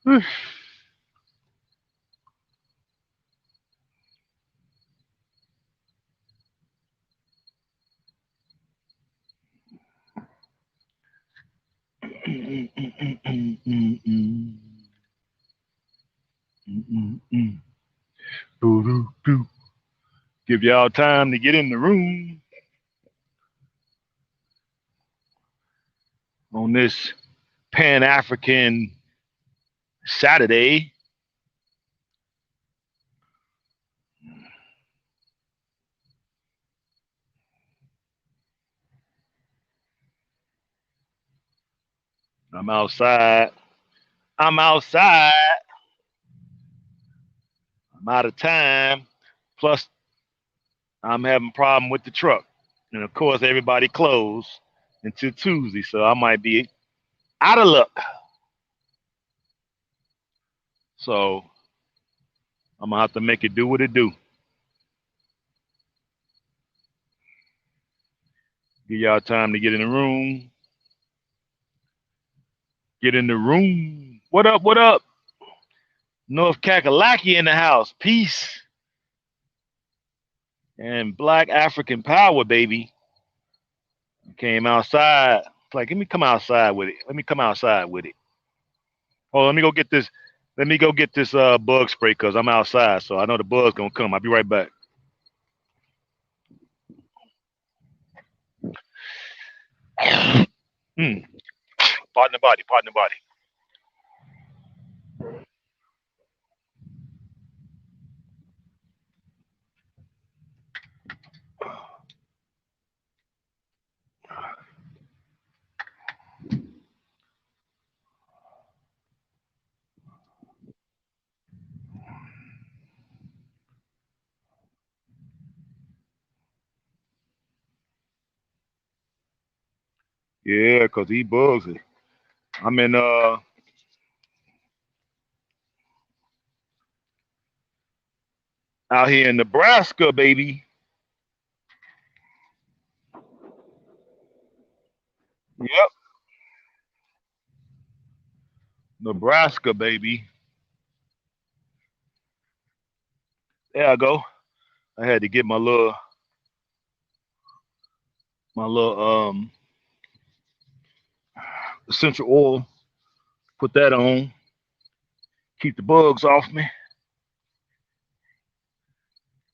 Give y'all time to get in the room on this Pan African Saturday. I'm outside. I'm outside. I'm out of time. Plus, I'm having a problem with the truck. And of course, everybody closed until Tuesday. So I might be out of luck. So I'm going to have to make it do what it do. Give y'all time to get in the room. Get in the room. What up? What up? North Kakalaki in the house. Peace. And Black African Power, baby. Came outside. It's like, let me come outside with it. Let me come outside with it. Oh, let me go get this. Let me go get this bug spray because I'm outside. So I know the bug's going to come. I'll be right back. Pardon the body. Pardon the body. Yeah, because these bugs. I'm in out here in Nebraska, baby. Yep. Nebraska, baby. There I go. I had to get my little essential oil, put that on, keep the bugs off me.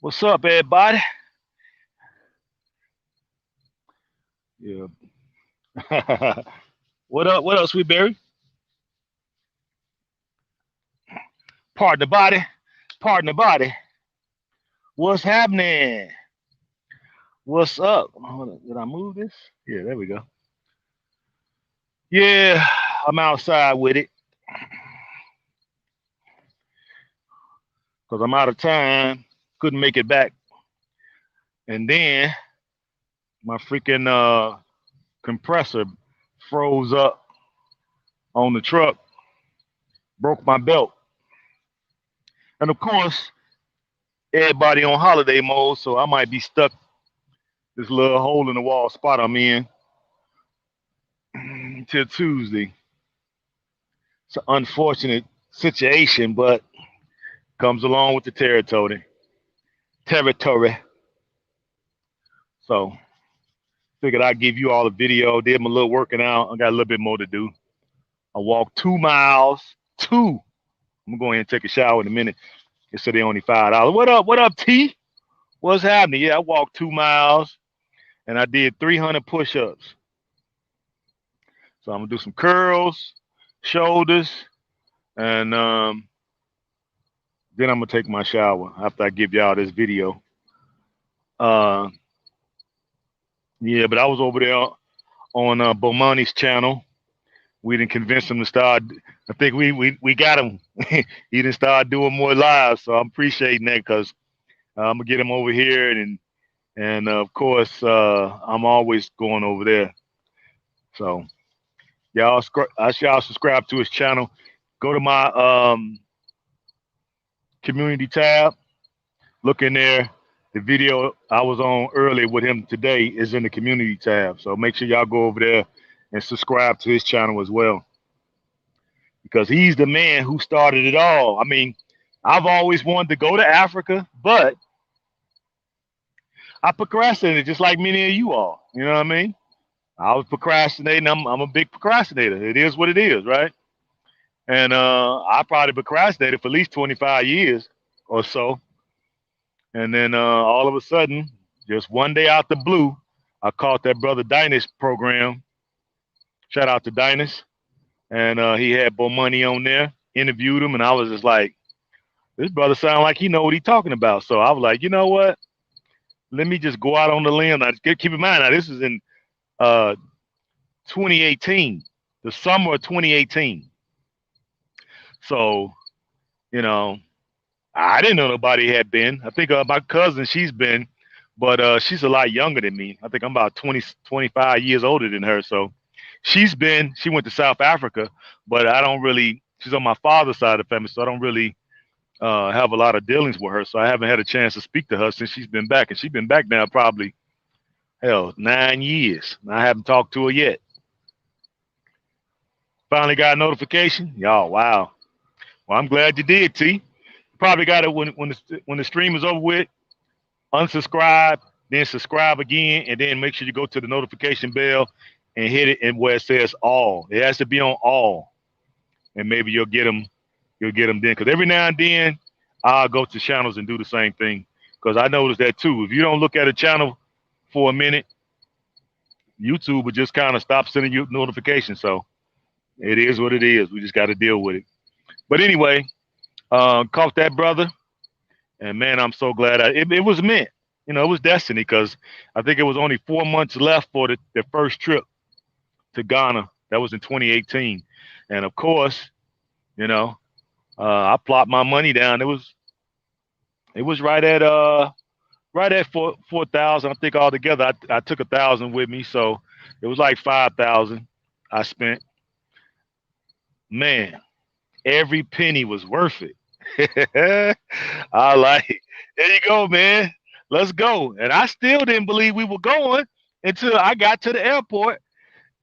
What's up, everybody? Yeah. What up? What up, Sweet Berry? Pardon the body. Pardon the body. What's happening? What's up? Hold on. Did I move this? Yeah, there we go. Yeah, I'm outside with it because I'm out of time. Couldn't make it back. And then my freaking compressor froze up on the truck, broke my belt. And of course, everybody on holiday mode, so I might be stuck this little hole in the wall spot I'm in until Tuesday. It's an unfortunate situation, but comes along with the territory. Territory. So figured I'd give you all a video. Did my little working out. I got a little bit more to do. I walked 2 miles. Two. I'm gonna go ahead and take a shower in a minute. They said they only $5. What up? What up, T? What's happening? Yeah, I walked 2 miles and I did 300 push-ups. So I'm gonna do some curls, shoulders, and then I'm gonna take my shower after I give y'all this video. Uh, yeah, but I was over there on Bomani's channel. We didn't convince him to start. I think we got him. He didn't start doing more lives, so I'm appreciating that because I'm gonna get him over here, and of course I'm always going over there. So y'all subscribe to his channel. Go to my community tab. Look in there. The video I was on earlier with him today is in the community tab. So make sure y'all go over there and subscribe to his channel as well. because he's the man who started it all. I mean, I've always wanted to go to Africa, but I procrastinated just like many of you all. You know what I mean? I was procrastinating. I'm a big procrastinator. It is what it is, right? And I probably procrastinated for at least 25 years or so. And then all of a sudden, just one day out the blue, I caught that brother Dynas program. Shout out to Dynas. And he had Money on there. Interviewed him, and I was just like, this brother sound like he know what he talking about. So I was like, you know what? Let me just go out on the limb. Now, keep in mind, now this is in uh, 2018, the summer of 2018. So, you know, I didn't know nobody had been. I think my cousin, she's been, but she's a lot younger than me. I think I'm about 20, 25 years older than her. So she's been, she went to South Africa, but I don't really, she's on my father's side of the family, so I don't really have a lot of dealings with her. So I haven't had a chance to speak to her since she's been back. And she's been back now probably, hell, 9 years. I haven't talked to her yet. Finally got a notification. Y'all, wow. Well, I'm glad you did, T. Probably got it when the stream is over with. Unsubscribe, then subscribe again, and then make sure you go to the notification bell and hit it and where it says all. It has to be on all, and maybe you'll get them. You'll get them then. Because every now and then, I'll go to channels and do the same thing. Because I noticed that too. If you don't look at a channel for a minute, YouTube will just kind of stop sending you notifications. So it is what it is. We just got to deal with it. But anyway, caught that brother. And man, I'm so glad it was meant. You know, it was destiny because I think it was only 4 months left for the first trip to Ghana. That was in 2018. And of course, you know, I plopped my money down. It was right at 4,000. I think altogether I took 1,000 with me, so it was like 5,000 I spent. Man, every penny was worth it. I like, there you go, man. Let's go. And I still didn't believe we were going until I got to the airport.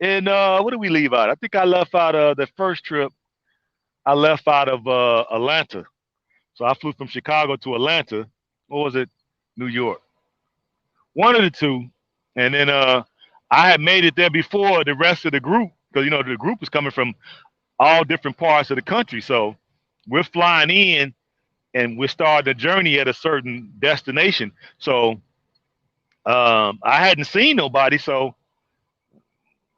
And what did we leave out? I think I left out the first trip. I left out of Atlanta. So I flew from Chicago to Atlanta. What was it? New York. One of the two. And then I had made it there before the rest of the group because, you know, the group was coming from all different parts of the country. So we're flying in and we're starting the journey at a certain destination. So I hadn't seen nobody. So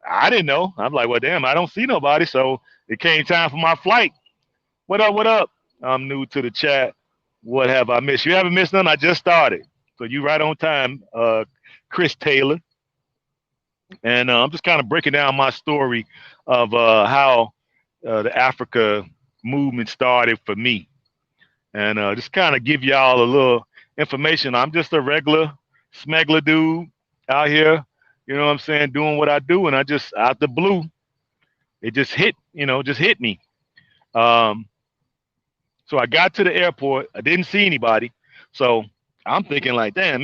I didn't know. I'm like, well, damn, I don't see nobody. So it came time for my flight. What up? What up? I'm new to the chat. What have I missed? You haven't missed none. I just started. So you right on time, Chris Taylor. And I'm just kind of breaking down my story of how the Africa movement started for me. And just kind of give y'all a little information. I'm just a regular smuggler dude out here, you know what I'm saying, doing what I do. And I just, out the blue, it just hit, just hit me. So I got to the airport. I didn't see anybody. So I'm thinking like, damn,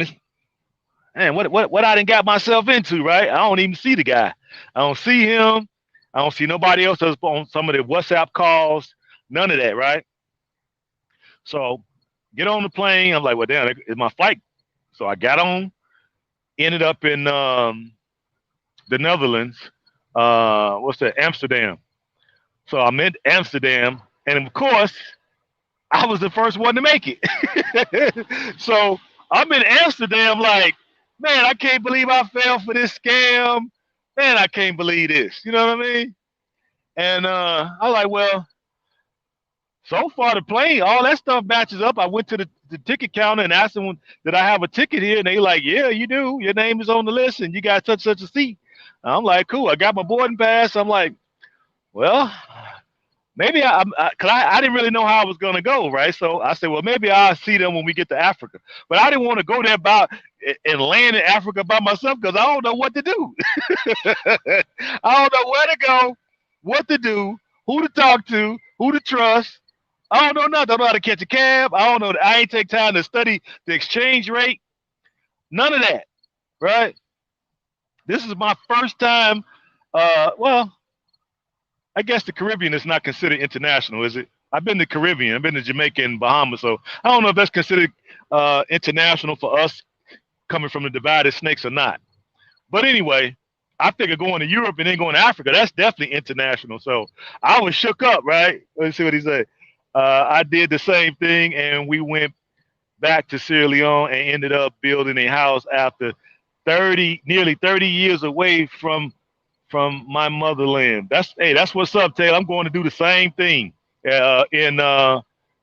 man, what I done got myself into, right? I don't even see the guy. I don't see him. I don't see nobody else on some of the WhatsApp calls. None of that, right? So get on the plane. I'm like, well, damn, it's my flight. So I got on, ended up in the Netherlands. What's that? Amsterdam. So I'm in Amsterdam. And of course, I was the first one to make it. So I'm in Amsterdam like, man, I can't believe I fell for this scam. Man, I can't believe this. You know what I mean? And I'm like, well, so far the plane, all that stuff matches up. I went to the ticket counter and asked them, did I have a ticket here? And they like, yeah, you do. Your name is on the list and you got such a seat. I'm like, cool. I got my boarding pass. I'm like, well, maybe cause I didn't really know how I was going to go, right? So I said, well, maybe I'll see them when we get to Africa. But I didn't want to go there and land in Africa by myself because I don't know what to do. I don't know where to go, what to do, who to talk to, who to trust. I don't know nothing. I don't know how to catch a cab. I don't know. I ain't take time to study the exchange rate. None of that, right? This is my first time. Well, I guess the Caribbean is not considered international, is it? I've been to Caribbean. I've been to Jamaica and Bahamas, so I don't know if that's considered international for us coming from the divided snakes or not. But anyway, I figure going to Europe and then going to Africa, that's definitely international. So I was shook up, right? Let's see what he said. I did the same thing, and we went back to Sierra Leone and ended up building a house after nearly 30 years away from my motherland. That's what's up, Taylor. I'm going to do the same thing in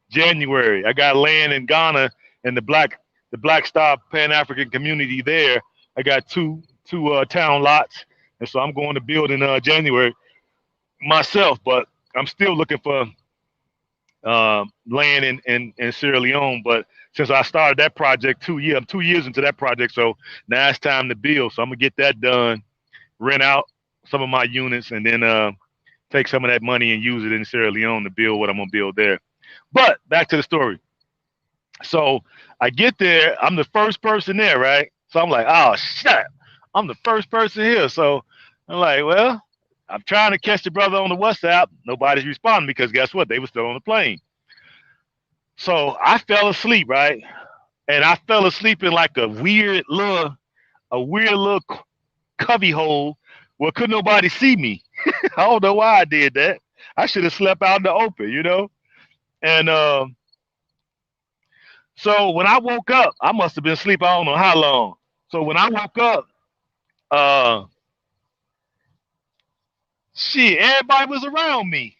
January. I got land in Ghana and the Black Star Pan African community there. I got two town lots, and so I'm going to build in January myself. But I'm still looking for land in Sierra Leone. But since I started that project I'm 2 years into that project, so now it's time to build. So I'm gonna get that done, rent out some of my units, and then take some of that money and use it in Sierra Leone to build what I'm gonna build there. But back to the story. So I get there, I'm the first person there, right? So I'm like, oh shit, I'm the first person here. So I'm like, well, I'm trying to catch the brother on the WhatsApp. Nobody's responding because guess what? They were still on the plane. So I fell asleep, right? And I fell asleep in like a weird little cubby hole where couldn't nobody see me. I don't know why I did that. I should have slept out in the open. And so when I woke up, I must have been asleep. I don't know how long. So when I woke up, uh, shit, everybody was around me.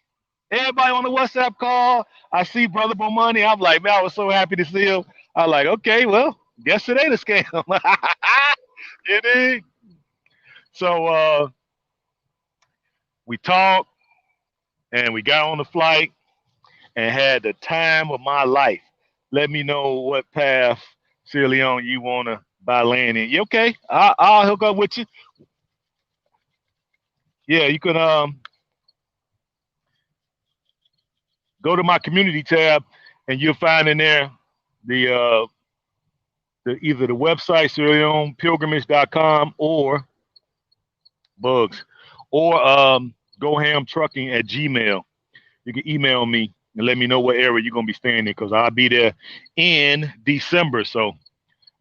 Everybody on the WhatsApp call. I see Brother Bomani. I'm like, man, I was so happy to see him. I'm like, okay, well, guess it ain't a scam. You dig? So we talked and we got on the flight and had the time of my life. Let me know what path, Sierra Leone, you want to buy land in. You okay? I'll hook up with you. Yeah, you can go to my community tab and you'll find in there the either the website SierraLeonePilgrimage.com or bugs or gohamtrucking@gmail. You can email me and let me know what area you're gonna be staying in because I'll be there in December. So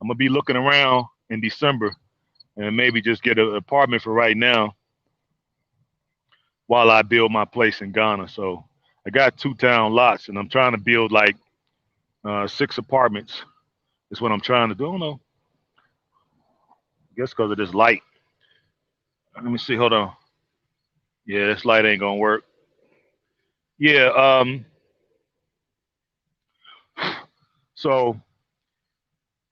I'm gonna be looking around in December and maybe just get an apartment for right now while I build my place in Ghana. So I got two town lots and I'm trying to build like 6 apartments. Is what I'm trying to do. I don't know. I guess because of this light. Let me see. Hold on. Yeah, this light ain't gonna work. Yeah. So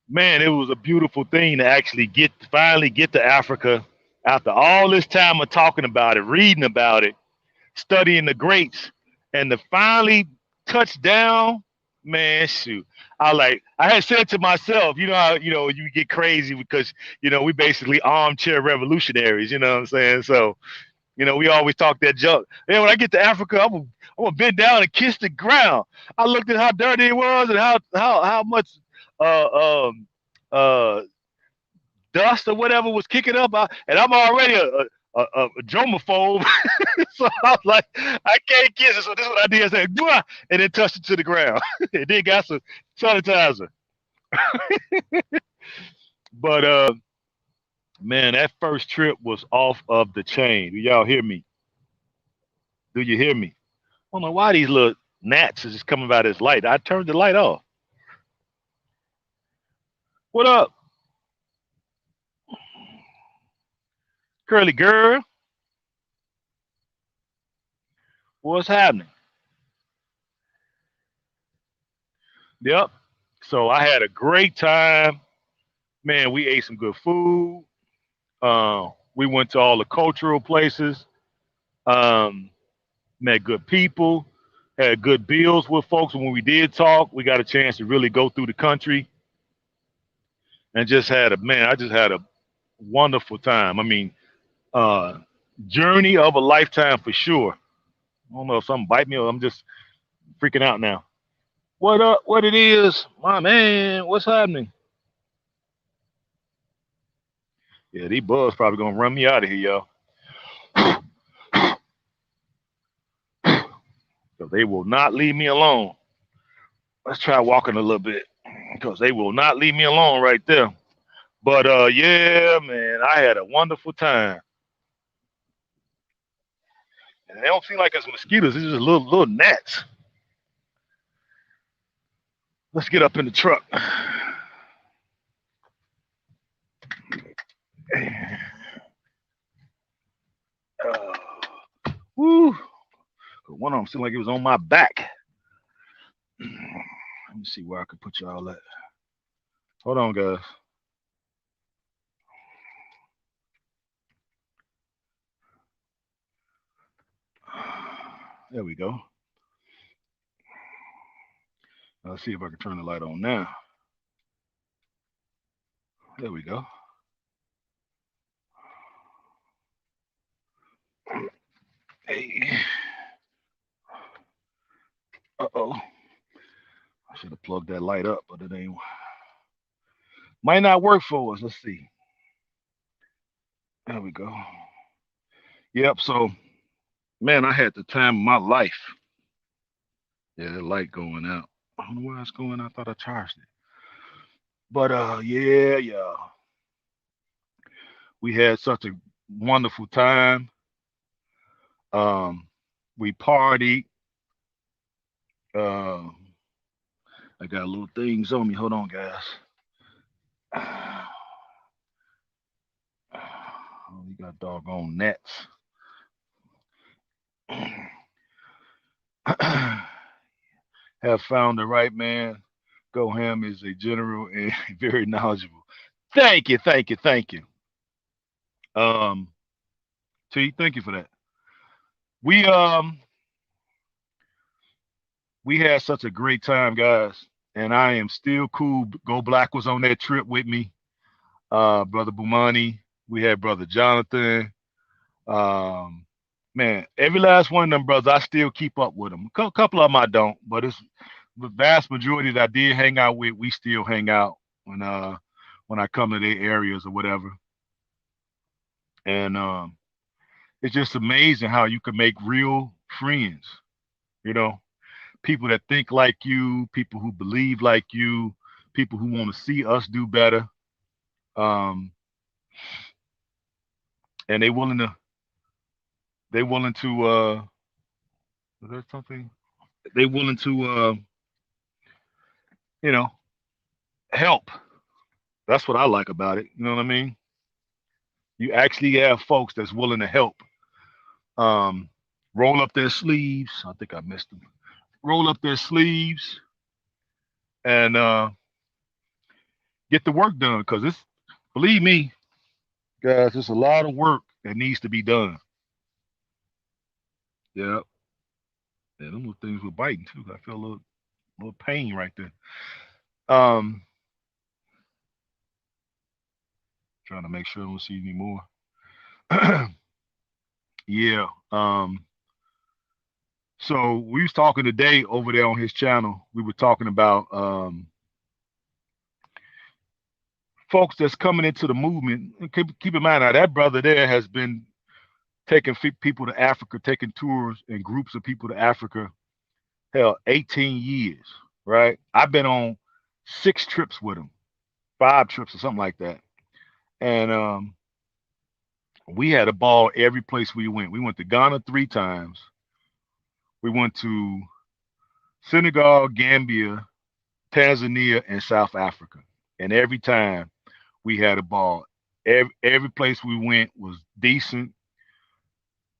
man, it was a beautiful thing to actually finally get to Africa after all this time of talking about it, reading about it, studying the greats, and to finally touch down. Man, shoot. I had said to myself, you know how you get crazy because we basically armchair revolutionaries, you know what I'm saying? So we always talk that junk. Man, when I get to Africa, I'm gonna bend down and kiss the ground. I looked at how dirty it was and how much uh um uh dust or whatever was kicking up, and I'm already a germaphobe. So I was like, I can't kiss it. So this is what I did. I said, "Gwah," and then touched it to the ground. And then got some sanitizer. But man, that first trip was off of the chain. Do y'all hear me? Do you hear me? I don't know why these little gnats is just coming by this light. I turned the light off. What up, curly girl? What's happening? Yep. So I had a great time. Man, we ate some good food. We went to all the cultural places. Um, met good people. Had good bills with folks. And when we did talk, we got a chance to really go through the country and I just had a wonderful time. I mean, uh, journey of a lifetime for sure. I don't know if something bite me or I'm just freaking out now. What up? What it is, my man? What's happening? Yeah, these bugs probably gonna run me out of here, y'all. They will not leave me alone. Let's try walking a little bit because they will not leave me alone right there. But yeah, man, I had a wonderful time. And they don't seem like it's mosquitoes. It's just little gnats. Let's get up in the truck. Woo. One of them seemed like it was on my back. Let me see where I can put y'all at. Hold on, guys. There we go. Let's see if I can turn the light on now. There we go. Hey. Uh-oh. I should have plugged that light up, but it ain't. Might not work for us. Let's see. There we go. Yep. So, man, I had the time of my life. Yeah, that light going out. I don't know why it's going out. I thought I charged it. But yeah. We had such a wonderful time. We partied. Uh, I got little things on me. Hold on, guys. Oh, you got doggone nets. Have found the right man. H.A.M is a general and very knowledgeable. Thank you, thank you, thank you. Um, T, thank you for that. We um we had such a great time, guys, and I am still cool. Go Black was on that trip with me. Brother Bumani. We had brother Jonathan. Um, man, every last one of them brothers, I still keep up with them. A couple of them I don't, but it's the vast majority that I did hang out with. We still hang out when I come to their areas or whatever. And it's just amazing how you can make real friends. You know, people that think like you, people who believe like you, people who want to see us do better. Um, and they willing to is there something? They willing to you know, help. That's what I like about it. You know what I mean? You actually have folks that's willing to help. Um, roll up their sleeves. I think I missed them. Roll up their sleeves and get the work done. Because it's, believe me, guys, it's a lot of work that needs to be done. Yeah. Yeah, them little things were biting too. I feel a little pain right there. Um, trying to make sure I don't see any more. Yeah. So we was talking today over there on his channel. We were talking about folks that's coming into the movement. And keep in mind now that brother there has been taking people to Africa, taking tours and groups of people to Africa. Hell, 18 years, right? I've been on 6 trips with him, 5 trips or something like that. And we had a ball every place we went. We went to Ghana 3 times. We went to Senegal, Gambia, Tanzania, and South Africa. And every time we had a ball. Every place we went was decent.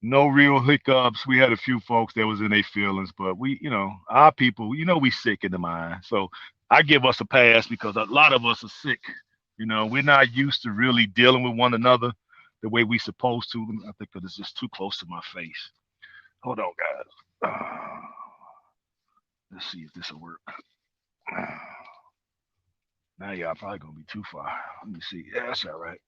No real hiccups. We had a few folks that was in their feelings, but our people, we sick in the mind. So I give us a pass because a lot of us are sick. We're not used to really dealing with one another the way we supposed to. I think that it's just too close to my face. Hold on, guys. Let's see if this will work. Now y'all probably gonna be too far. Let me see. Yeah, that's all right.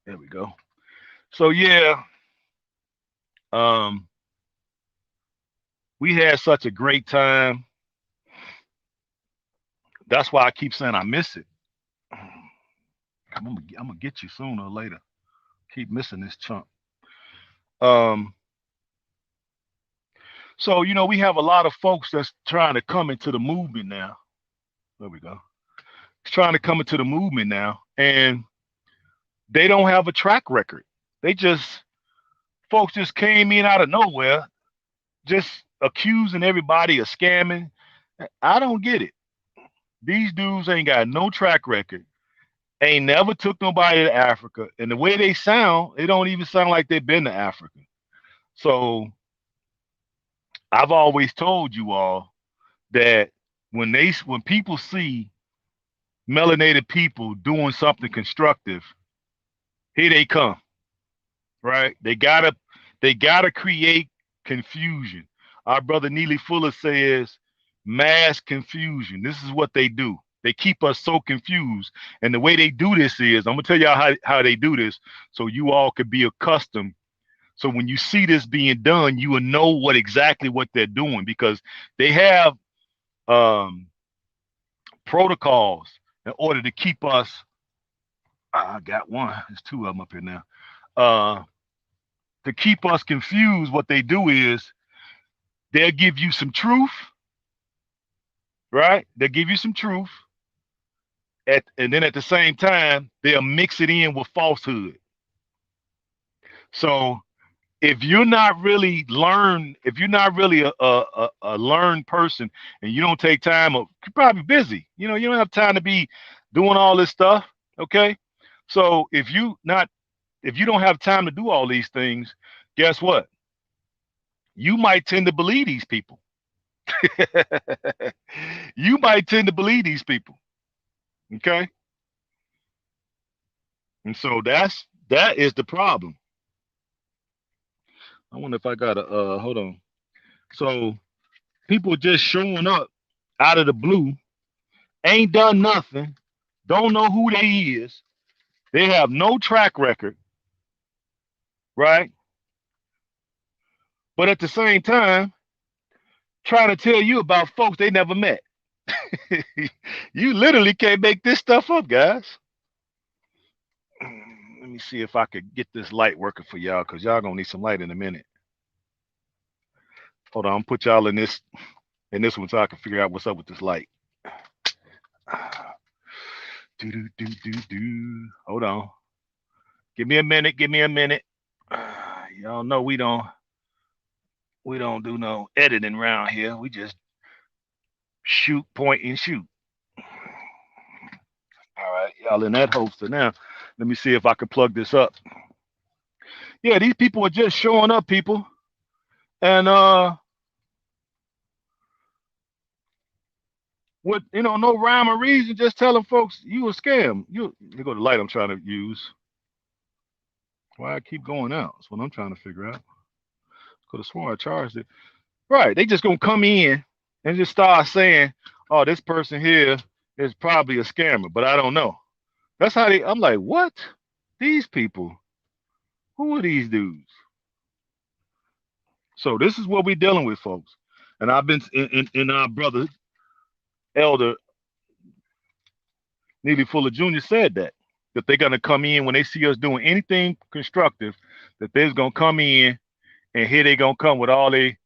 There we go. So yeah, um, we had such a great time. That's why I keep saying I miss it. I'm gonna get you sooner or later. Keep missing this chunk. Um, so we have a lot of folks that's trying to come into the movement now. There we go. It's trying to come into the movement now, and they don't have a track record. They just folks just came in out of nowhere, just accusing everybody of scamming. I don't get it. These dudes ain't got no track record. Ain't never took nobody to Africa, and the way they sound, it don't even sound like they've been to Africa. So I've always told you all that when people see melanated people doing something constructive, here they come, right? They gotta create confusion. Our brother Neely Fuller says mass confusion. This is what they do. They keep us so confused. And the way they do this is, I'm gonna tell y'all how they do this so you all could be accustomed. So when you see this being done, you will know exactly what they're doing, because they have um, protocols in order to keep us. I got one. There's two of them up here now. Uh, to keep us confused, what they do is they'll give you some truth, right? They'll give you some truth, and then at the same time they'll mix it in with falsehood. So if you're not really a learned person, and you don't take time, or you're probably busy, you don't have time to be doing all this stuff. Okay. So if you don't have time to do all these things, guess what? You might tend to believe these people. You might tend to believe these people. Okay. And so that is the problem. I wonder if I got a hold on. So people just showing up out of the blue, ain't done nothing, don't know who they is, they have no track record, right? But at the same time, trying to tell you about folks they never met. You literally can't make this stuff up, guys. Let me see if I could get this light working for y'all, because y'all gonna need some light in a minute. Hold on, I'm gonna put y'all in this one so I can figure out what's up with this light. Do do do do do. Hold on. Give me a minute. Give me a minute. Y'all know we don't do no editing around here. We just shoot, point, and shoot. All right, y'all in that holster now. Let me see if I can plug this up. Yeah, these people are just showing up, people, and with no rhyme or reason, just telling folks you a scam. You go to the light I'm trying to use. Why I keep going out? That's what I'm trying to figure out. Could have sworn I charged it. Right, they just gonna come in and just start saying, "Oh, this person here is probably a scammer," but I don't know. That's how they. I'm like, what? These people? Who are these dudes? So this is what we're dealing with, folks. And I've been in our brother Elder Neely Fuller Jr. said that they're gonna come in when they see us doing anything constructive, that they're gonna come in, and here they gonna come with all their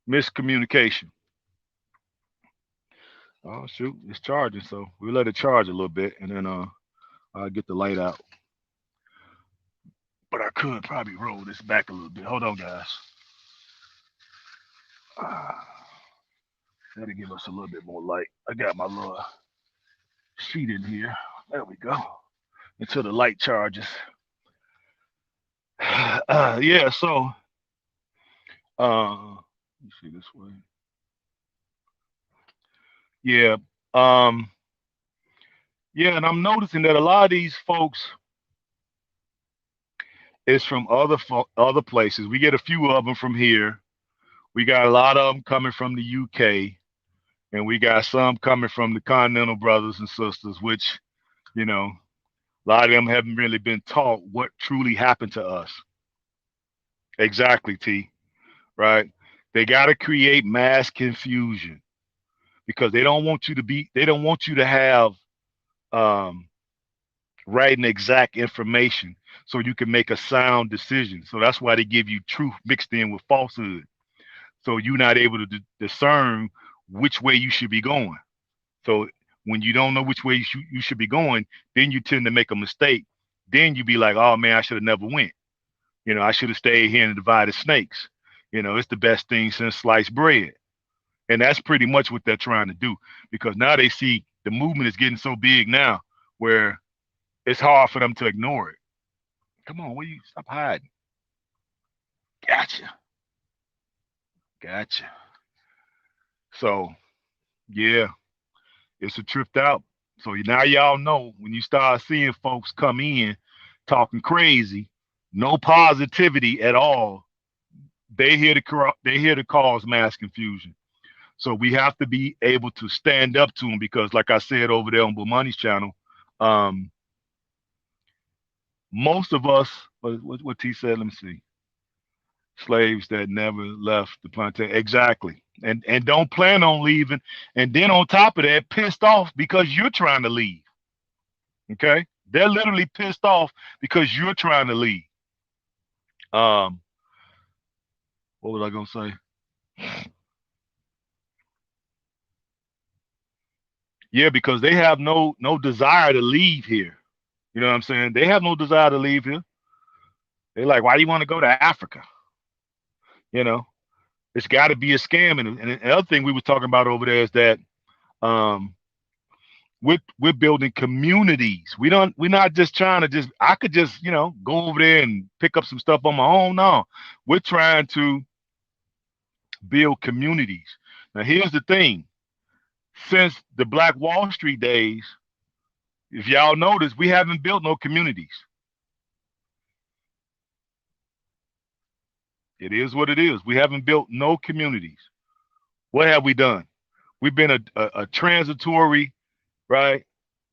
miscommunication. Oh shoot, it's charging, so we let it charge a little bit, and then I'll get the light out. But I could probably roll this back a little bit. Hold on, guys. That'll give us a little bit more light. I got my little sheet in here. There we go. Until the light charges. Yeah, so let me see this way. Yeah. Um, yeah, and I'm noticing that a lot of these folks is from other places. We get a few of them from here. We got a lot of them coming from the UK, and we got some coming from the Continental brothers and sisters, which, a lot of them haven't really been taught what truly happened to us. Exactly, T. Right? They got to create mass confusion, because they don't want you to have um, writing exact information so you can make a sound decision. So that's why they give you truth mixed in with falsehood. So you're not able to discern which way you should be going. So when you don't know which way you should be going, then you tend to make a mistake. Then you be like, oh man, I should have never went. I should have stayed here and divided snakes. It's the best thing since sliced bread. And that's pretty much what they're trying to do because now they see the movement is getting so big now where it's hard for them to ignore it. Come on, will you stop hiding? Gotcha. Gotcha. So, yeah, it's a tripped out. So now y'all know when you start seeing folks come in talking crazy, no positivity at all, they here to cause mass confusion. So we have to be able to stand up to them because, like I said over there on Money's channel, um, most of us, what he said, let me see, slaves that never left the plantation, exactly, and don't plan on leaving, and then on top of that, pissed off because you're trying to leave. Okay, they're literally pissed off because you're trying to leave. Um, what was I gonna say? Yeah, because they have no desire to leave here. You know what I'm saying? They have no desire to leave here. They're like, why do you want to go to Africa? You know, it's got to be a scam. And the other thing we were talking about over there is that um, we're building communities. We're not just trying to just. I could just go over there and pick up some stuff on my own. No, we're trying to build communities. Now, here's the thing: since the Black Wall Street days, if y'all notice, we haven't built no communities. It is what it is. We haven't built no communities. What have we done? We've been a transitory, right?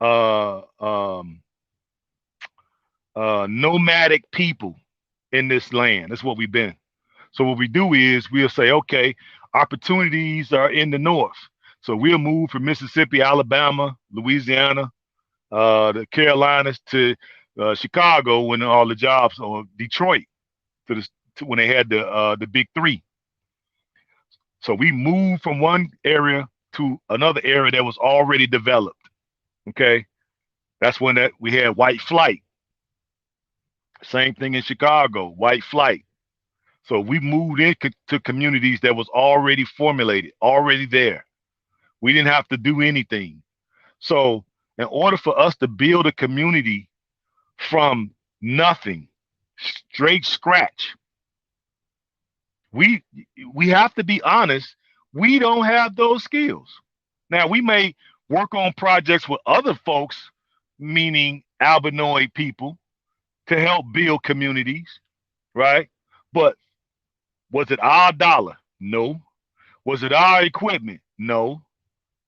Uh, um, nomadic people in this land. That's what we've been. So what we do is we'll say, okay, opportunities are in the north. So we'll move from Mississippi, Alabama, Louisiana, the Carolinas to Chicago when all the jobs, or Detroit to when they had the big three. So we moved from one area to another area that was already developed. Okay, that's when that we had white flight. Same thing in Chicago, white flight. So we moved into communities that was already formulated, already there. We didn't have to do anything. So in order for us to build a community from nothing, straight scratch, we we have to be honest. We don't have those skills. Now we may work on projects with other folks, meaning albinoid people, to help build communities, right? But was it our dollar? No. Was it our equipment? No.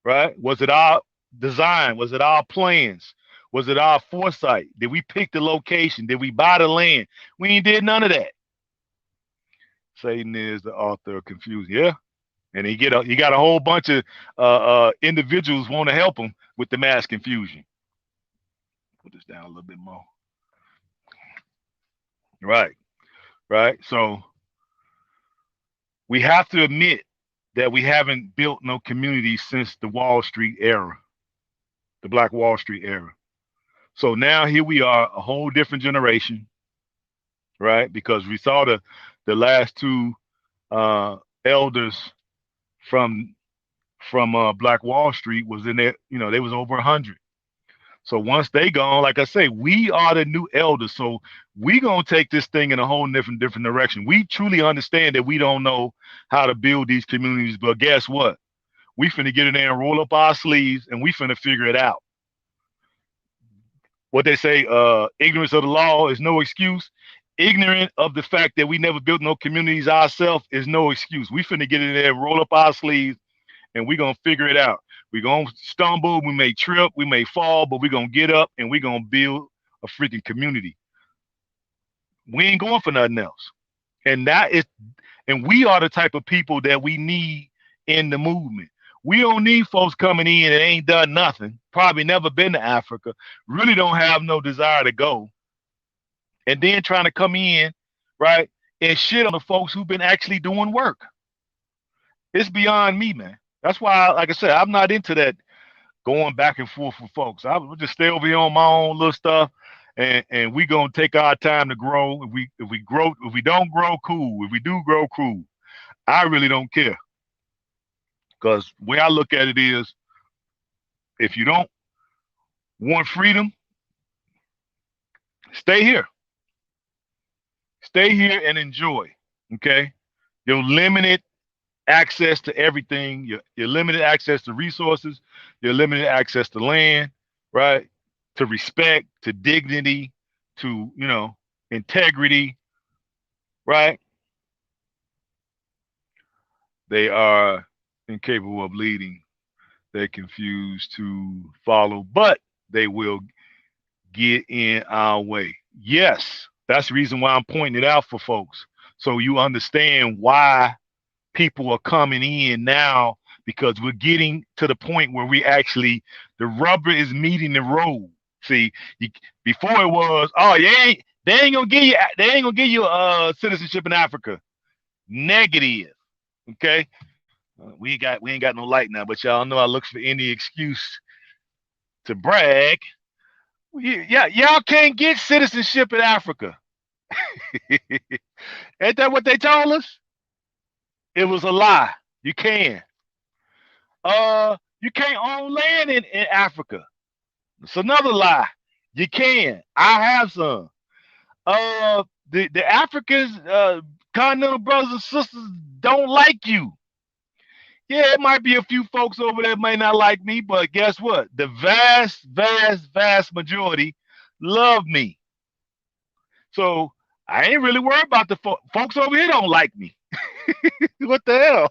Right? Was it our design? Was it our plans? Was it our foresight? Did we pick the location? Did we buy the land? We ain't did none of that. Satan is the author of confusion. Yeah. And he got a whole bunch of individuals want to help him with the mass confusion. Put this down a little bit more. Right. Right. So we have to admit that we haven't built no community since the Wall Street era, the Black Wall Street era. So now here we are, a whole different generation, right? Because we saw the last two elders from Black Wall Street was in there. They was over 100. So once they gone, like I say, we are the new elders. So we gonna take this thing in a whole different direction. We truly understand that we don't know how to build these communities, but guess what? We finna get in there and roll up our sleeves, and we finna figure it out. What they say, ignorance of the law is no excuse. Ignorant of the fact that we never built no communities ourselves is no excuse. We finna get in there, roll up our sleeves, and we gonna figure it out. We gonna stumble, we may trip, we may fall, but we gonna get up and we gonna build a freaking community. We ain't going for nothing else. And that is, and we are the type of people that we need in the movement. We don't need folks coming in that ain't done nothing, probably never been to Africa, really don't have no desire to go, and then trying to come in, right, and shit on the folks who've been actually doing work. It's beyond me, man. That's why, like I said, I'm not into that going back and forth with folks. I would just stay over here on my own little stuff, and we gonna take our time to grow. If we grow, if we don't grow, cool. If we do grow, cool. I really don't care, because the way I look at it is, if you don't want freedom, stay here. Stay here and enjoy. Okay, your limited access to everything, your limited access to resources, your limited access to land, right? To respect, to dignity, to integrity, right? They are incapable of leading. They're confused to follow, but they will get in our way. Yes, that's the reason why I'm pointing it out for folks. So you understand why people are coming in now, because we're getting to the point where we actually, the rubber is meeting the road. See, you, before it was, oh, they ain't gonna give you, citizenship in Africa. Negative. Okay, we ain't got no light now, but y'all know I look for any excuse to brag. Yeah, y'all can't get citizenship in Africa. Ain't that what they told us? It was a lie. You can. You can't own land in Africa. It's another lie. You can. I have some. The Africans, continental brothers and sisters don't like you. Yeah, it might be a few folks over there may not like me, but guess what? The vast, vast, vast majority love me. So I ain't really worried about the folks over here don't like me. What the hell?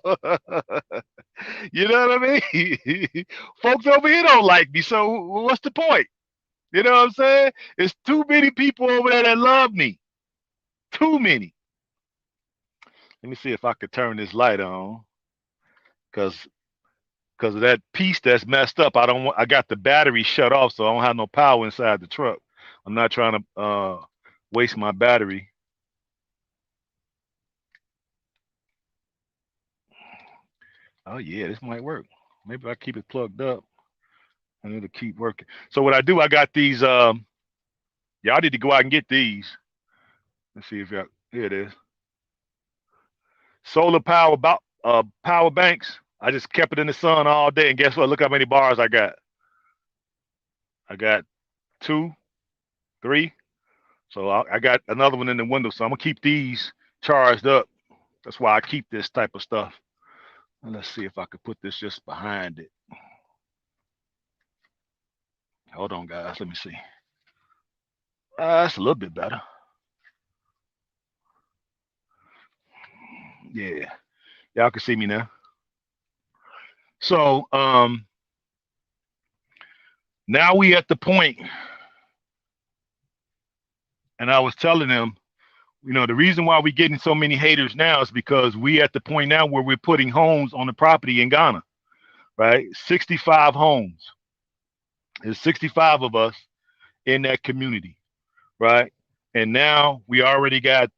You know what I mean? Folks over here don't like me, so what's the point? You know what I'm saying? It's too many people over there that love me. Too many. Let me see if I could turn this light on, because of that piece that's messed up. I don't want. I got the battery shut off, so I don't have no power inside the truck. I'm not trying to waste my battery. Oh yeah, this might work. Maybe I keep it plugged up and it'll keep working. So what I do, I got these. Y'all need to go out and get these. Let's see if y'all. Here it is. Solar power power banks. I just kept it in the sun all day, and guess what? Look how many bars I got. I got 2, 3. So I got another one in the window. So I'm gonna keep these charged up. That's why I keep this type of stuff. And let's see if I could put this just behind it. Hold on, guys. Let me see. That's a little bit better. Yeah, y'all can see me now. So now we at the point, and I was telling them, the reason why we're getting so many haters now is because we at the point now where we're putting homes on the property in Ghana, right? 65 homes. There's 65 of us in that community, right? And now we already got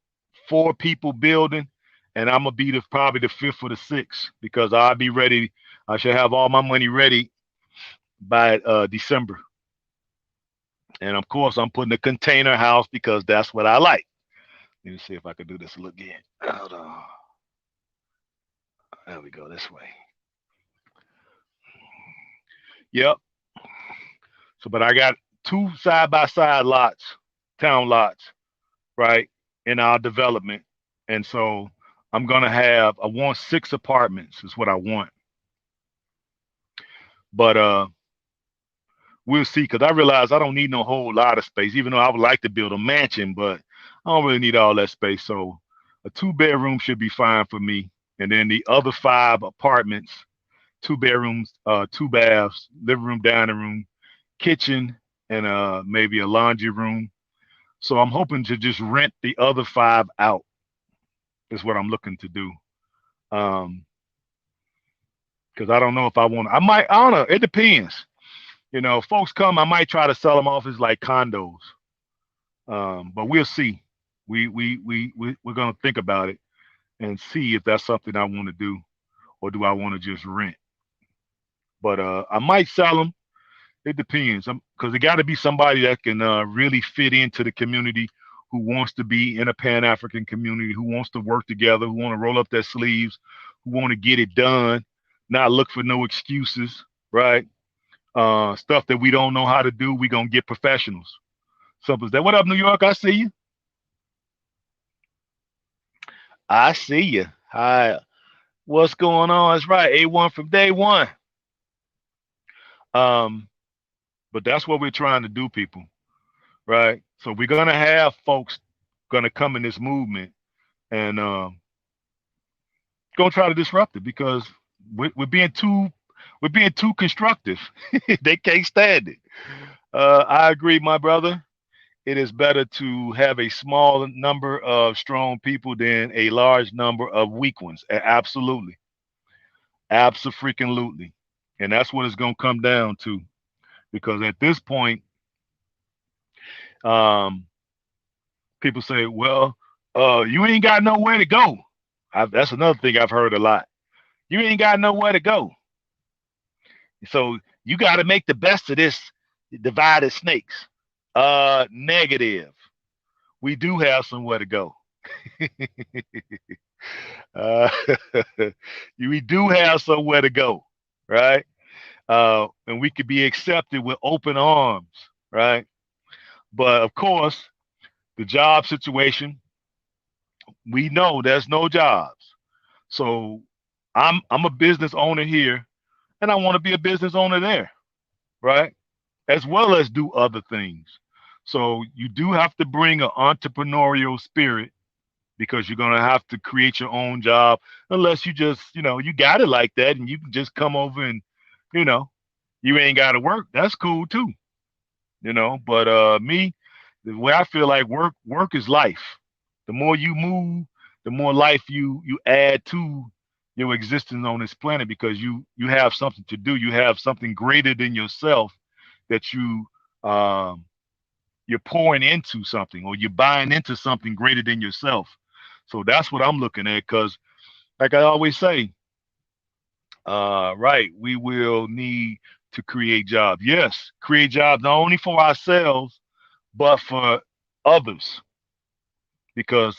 4 people building, and I'm gonna be probably the 5th or the 6th, because I'll be ready. I should have all my money ready by December. And of course, I'm putting a container house because that's what I like. Let me see if I can do this again. Hold on. There we go, this way. Yep. So, but I got 2 side by side lots, town lots, right, in our development. And so I want 6 apartments is what I want. But we'll see, because I realize I don't need no whole lot of space, even though I would like to build a mansion, but I don't really need all that space. So a 2-bedroom should be fine for me. And then the other 5 apartments, 2 bedrooms, 2 baths, living room, dining room, kitchen, and maybe a laundry room. So I'm hoping to just rent the other 5 out. Is what I'm looking to do. Um, because I don't know if I want. I might. I don't know. It depends. You know, folks come. I might try to sell them off as like condos. But we'll see. We're gonna think about it and see if that's something I want to do, or do I want to just rent. But I might sell them. It depends, because it got to be somebody that can really fit into the community, who wants to be in a Pan African community, who wants to work together, who want to roll up their sleeves, who want to get it done, not look for no excuses, right? Stuff that we don't know how to do, we gonna get professionals. Simple as that. What up, New York? I see you. I see you. Hi. What's going on? That's right. A1 from day one. Um, but that's what we're trying to do, people. Right? So we're gonna have folks gonna come in this movement and gonna try to disrupt it, because we're being too constructive. They can't stand it. I agree, my brother. It is better to have a small number of strong people than a large number of weak ones. Absolutely, absolutely, and that's what it's gonna come down to. Because at this point, um, people say, "Well, you ain't got nowhere to go." That's another thing I've heard a lot. You ain't got nowhere to go, so you got to make the best of this divided snakes. Negative. We do have somewhere to go. uh, we do have somewhere to go, right? And we could be accepted with open arms, right? But of course, the job situation, we know there's no jobs. So I'm a business owner here, and I want to be a business owner there, right? As well as do other things. So you do have to bring an entrepreneurial spirit, because you're gonna have to create your own job, unless you just, you got it like that and you can just come over and, you know, you ain't gotta work. That's cool too. But me, the way I feel like work is life. The more you move, the more life you add to your existence on this planet, because you have something to do. You have something greater than yourself that um you're pouring into something, or you're buying into something greater than yourself. So that's what I'm looking at, because like I always say, right, we will need to create jobs. Yes, create jobs not only for ourselves, but for others. Because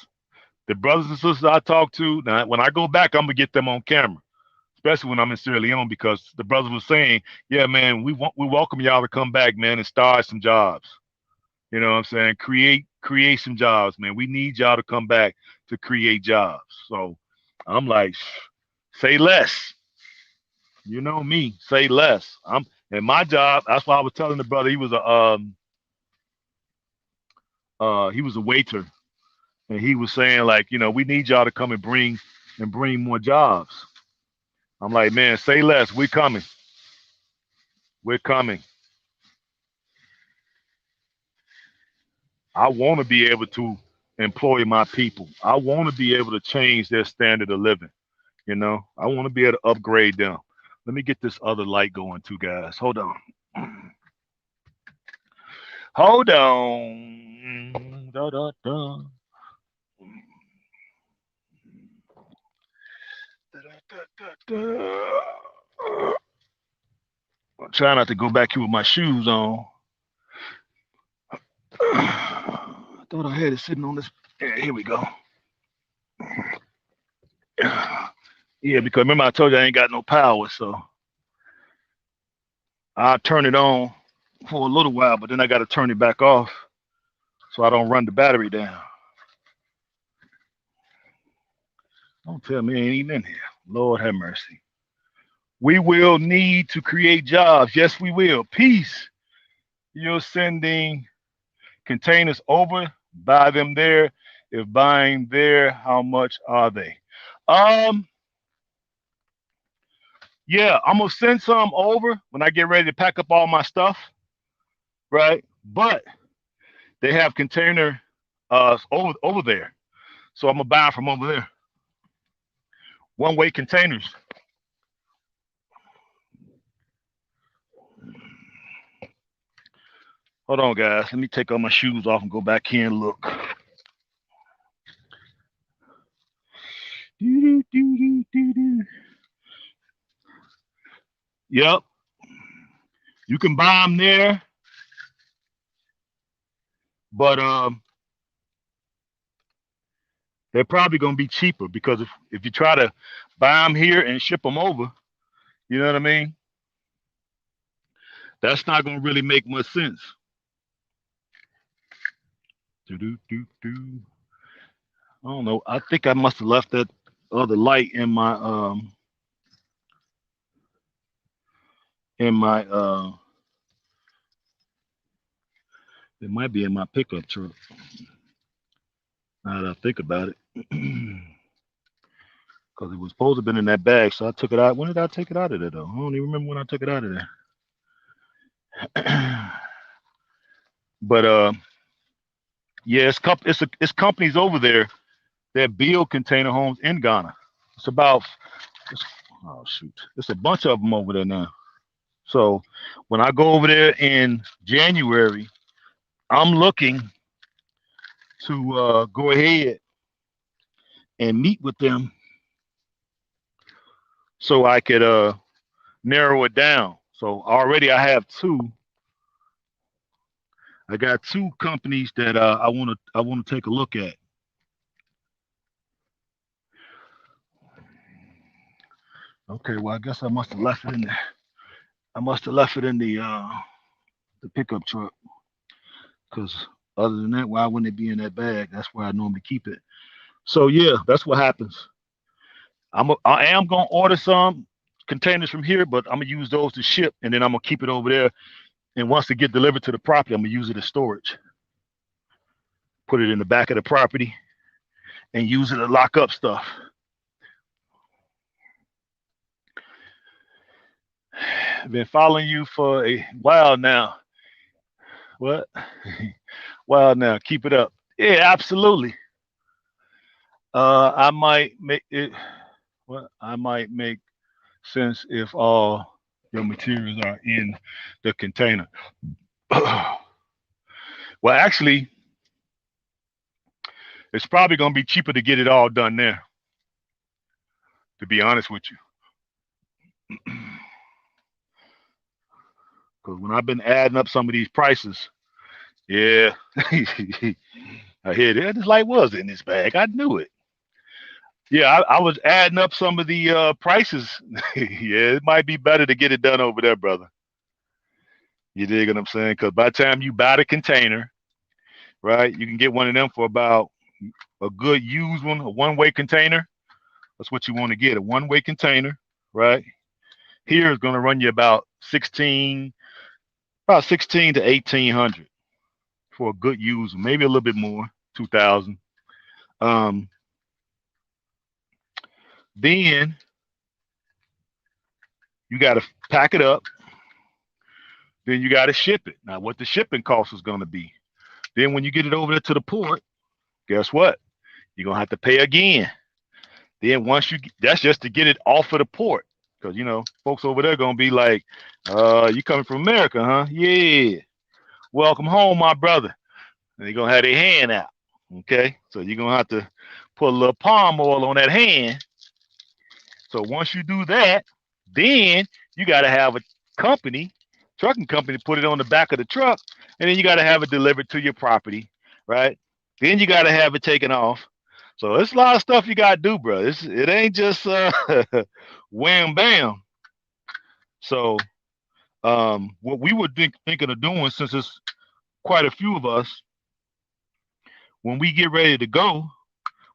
the brothers and sisters I talk to, now when I go back, I'm gonna get them on camera, especially when I'm in Sierra Leone, because the brothers were saying, "Yeah, man, we welcome y'all to come back, man, and start some jobs." You know what I'm saying? Create some jobs, man. We need y'all to come back to create jobs. So I'm like, say less. You know me, say less. I'm and my job. That's why I was telling the brother, he was a waiter, and he was saying, like, we need y'all to come and bring more jobs. I'm like, man, say less. We're coming. We're coming. I want to be able to employ my people. I want to be able to change their standard of living. I want to be able to upgrade them. Let me get this other light going too, guys. Hold on. Hold on. Da, da, da. Da, da, da, da. I'm trying not to go back here with my shoes on. I thought I had it sitting on this. Yeah, here we go. Yeah, because remember I told you I ain't got no power, so I'll turn it on for a little while, but then I got to turn it back off so I don't run the battery down. Don't tell me it ain't even in here. Lord have mercy. We will need to create jobs. Yes, we will. Peace. You're sending containers over. Buy them there. If buying there, how much are they? Um, yeah, I'm gonna send some over when I get ready to pack up all my stuff, right? But they have container over there, so I'm gonna buy from over there. One way containers. Hold on, guys. Let me take all my shoes off and go back here and look. Yep. You can buy them there, but they're probably going to be cheaper because if you try to buy them here and ship them over, you know what I mean? That's not going to really make much sense. I don't know. I think I must have left that other light in my it might be in my pickup truck. Now that I think about it. Because it was supposed to have been in that bag, so I took it out. When did I take it out of there though? I don't even remember when I took it out of there. But yeah, it's companies over there that build container homes in Ghana. It's about oh shoot, it's a bunch of them over there now. So when I go over there in January, I'm looking to go ahead and meet with them so I could narrow it down. So already I have two. I got two companies that I want to take a look at. Okay, well I guess I must have left it in the the pickup truck because other than that, why wouldn't it be in that bag? That's where I normally keep it. So yeah, that's what happens. I am gonna order some containers from here, but I'm gonna use those to ship, and then I'm gonna keep it over there. And once they get delivered to the property, I'm gonna use it as storage. Put it in the back of the property and use it to lock up stuff. I've been following you for a while now. What? While now. Keep it up. Yeah, absolutely. I might make it. Well, I might make sense if all your materials are in the container. Well, actually, it's probably going to be cheaper to get it all done there, to be honest with you. Because when I've been adding up some of these prices, yeah, I hear that this light was in this bag. I knew it. Yeah, I was adding up some of the prices. Yeah, it might be better to get it done over there, brother. You dig what I'm saying? Because by the time you buy the container, right, you can get one of them for about a good used one, a one-way container. That's what you want to get, a one-way container, right? Here is going to run you about 16 to 1800 for a good used, maybe a little bit more, 2000. Um, then you got to pack it up. Then you got to ship it. Now, what the shipping cost is going to be. Then when you get it over there to the port, guess what? You're going to have to pay again. Then once that's just to get it off of the port. Because, folks over there going to be like, you coming from America, huh? Yeah. Welcome home, my brother. And they're going to have their hand out. Okay? So you're going to have to put a little palm oil on that hand. So once you do that, then you got to have a trucking company, put it on the back of the truck, and then you got to have it delivered to your property, right? Then you got to have it taken off. So it's a lot of stuff you got to do, bro. It ain't just wham bam. So what we were thinking of doing, since it's quite a few of us, when we get ready to go,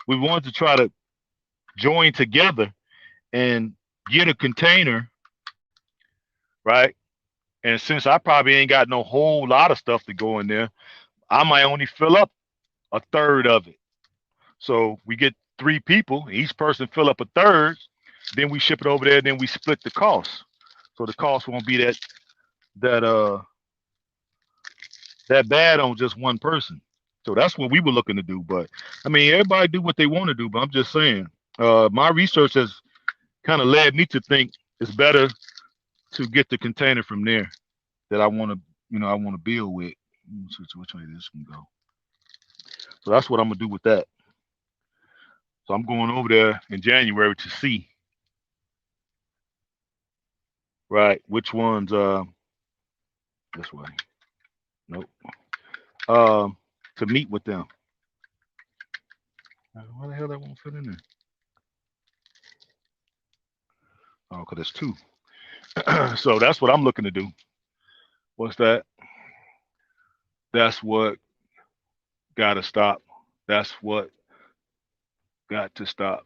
we wanted to try to join together and get a container, right? And since I probably ain't got no whole lot of stuff to go in there, I might only fill up a third of it. So we get 3 people, each person fill up a third, then we ship it over there, then we split the cost. So the cost won't be that bad on just one person. So that's what we were looking to do. But I mean, everybody do what they want to do, but I'm just saying, my research has kind of led me to think it's better to get the container from there that I want to build with. Which way this can go. So that's what I'm gonna do with that. So I'm going over there in January to see, right, which ones this way. Nope. To meet with them. Why the hell that won't fit in there? Oh, because it's two. So that's what I'm looking to do. What's that? That's what gotta stop. That's what got to stop.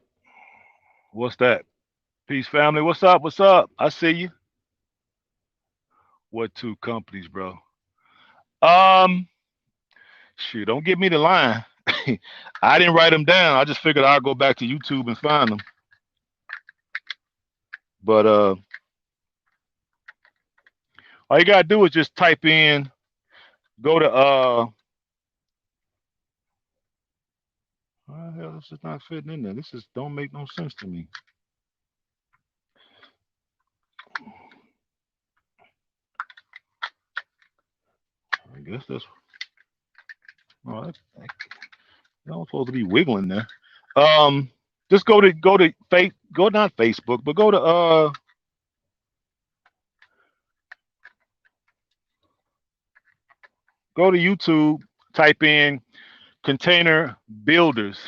What's that? Peace family. What's up? What's up? I see you. What two companies, bro? Um, shoot, don't give me the line. I didn't write them down. I just figured I'll go back to YouTube and find them. But all you gotta do is just type in, go to why the hell this is not fitting in there. This is don't make no sense to me. I guess that's oh, I'm supposed to be wiggling there. Just go not Facebook, but go to YouTube, type in container builders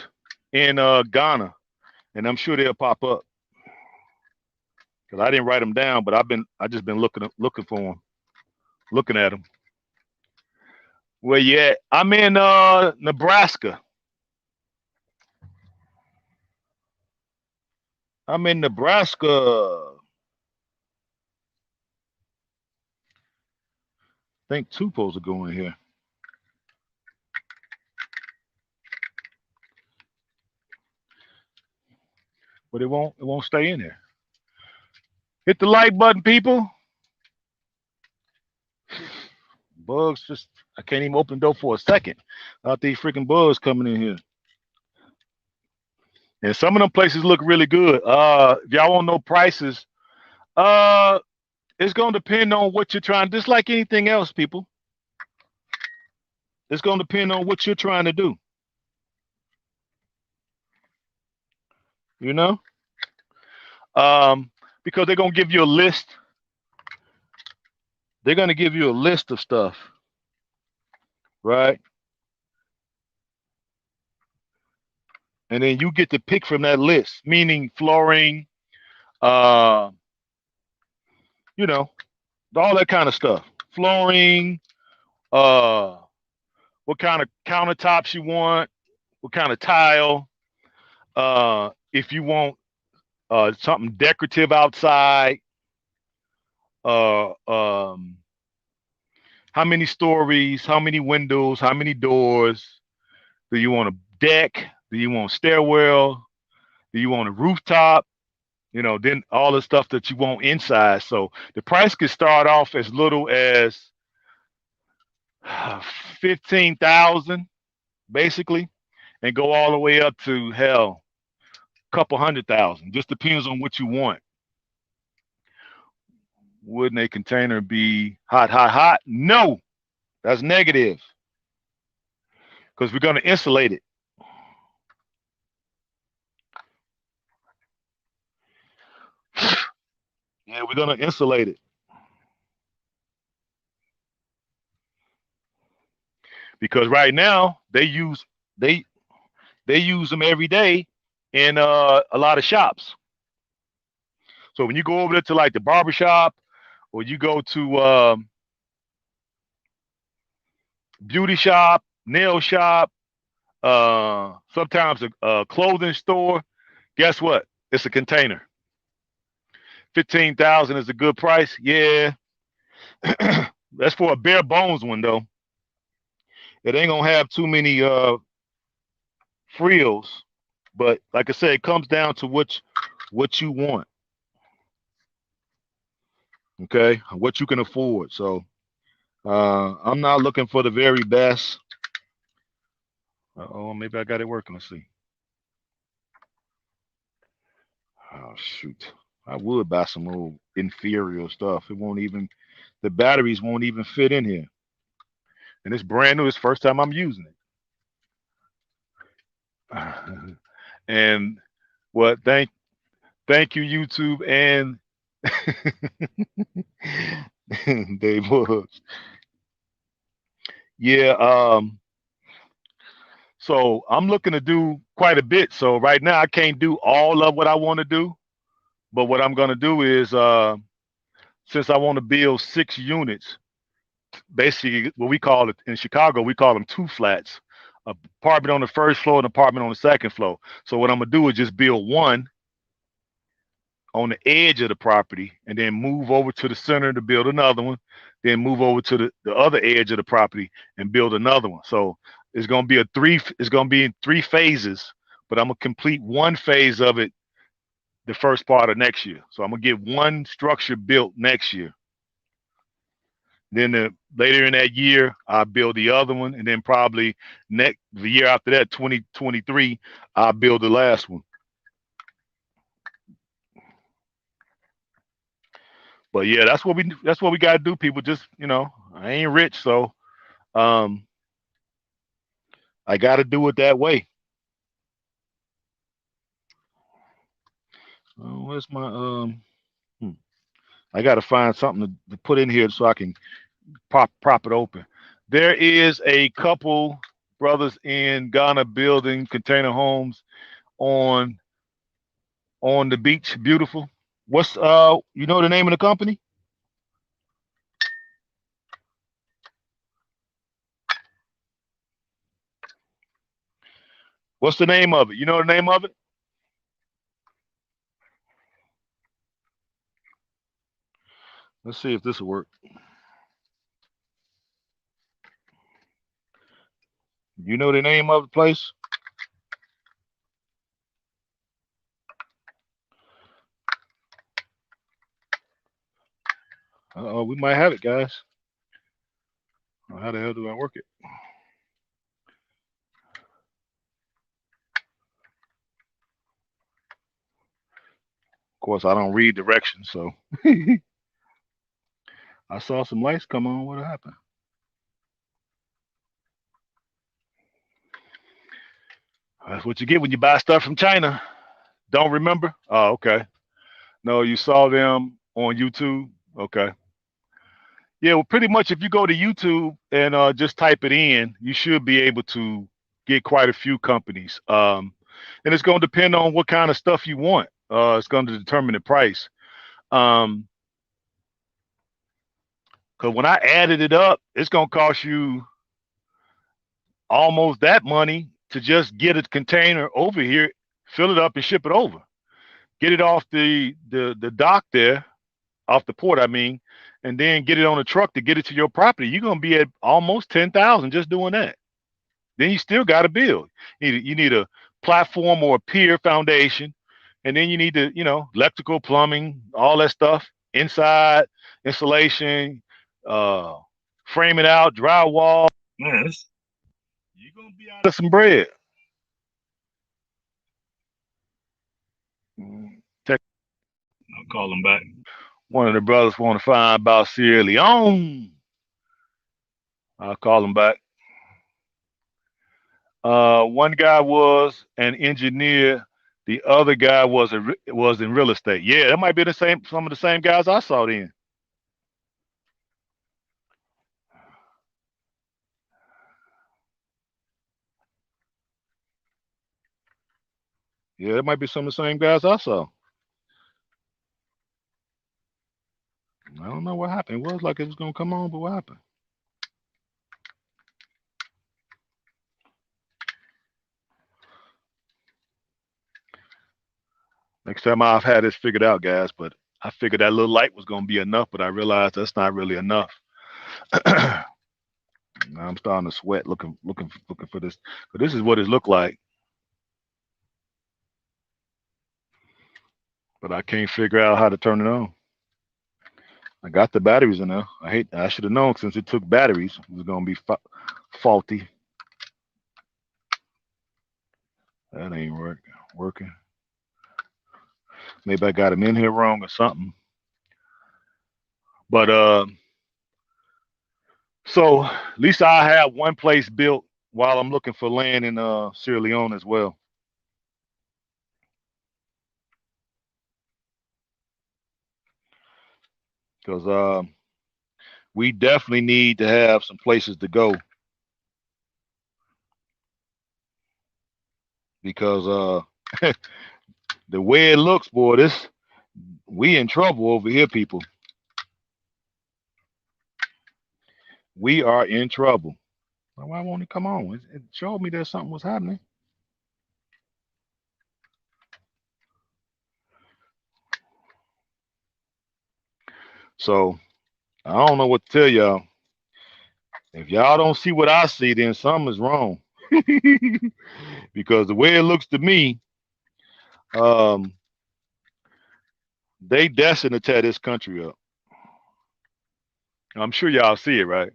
in Ghana, and I'm sure they'll pop up. Cause I didn't write them down, but I just been looking for them, looking at them. Where you at? I'm in Nebraska. I'm in Nebraska. I think two poles are going here. But it won't stay in there. Hit the like button, people. Bugs just I can't even open the door for a second. Out these freaking bugs coming in here. And some of them places look really good. If y'all want to know prices, uh it's gonna depend on what you're trying, just like anything else, people. It's gonna depend on what you're trying to do, you know? Um, because they're gonna give you a list. They're gonna give you a list of stuff, right? And then you get to pick from that list, meaning flooring, uh, you know, all that kind of stuff. Flooring, uh, what kind of countertops you want, what kind of tile, if you want something decorative outside, uh, um, how many stories, how many windows, how many doors, do you want a deck, do you want stairwell, do you want a rooftop, then all the stuff that you want inside. So the price could start off as little as 15,000 basically, and go all the way up to hell, a couple 100,000. Just depends on what you want. Wouldn't a container be hot, hot, hot? No, that's negative because we're going to insulate it. Yeah, we're going to insulate it because right now they they use them every day in a lot of shops. So when you go over there to like the barber shop or you go to beauty shop, nail shop, sometimes a clothing store, guess what? It's a container. 15,000 is a good price. Yeah, that's for a bare bones one though. It ain't gonna have too many frills, but like I said, it comes down to what you want. Okay, what you can afford. So I'm not looking for the very best. Oh, maybe I got it working. Let's see. Oh shoot, I would buy some old inferior stuff. It won't even the batteries won't even fit in here. and it's brand new. It's the first time I'm using it. And what? Thank you, YouTube and Dave Woods. Yeah. So I'm looking to do quite a bit. So right now I can't do all of what I want to do, but what I'm gonna do is since I want to build 6 units, basically what we call it in Chicago, we call them two flats, a apartment on the first floor and an apartment on the second floor. So what I'm gonna do is just build one on the edge of the property and then move over to the center to build another one, then move over to the other edge of the property and build another one. So it's gonna be in 3 phases, but I'm gonna complete one phase of it the first part of next year. So I'm gonna get one structure built next year. Then later in that year, I'll build the other one, and then probably the year after that, 2023, I'll build the last one. But yeah, that's what we gotta do, people. Just I ain't rich, so um, I gotta do it that way. Where's my hmm. I gotta find something to put in here so I can prop it open. There is a couple brothers in Ghana building container homes on on the beach. Beautiful. What's you know the name of the company? What's the name of it? You know the name of it? Let's see if this will work. You know the name of the place? Oh, we might have it, guys. How the hell do I work it? Of course, I don't read directions, so I saw some lights come on. What happened? That's what you get when you buy stuff from China. Don't remember? Oh, okay. No, you saw them on YouTube. Okay. Yeah, well, pretty much if you go to YouTube and just type it in, you should be able to get quite a few companies. And it's going to depend on what kind of stuff you want. It's going to determine the price. Um, because when I added it up, it's going to cost you almost that money to just get a container over here, fill it up, and ship it over. Get it off the dock there, off the port, I mean, and then get it on a truck to get it to your property. You're gonna be at almost 10,000 just doing that. Then you still got to build. You need a platform or a pier foundation, and then you need to, electrical, plumbing, all that stuff inside, insulation, uh, frame it out, drywall. Yes, you're gonna be out of some bread. Tech, I'll call them back. One of the brothers want to find about Sierra Leone. I'll call him back. One guy was an engineer. The other guy was in real estate. Yeah, that might be the same. Some of the same guys I saw then. Yeah, that might be some of the same guys I saw. I don't know what happened. It was like it was gonna come on, but what happened? Next time I've had this figured out, guys. But I figured that little light was gonna be enough, but I realized that's not really enough. Now I'm starting to sweat looking for this. But this is what it looked like. But I can't figure out how to turn it on. I got the batteries in there. I should have known since it took batteries, it was gonna be faulty. That ain't working. Maybe I got them in here wrong or something. But So at least I have one place built while I'm looking for land in Sierra Leone as well. Because we definitely need to have some places to go because the way it looks, boy, this we in trouble over here, people. We are in trouble. Why won't it come on? It showed me that something was happening. So I don't know what to tell y'all. If y'all don't see what I see, then something is wrong. Because the way it looks to me, um, they destined to tear this country up. I'm sure y'all see it, right?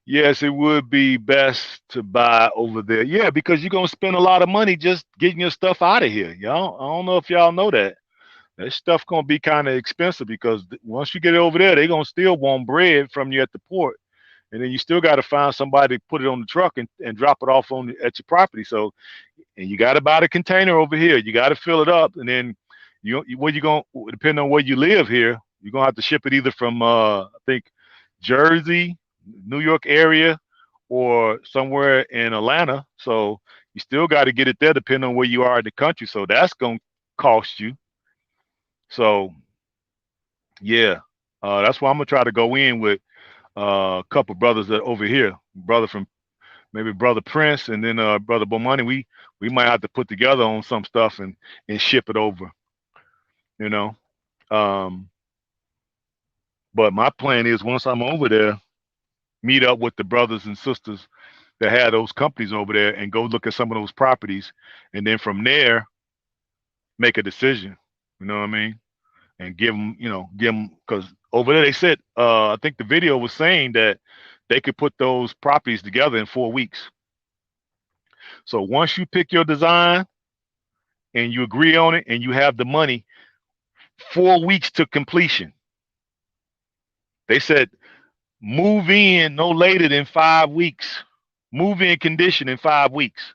Yes, it would be best to buy over there. Yeah, because you're gonna spend a lot of money just getting your stuff out of here. Y'all, I don't know if y'all know that. That stuff gonna be kind of expensive because once you get it over there, they gonna still want bread from you at the port, and then you still got to find somebody to put it on the truck and drop it off on at your property. So, and you got to buy the container over here. You got to fill it up, and then where you going? Depending on where you live here, you're gonna have to ship it either from I think Jersey, New York area, or somewhere in Atlanta. So you still got to get it there, depending on where you are in the country. So that's gonna cost you. So yeah, that's why I'm gonna try to go in with a couple brothers that over here, brother from maybe brother Prince, and then brother Bomani. We might have to put together on some stuff and ship it over. You know, um, but my plan is once I'm over there, meet up with the brothers and sisters that had those companies over there and go look at some of those properties, and then from there make a decision. You know what I mean? And give them because over there they said I think the video was saying that they could put those properties together in 4 weeks. So once you pick your design and you agree on it and you have the money, 4 weeks to completion. They said move in no later than 5 weeks. Move in condition in 5 weeks.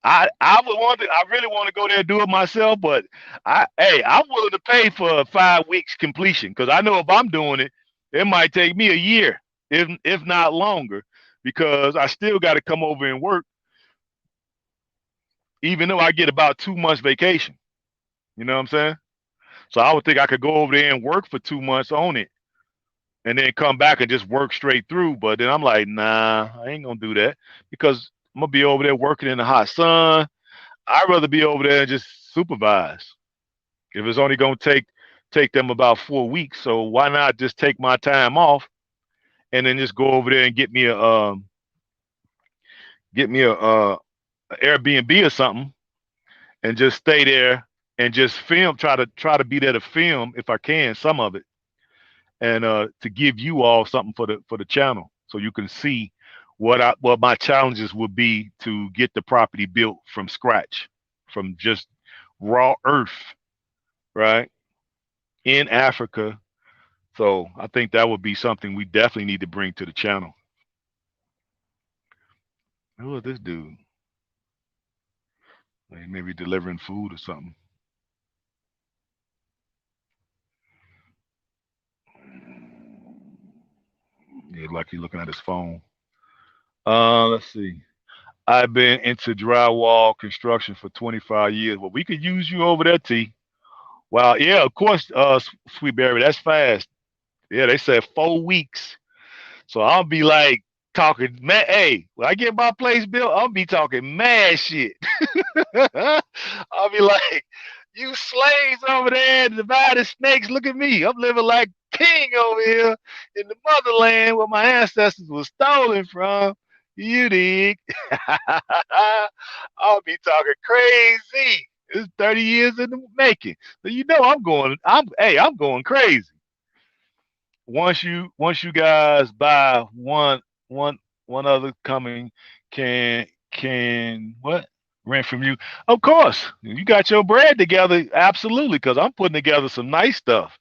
I really want to go there and do it myself, but I'm willing to pay for 5 weeks completion because I know if I'm doing it, it might take me a year, if not longer, because I still got to come over and work, even though I get about 2 months vacation. You know what I'm saying? So I would think I could go over there and work for 2 months on it and then come back and just work straight through. But then I'm like, nah, I ain't gonna do that because I'm gonna be over there working in the hot sun. I'd rather be over there and just supervise. If it's only gonna take them about 4 weeks, so why not just take my time off and then just go over there and get me a Airbnb or something and just stay there and just film. Try to be there to film if I can some of it and to give you all something for the channel so you can see what my challenges would be to get the property built from scratch, from just raw earth, right? In Africa. So I think that would be something we definitely need to bring to the channel. Who is this dude? Like maybe delivering food or something. Yeah, like he's looking at his phone. Let's see. I've been into drywall construction for 25 years. Well, we could use you over there, T. Wow, yeah, of course, Sweet Berry, that's fast. Yeah, they said 4 weeks. So I'll be like talking mad. Hey, when I get my place built, I'll be talking mad shit. I'll be like, you slaves over there, divided snakes, look at me. I'm living like king over here in the motherland where my ancestors were stolen from. You dig? I'll be talking crazy. It's 30 years in the making. So you know I'm going crazy. Once you guys buy one other coming can what rent from you, of course you got your bread together, absolutely, because I'm putting together some nice stuff.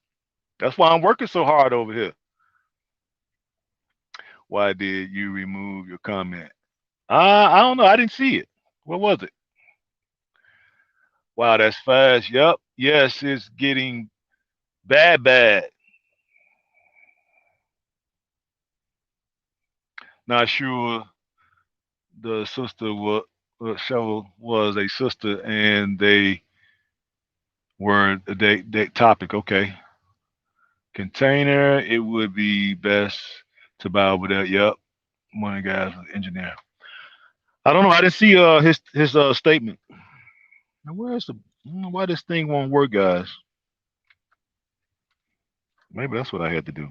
That's why I'm working so hard over here. Why did you remove your comment? I don't know. I didn't see it. What was it? Wow, that's fast. Yep. Yes, it's getting bad, bad. Not sure the sister was show was a sister, and they were they topic. Okay, container. It would be best to buy over there. Yep, one of the guys was engineer. I don't know. I didn't see his statement. Now, where's the? I don't know why this thing won't work, guys. Maybe that's what I had to do.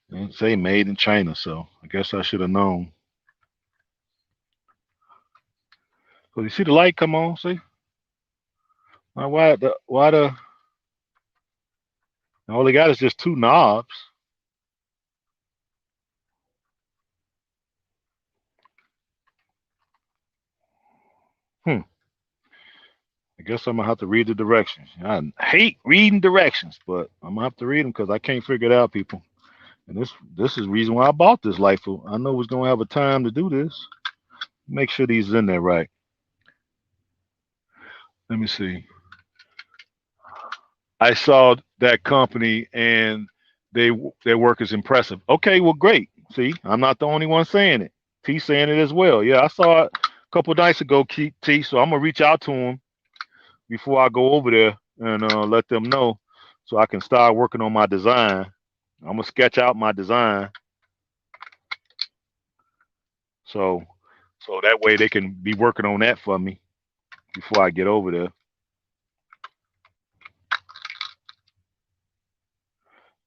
It didn't say made in China, so I guess I should have known. So you see the light come on? See? Now why the all they got is just two knobs. Hmm. I guess I'm gonna have to read the directions. I hate reading directions, but I'm gonna have to read them because I can't figure it out, people. And this is the reason why I bought this light. I know it's gonna have a time to do this. Make sure these is in there right. Let me see. I saw that company and they their work is impressive. Okay, well, great. See, I'm not the only one saying it. T saying it as well. Yeah, I saw it a couple of nights ago, T. So I'm gonna reach out to him before I go over there and let them know so I can start working on my design. I'm gonna sketch out my design so that way they can be working on that for me before I get over there.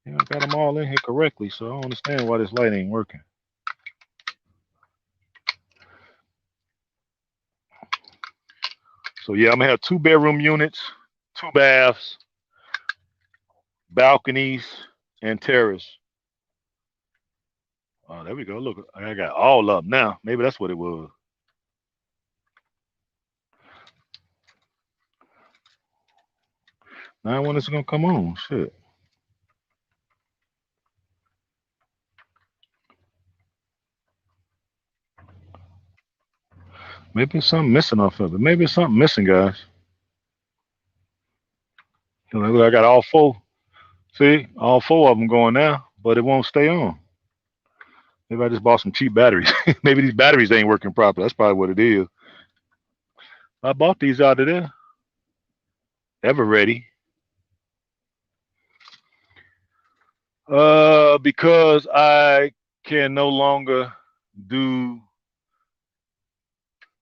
Yeah, I got them all in here correctly, so I don't understand why this light ain't working. So yeah, I'm gonna have 2 bedroom units, 2 baths, balconies, and terrace. Oh, there we go. Look, I got all up now. Maybe that's what it was. Now when it's gonna come on? Shit. Maybe it's something missing off of it. Maybe it's something missing, guys. Look, I got all four. See, all four of them going now, but it won't stay on. Maybe I just bought some cheap batteries. Maybe these batteries ain't working properly. That's probably what it is. I bought these out of there. Ever ready. Because I can no longer do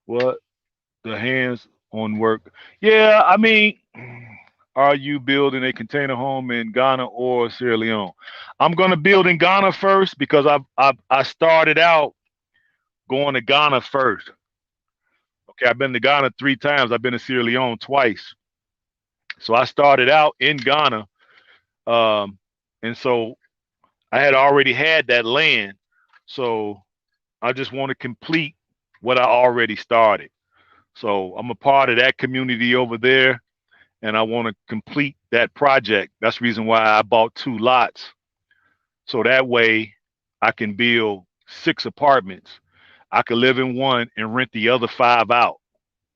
what the hands on work. Yeah, I mean, are you building a container home in Ghana or Sierra Leone? I'm gonna build in Ghana first because I started out going to Ghana first. Okay, I've been to Ghana 3 times. I've been to Sierra Leone twice. So I started out in Ghana, um, and so I had already had that land. So I just want to complete what I already started. So I'm a part of that community over there, and I want to complete that project. That's the reason why I bought 2 lots. So that way I can build 6 apartments. I could live in one and rent the other 5 out.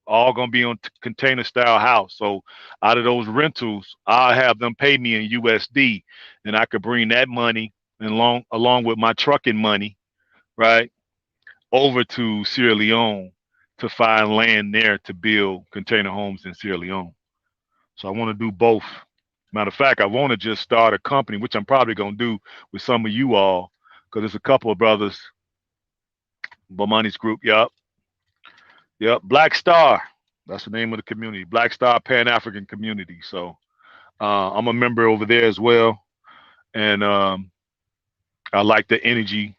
All gonna be on container style house. So out of those rentals, I'll have them pay me in USD, and I could bring that money and along with my trucking money, right, over to Sierra Leone to find land there to build container homes in Sierra Leone. So I want to do both. Matter of fact, I want to just start a company, which I'm probably gonna do with some of you all, because there's a couple of brothers, Bomani's group. Yep, yep. Black Star. That's the name of the community. Black Star Pan African Community. So I'm a member over there as well, and I like the energy.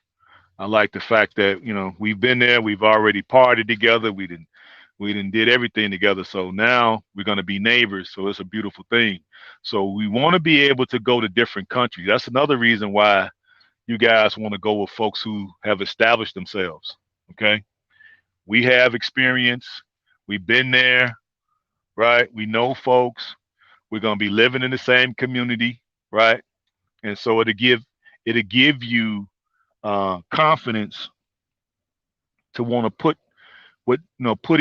I like the fact that we've been there. We've already partied together. We didn't did everything together. So now we're gonna be neighbors. So it's a beautiful thing. So we want to be able to go to different countries. That's another reason why you guys want to go with folks who have established themselves. Okay. We have experience. We've been there, right? We know folks. We're gonna be living in the same community, right? And so it'll give you confidence to want to put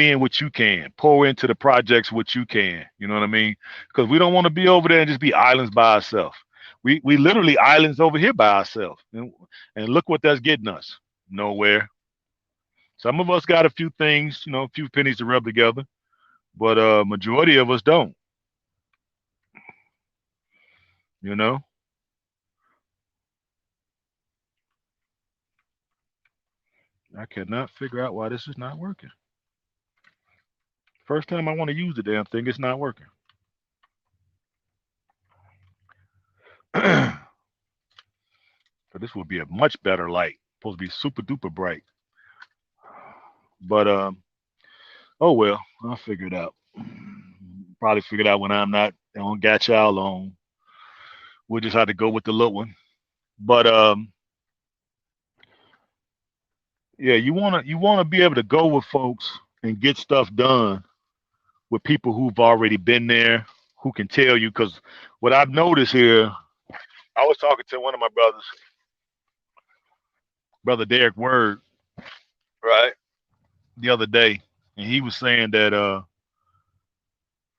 in what you can, pour into the projects what you can. You know what I mean? Because we don't want to be over there and just be islands by ourselves. We literally islands over here by ourselves, and look what that's getting us. Nowhere. Some of us got a few things, a few pennies to rub together, but majority of us don't. You know, I cannot figure out why this is not working. First time I want to use the damn thing, it's not working. So this would be a much better light. Supposed to be super duper bright, but oh well, I'll figure it out. Probably figure it out when I'm not on got y'all on. We'll just have to go with the little one. But yeah, you wanna be able to go with folks and get stuff done with people who've already been there, who can tell you. Because what I've noticed here, I was talking to one of my brothers, brother Derek Word, right, the other day, and he was saying that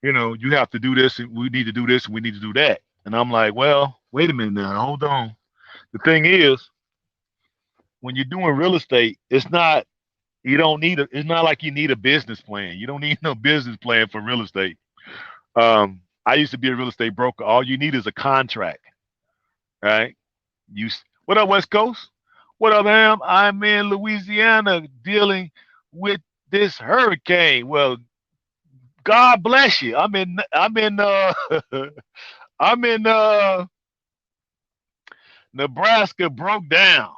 you have to do this, and we need to do this, and we need to do that. And I'm like, well, wait a minute now, hold on. The thing is, when you're doing real estate, it's not like you need a business plan. You don't need no business plan for real estate. I used to be a real estate broker. All you need is a contract, right? What up, West Coast? What up, Am? I'm in Louisiana dealing with this hurricane. Well, God bless you. I'm in Nebraska, broke down.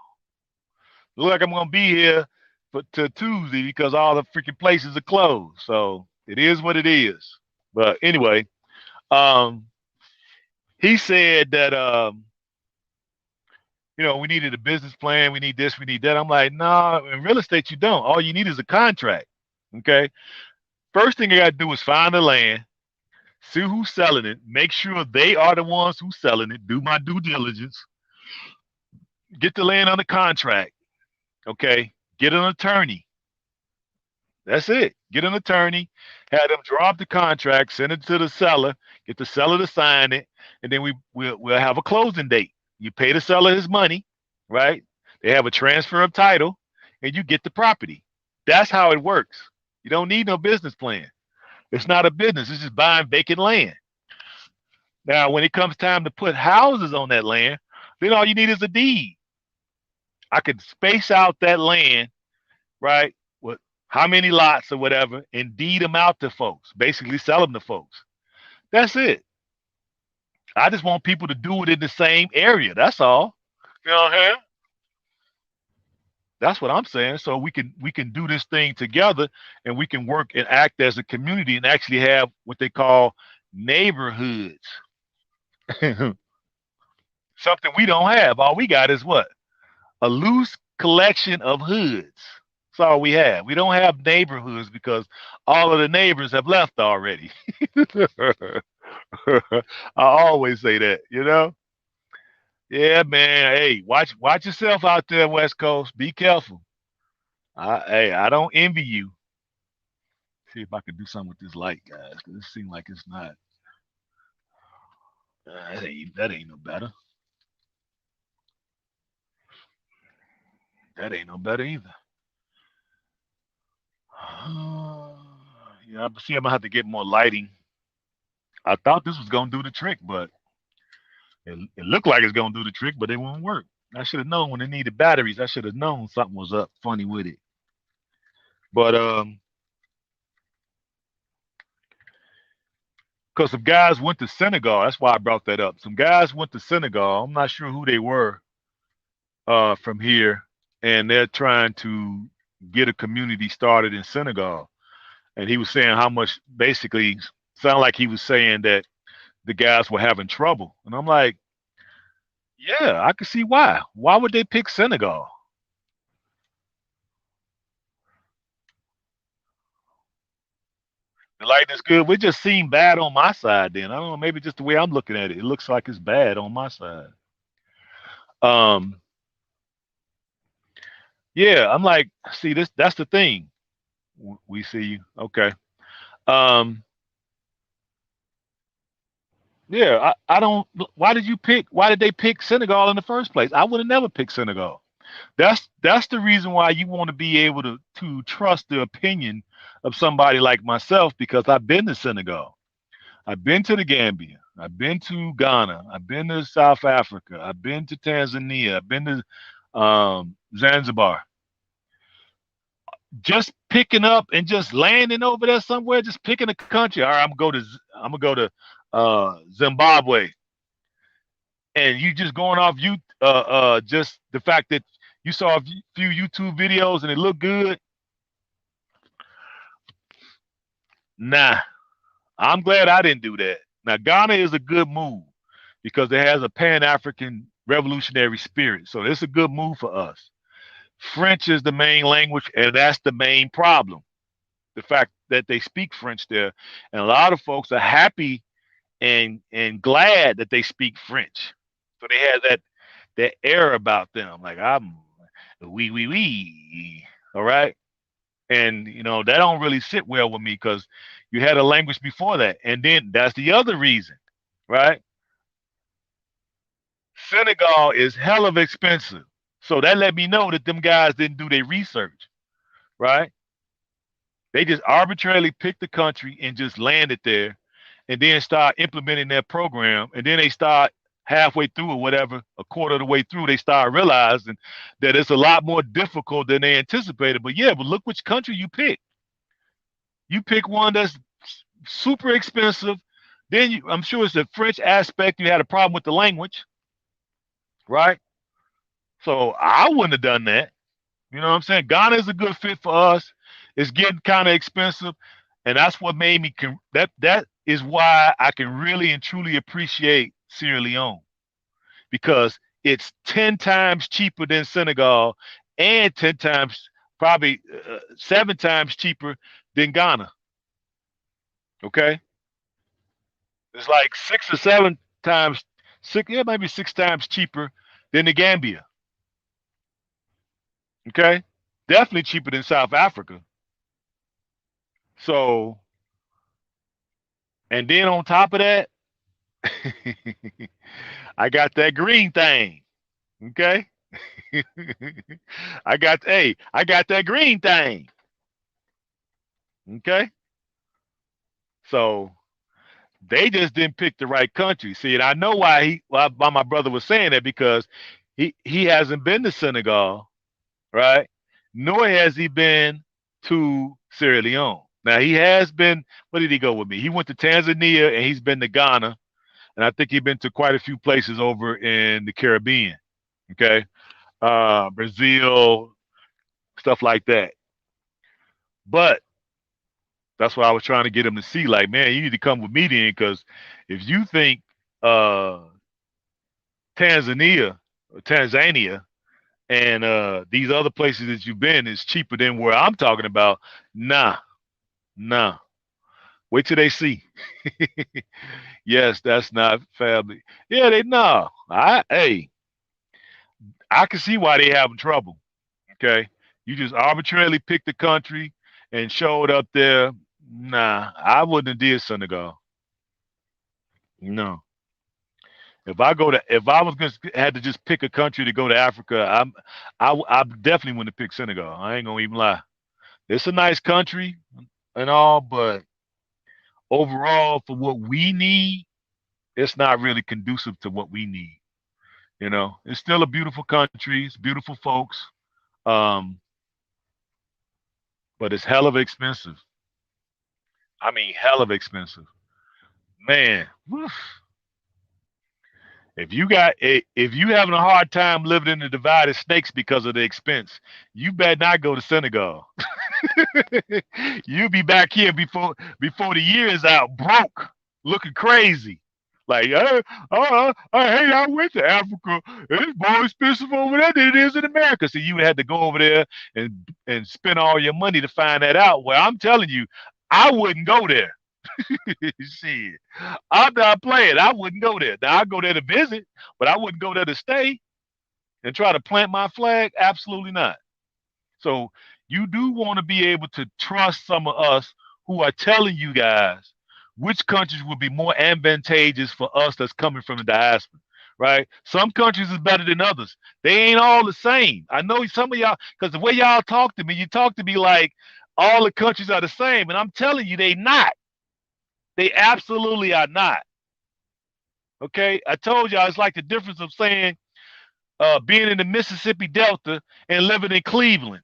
Look like I'm gonna be here for to Tuesday because all the freaking places are closed. So it is what it is. But anyway, um, he said that we needed a business plan, we need this, we need that. I'm like, no, nah, in real estate you don't. All you need is a contract. Okay. First thing you gotta do is find the land, see who's selling it, make sure they are the ones who's selling it, do my due diligence, get the land under contract. Okay. Get an attorney. That's it. Get an attorney, have them draw up the contract, send it to the seller, get the seller to sign it, and then we'll have a closing date. You pay the seller his money, right? They have a transfer of title, and you get the property. That's how it works. You don't need no business plan. It's not a business. It's just buying vacant land. Now, when it comes time to put houses on that land, then all you need is a deed. I could space out that land, right? With how many lots or whatever, and deed them out to folks. Basically, sell them to folks. That's it. I just want people to do it in the same area. That's all. You know what I'm saying? That's what I'm saying. So we can do this thing together, and we can work and act as a community and actually have what they call neighborhoods. Something we don't have. All we got is what? A loose collection of hoods. That's all we have. We don't have neighborhoods because all of the neighbors have left already. I always say that. Yeah, man. Hey, watch yourself out there, West Coast. Be careful. Hey, I don't envy you. See if I can do something with this light, guys. 'Cause it seems like it's not. That ain't no better. That ain't no better either. Yeah, but see, I'm gonna have to get more lighting. I thought this was gonna do the trick, but it looked like it's gonna do the trick, but it won't work. I should have known when it needed batteries. I should have known something was up funny with it. But because some guys went to Senegal. That's why I brought that up. Some guys went to Senegal. I'm not sure who they were from here, and they're trying to get a community started in Senegal. And he was saying how much, basically, sounded like he was saying that the guys were having trouble. And I'm like, yeah, I can see why. Why would they pick Senegal? The light is good. We just seem bad on my side. Then I don't know. Maybe just the way I'm looking at it, it looks like it's bad on my side. Um, yeah, I'm like, see this. That's the thing. We see you. Okay. Um, yeah, I don't. Why did you pick? Why did they pick Senegal in the first place? I would have never picked Senegal. That's the reason why you want to be able to trust the opinion of somebody like myself because I've been to Senegal, I've been to the Gambia, I've been to Ghana, I've been to South Africa, I've been to Tanzania, I've been to Zanzibar. Just picking up and just landing over there somewhere, just picking a country. All right, I'm gonna go to Zimbabwe, and you just going off you just the fact that you saw a few YouTube videos and it looked good. Nah, I'm glad I didn't do that. Now Ghana is a good move because it has a Pan-African revolutionary spirit, so it's a good move for us. French is the main language, and that's the main problem. The fact that they speak French there, and a lot of folks are happy and glad that they speak French. So they have that air about them, like I'm we. All right, and that don't really sit well with me because you had a language before that, and then that's the other reason, right? Senegal is hell of expensive, so that let me know that them guys didn't do their research, right? They just arbitrarily picked the country and just landed there, and then start implementing their program, and then they start halfway through or whatever, a quarter of the way through, they start realizing that it's a lot more difficult than they anticipated. But yeah, but look which country you pick. You pick one that's super expensive. Then I'm sure it's the French aspect. You had a problem with the language, right? So I wouldn't have done that. You know what I'm saying? Ghana is a good fit for us. It's getting kind of expensive, and that's what made me that is why I can really and truly appreciate Sierra Leone because it's 10 times cheaper than Senegal and 10 times, probably 7 times cheaper than Ghana. Okay, it's like 6 or 7 times, six, yeah, maybe 6 times cheaper than the Gambia. Okay, definitely cheaper than South Africa. So, and then on top of that, I got that green thing. Okay, I got that green thing. Okay, so they just didn't pick the right country. See, and I know why my brother was saying that because he hasn't been to Senegal, right? Nor has he been to Sierra Leone. Now he has been. Where did he go with me? He went to Tanzania and he's been to Ghana, and I think he's been to quite a few places over in the Caribbean. Okay, Brazil, stuff like that. But that's what I was trying to get him to see. Like, man, you need to come with me then, because if you think uh, Tanzania, and these other places that you've been is cheaper than where I'm talking about, nah, nah. Wait till they see. Yes, that's not family. Yeah, they nah. I can see why they having trouble. Okay, you just arbitrarily picked the country and showed up there. Nah, I wouldn't have did Senegal. No. If I was gonna had to just pick a country to go to Africa, I definitely wouldn't have picked Senegal. I ain't gonna even lie. It's a nice country and all, but overall, for what we need, it's not really conducive to what we need. It's still a beautiful country. It's beautiful folks, um, but it's hell of expensive. I mean, hell of expensive, man. Woof. If you having a hard time living in the divided snakes because of the expense, you better not go to Senegal. You'll be back here before the year is out, broke, looking crazy. Like, hey, I went to Africa. It's more expensive over there than it is in America. So you had to go over there and spend all your money to find that out. Well, I'm telling you, I wouldn't go there. Shit. I'm not playing. I wouldn't go there. Now I go there to visit, but I wouldn't go there to stay and try to plant my flag. Absolutely not. So you do want to be able to trust some of us who are telling you guys which countries would be more advantageous for us that's coming from the diaspora, right? Some countries is better than others. They ain't all the same. I know some of y'all, because the way y'all talk to me, you talk to me like all the countries are the same, and I'm telling you, they not. They absolutely are not. Okay, I told y'all it's like the difference of saying being in the Mississippi Delta and living in Cleveland.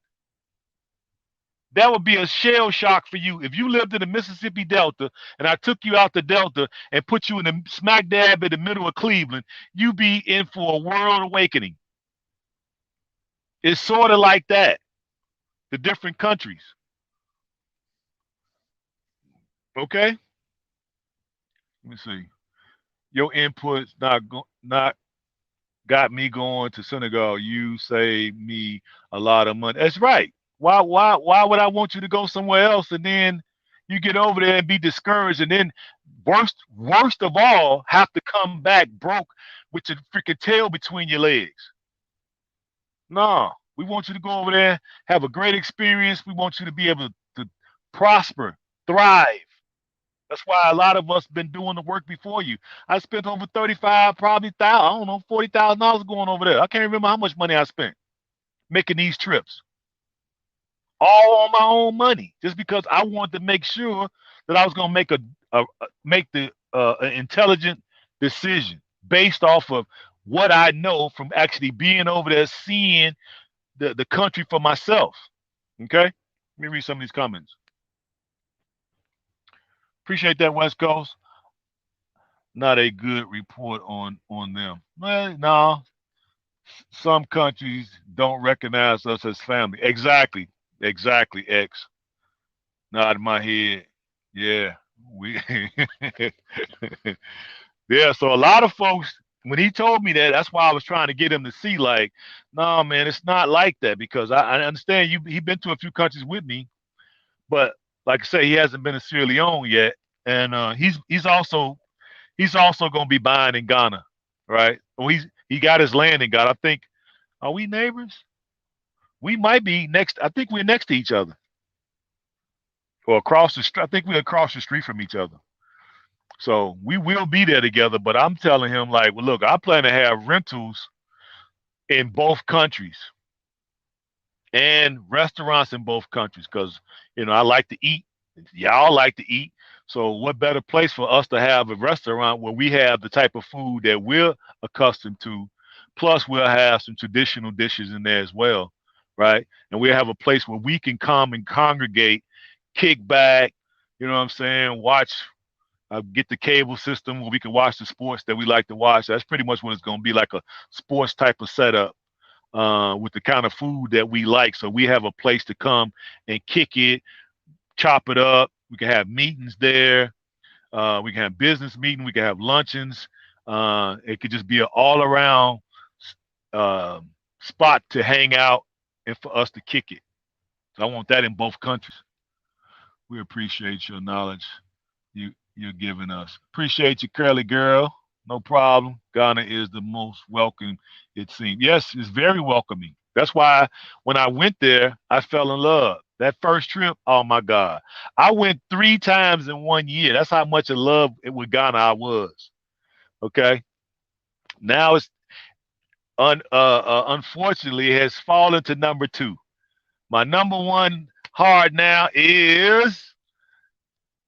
That would be a shell shock for you if you lived in the Mississippi Delta and I took you out the Delta and put you in the smack dab in the middle of Cleveland. You'd be in for a world awakening. It's sort of like that. The different countries. Okay, let me see. Your inputs not got me going to Senegal. You save me a lot of money. That's right. Why would I want you to go somewhere else and then you get over there and be discouraged and then worst of all have to come back broke with your freaking tail between your legs. No, we want you to go over there, have a great experience. We want you to be able to prosper, thrive. That's why a lot of us been doing the work before you. I spent over 35, probably thousand, I don't know, $40,000 going over there. I can't remember how much money I spent making these trips, all on my own money, just because I wanted to make sure that I was going to make the an intelligent decision based off of what I know from actually being over there, seeing the country for myself. Okay, let me read some of these comments. Appreciate that, West Coast. Not a good report on them. Well, no, some countries don't recognize us as family. Exactly, exactly. X. Nod my head. Yeah, we. Yeah. So a lot of folks, when he told me that, that's why I was trying to get him to see, like, no, man, it's not like that because I understand you. He been to a few countries with me, but like I say, he hasn't been to Sierra Leone yet, and he's also going to be buying in Ghana, right? Well, he got his land in Ghana. I think. Are we neighbors? We might be next. I think we're next to each other or across the street. I think we're across the street from each other. So we will be there together. But I'm telling him like, well, look, I plan to have rentals in both countries and restaurants in both countries because I like to eat. Y'all like to eat. So what better place for us to have a restaurant where we have the type of food that we're accustomed to, plus we'll have some traditional dishes in there as well, right? And we'll have a place where we can come and congregate, kick back, you know what I'm saying, watch, get the cable system where we can watch the sports that we like to watch. That's pretty much what it's going to be, like a sports type of setup with the kind of food that we like. So we have a place to come and kick it, chop it up. We can have meetings there. We can have business meetings. We can have luncheons. It could just be an all around uh, spot to hang out and for us to kick it. So I want that in both countries. We appreciate your knowledge you're giving us. Appreciate you, curly girl. No problem. Ghana is the most welcome, it seems. Yes, it's very welcoming. That's why when I went there, I fell in love. That first trip, oh my God. I went 3 times in 1 year. That's how much in love with Ghana I was. Okay. Now it's unfortunately it has fallen to number two. My number one hard now is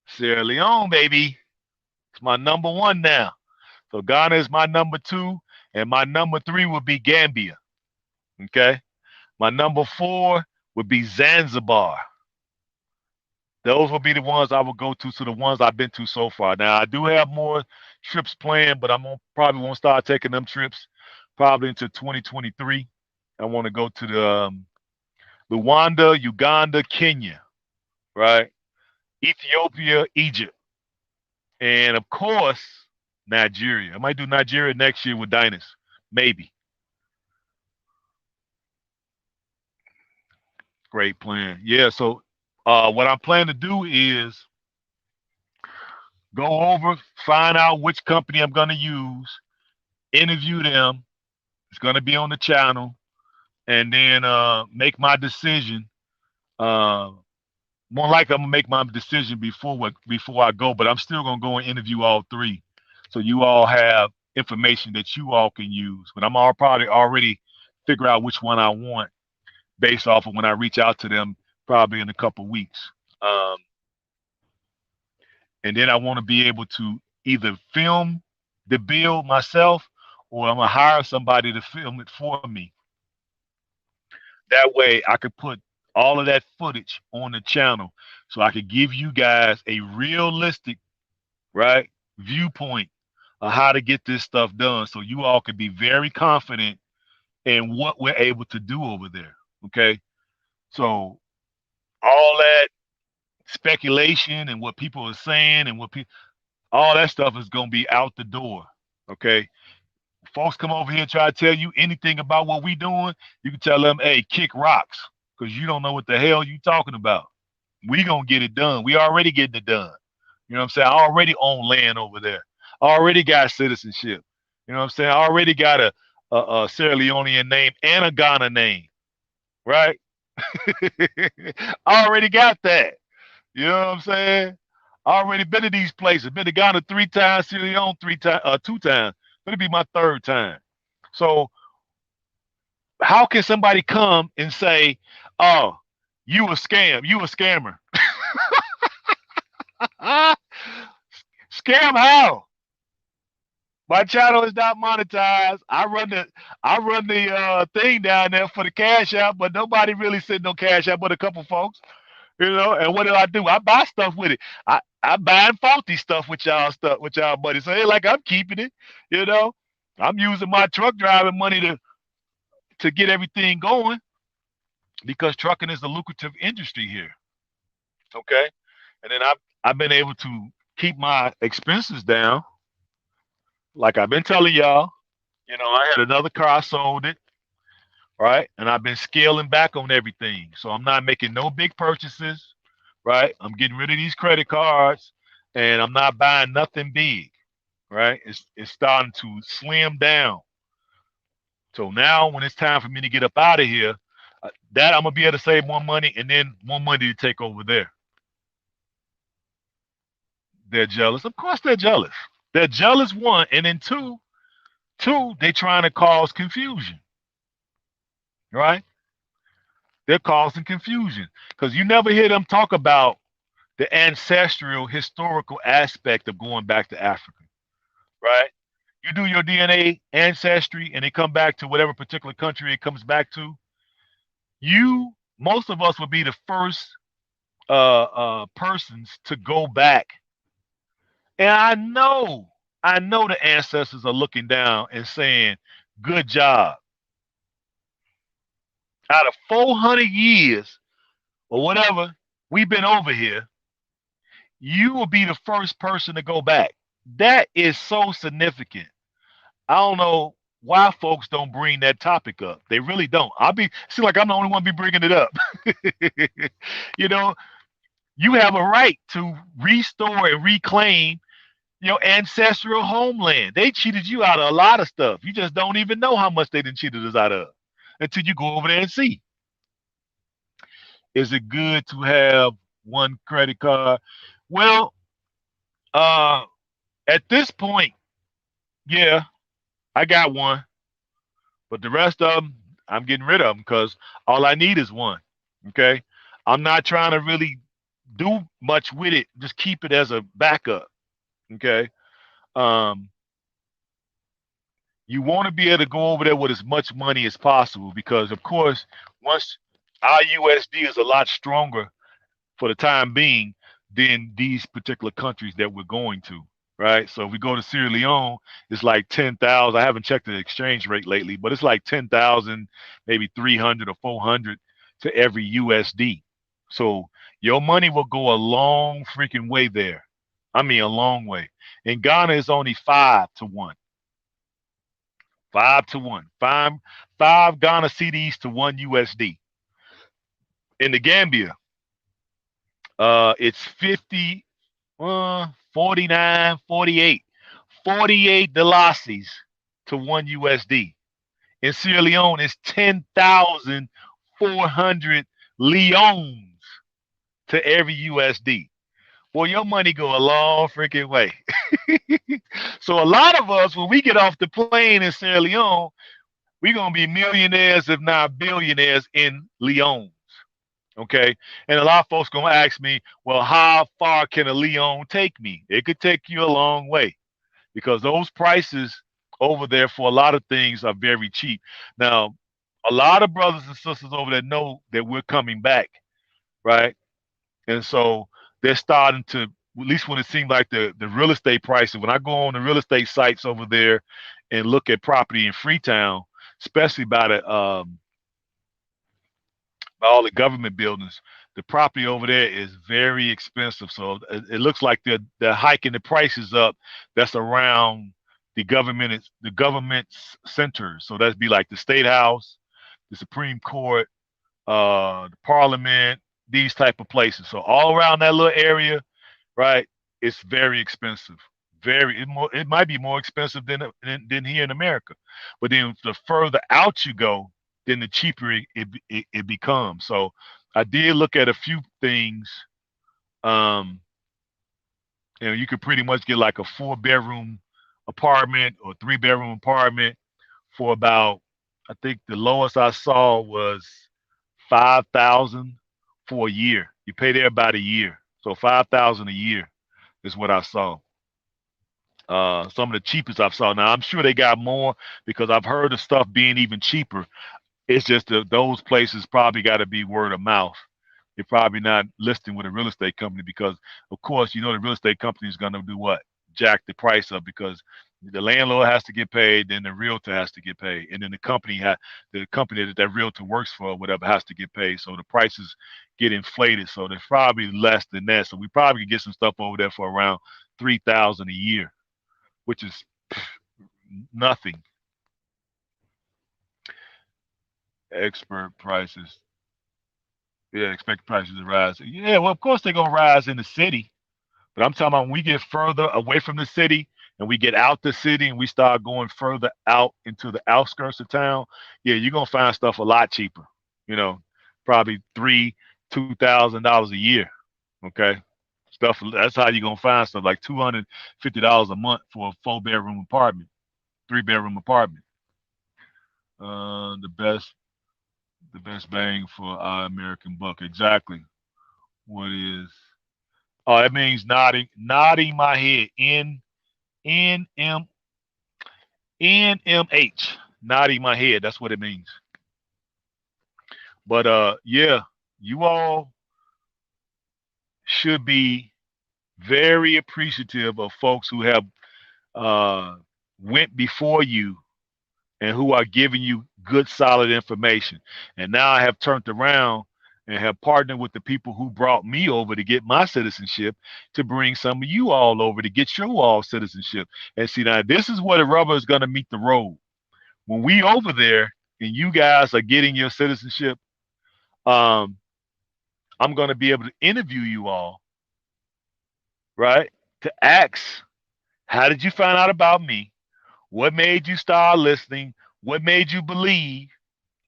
Sierra Leone, baby. It's my number one now. So Ghana is my number two, and my number three would be Gambia. Okay. My number four would be Zanzibar. Those will be the ones I will go to. So the ones I've been to so far. Now I do have more trips planned, but probably won't start taking them trips probably into 2023. I want to go to the Rwanda, Uganda, Kenya, right? Ethiopia, Egypt, and of course Nigeria. I might do Nigeria next year with Dynas, maybe. Great plan. Yeah. So What I'm planning to do is go over, find out which company I'm going to use, interview them. It's going to be on the channel, and then make my decision. Uh, More likely, I'm gonna make my decision before I go, but I'm still gonna go and interview all three, so you all have information that you all can use. But I'm all probably already figure out which one I want based off of when I reach out to them, probably in a couple weeks. Um, and then I want to be able to either film the build myself, or I'm gonna hire somebody to film it for me. That way, I could put all of that footage on the channel, so I could give you guys a realistic, right, viewpoint of how to get this stuff done, so you all can be very confident in what we're able to do over there. Okay, so all that speculation and what people are saying and all that stuff is going to be out the door. Okay, folks come over here and try to tell you anything about what we doing, you can tell them, hey, kick rocks, because you don't know what the hell you talking about. We gonna get it done. We already getting it done. You know what I'm saying? I already own land over there. I already got citizenship. You know what I'm saying? I already got a Sierra Leonean name and a Ghana name, right? I already got that. You know what I'm saying? I already been to these places. Been to Ghana 3 times, Sierra Leone 3 times, 2 times. It'll be my third time. So how can somebody come and say, "Oh, you a scam? You a scammer?" Scam how? My channel is not monetized. I run the thing down there for the cash out, but nobody really sent no cash out but a couple folks. You know, and what do? I buy stuff with it. I buying faulty stuff with y'all buddy. So it ain't like I'm keeping it, you know. I'm using my truck driving money to get everything going, because trucking is a lucrative industry here. Okay. And then I've been able to keep my expenses down. Like I've been telling y'all, I had another car, I sold it, right? And I've been scaling back on everything. So I'm not making no big purchases, right? I'm getting rid of these credit cards, and I'm not buying nothing big, right? It's starting to slim down. So now when it's time for me to get up out of here, that I'm gonna be able to save more money, and then more money to take over there. They're jealous. Of course they're jealous. They're jealous, one, and then two, they trying to cause confusion, right? They're causing confusion because you never hear them talk about the ancestral historical aspect of going back to Africa, right? You do your DNA ancestry and it come back to whatever particular country it comes back to. Most of us would be the first persons to go back. And I know the ancestors are looking down and saying, good job. Out of 400 years or whatever we've been over here, you will be the first person to go back. That is so significant. I don't know why folks don't bring that topic up. They really don't. Seem like I'm the only one be bringing it up. you know, you have a right to restore and reclaim your ancestral homeland. They cheated you out of a lot of stuff. You just don't even know how much they done cheated us out of until you go over there and see. Is it good to have one credit card? Well, uh, at this point, yeah, I got one, but the rest of them, I'm getting rid of them because all I need is one. Okay, I'm not trying to really do much with it. Just keep it as a backup. Okay, um, you want to be able to go over there with as much money as possible because, of course, once our USD is a lot stronger for the time being than these particular countries that we're going to, right? So if we go to Sierra Leone, it's like 10,000. I haven't checked the exchange rate lately, but it's like 10,000, maybe 300 or 400 to every USD. So your money will go a long freaking way there. I mean, a long way. In Ghana, it's only 5 to 1. 5 to 1. Five Ghana CDs to one USD. In the Gambia, It's 50, 49, 48. 48 Delacies to 1 USD. In Sierra Leone, it's 10,400 leones to every USD. Well, your money go a long freaking way. So a lot of us, when we get off the plane in Sierra Leone, we're gonna be millionaires, if not billionaires, in Leones. Okay, and a lot of folks gonna ask me, well, how far can a Leone take me? It could take you a long way because those prices over there for a lot of things are very cheap. Now, a lot of brothers and sisters over there know that we're coming back, right? And so they're starting to, at least when it seems like the real estate prices, when I go on the real estate sites over there and look at property in Freetown, especially by all the government buildings, the property over there is very expensive. So it looks like they're hiking the prices up. That's around the government's centers. So that'd be like the State House, the Supreme Court, the Parliament, these type of places. So all around that little area, right? It's very expensive. It might be more expensive than here in America. But then the further out you go, then the cheaper it becomes. So I did look at a few things. Um, you could pretty much get like a 4 bedroom apartment or 3 bedroom apartment for about, I think the lowest I saw was 5,000 for a year. You pay there about a year, so 5,000 a year is what I saw. Some of the cheapest I've saw. Now I'm sure they got more because I've heard of stuff being even cheaper. It's just that those places probably got to be word of mouth. You're probably not listing with a real estate company because, of course, the real estate company is going to do what? Jack the price up because the landlord has to get paid, then the realtor has to get paid, and then the company that realtor works for, or whatever, has to get paid. So the prices get inflated. So they're probably less than that. So we probably could get some stuff over there for around 3,000 a year, which is nothing. Expert prices. Yeah, expect prices to rise. Yeah, well, of course they're gonna rise in the city, but I'm talking about when we get further away from the city and we get out the city and we start going further out into the outskirts of town. Yeah, you're gonna find stuff a lot cheaper. You know, probably $2,000 a year. Okay, stuff. That's how you're gonna find stuff like $250 a month for a 4 bedroom apartment, 3 bedroom apartment. The best bang for our American buck. Exactly. What is? Oh, that means nodding my head. NMH. Nodding my head. That's what it means. But yeah, you all should be very appreciative of folks who have uh, went before you and who are giving you good, solid information. And now I have turned around and have partnered with the people who brought me over to get my citizenship to bring some of you all over to get your all citizenship. And see, now this is where the rubber is going to meet the road. When we over there and you guys are getting your citizenship, um, I'm going to be able to interview you all, right? To ask, how did you find out about me? What made you start listening? What made you believe?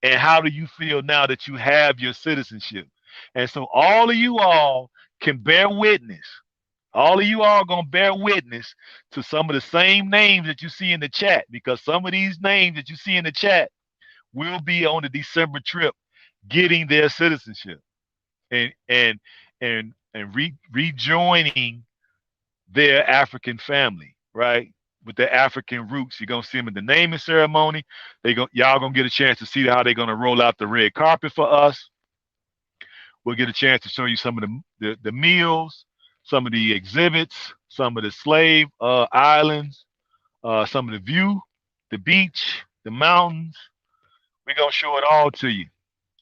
And how do you feel now that you have your citizenship? And so all of you all can bear witness. All of you all gonna bear witness to some of the same names that you see in the chat because some of these names that you see in the chat will be on the December trip getting their citizenship and rejoining their African family, right? With their African roots. You're gonna see them in the naming ceremony. Y'all gonna get a chance to see how they're gonna roll out the red carpet for us. We'll get a chance to show you some of the meals, some of the exhibits, some of the slave islands, some of the view, the beach, the mountains. We're gonna show it all to you.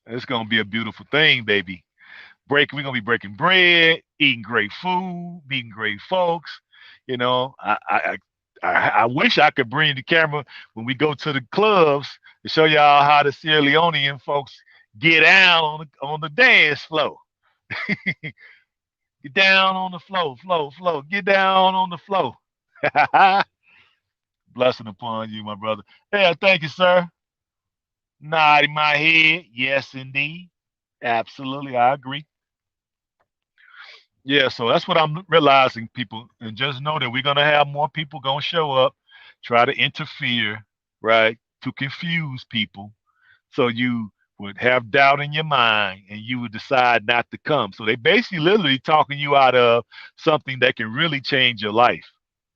It's gonna be a beautiful thing, baby. We're gonna be breaking bread, eating great food, meeting great folks. You know, I wish I could bring the camera when we go to the clubs to show y'all how the Sierra Leonean folks get down on the dance floor. Get down on the floor, flow, flow. Get down on the floor. Blessing upon you, my brother. Yeah, thank you, sir. Nodding my head. Yes, indeed. Absolutely, I agree. Yeah, so that's what I'm realizing, people, and just know that we're gonna have more people gonna show up, try to interfere, right, to confuse people, so you would have doubt in your mind and you would decide not to come. So they basically literally talking you out of something that can really change your life.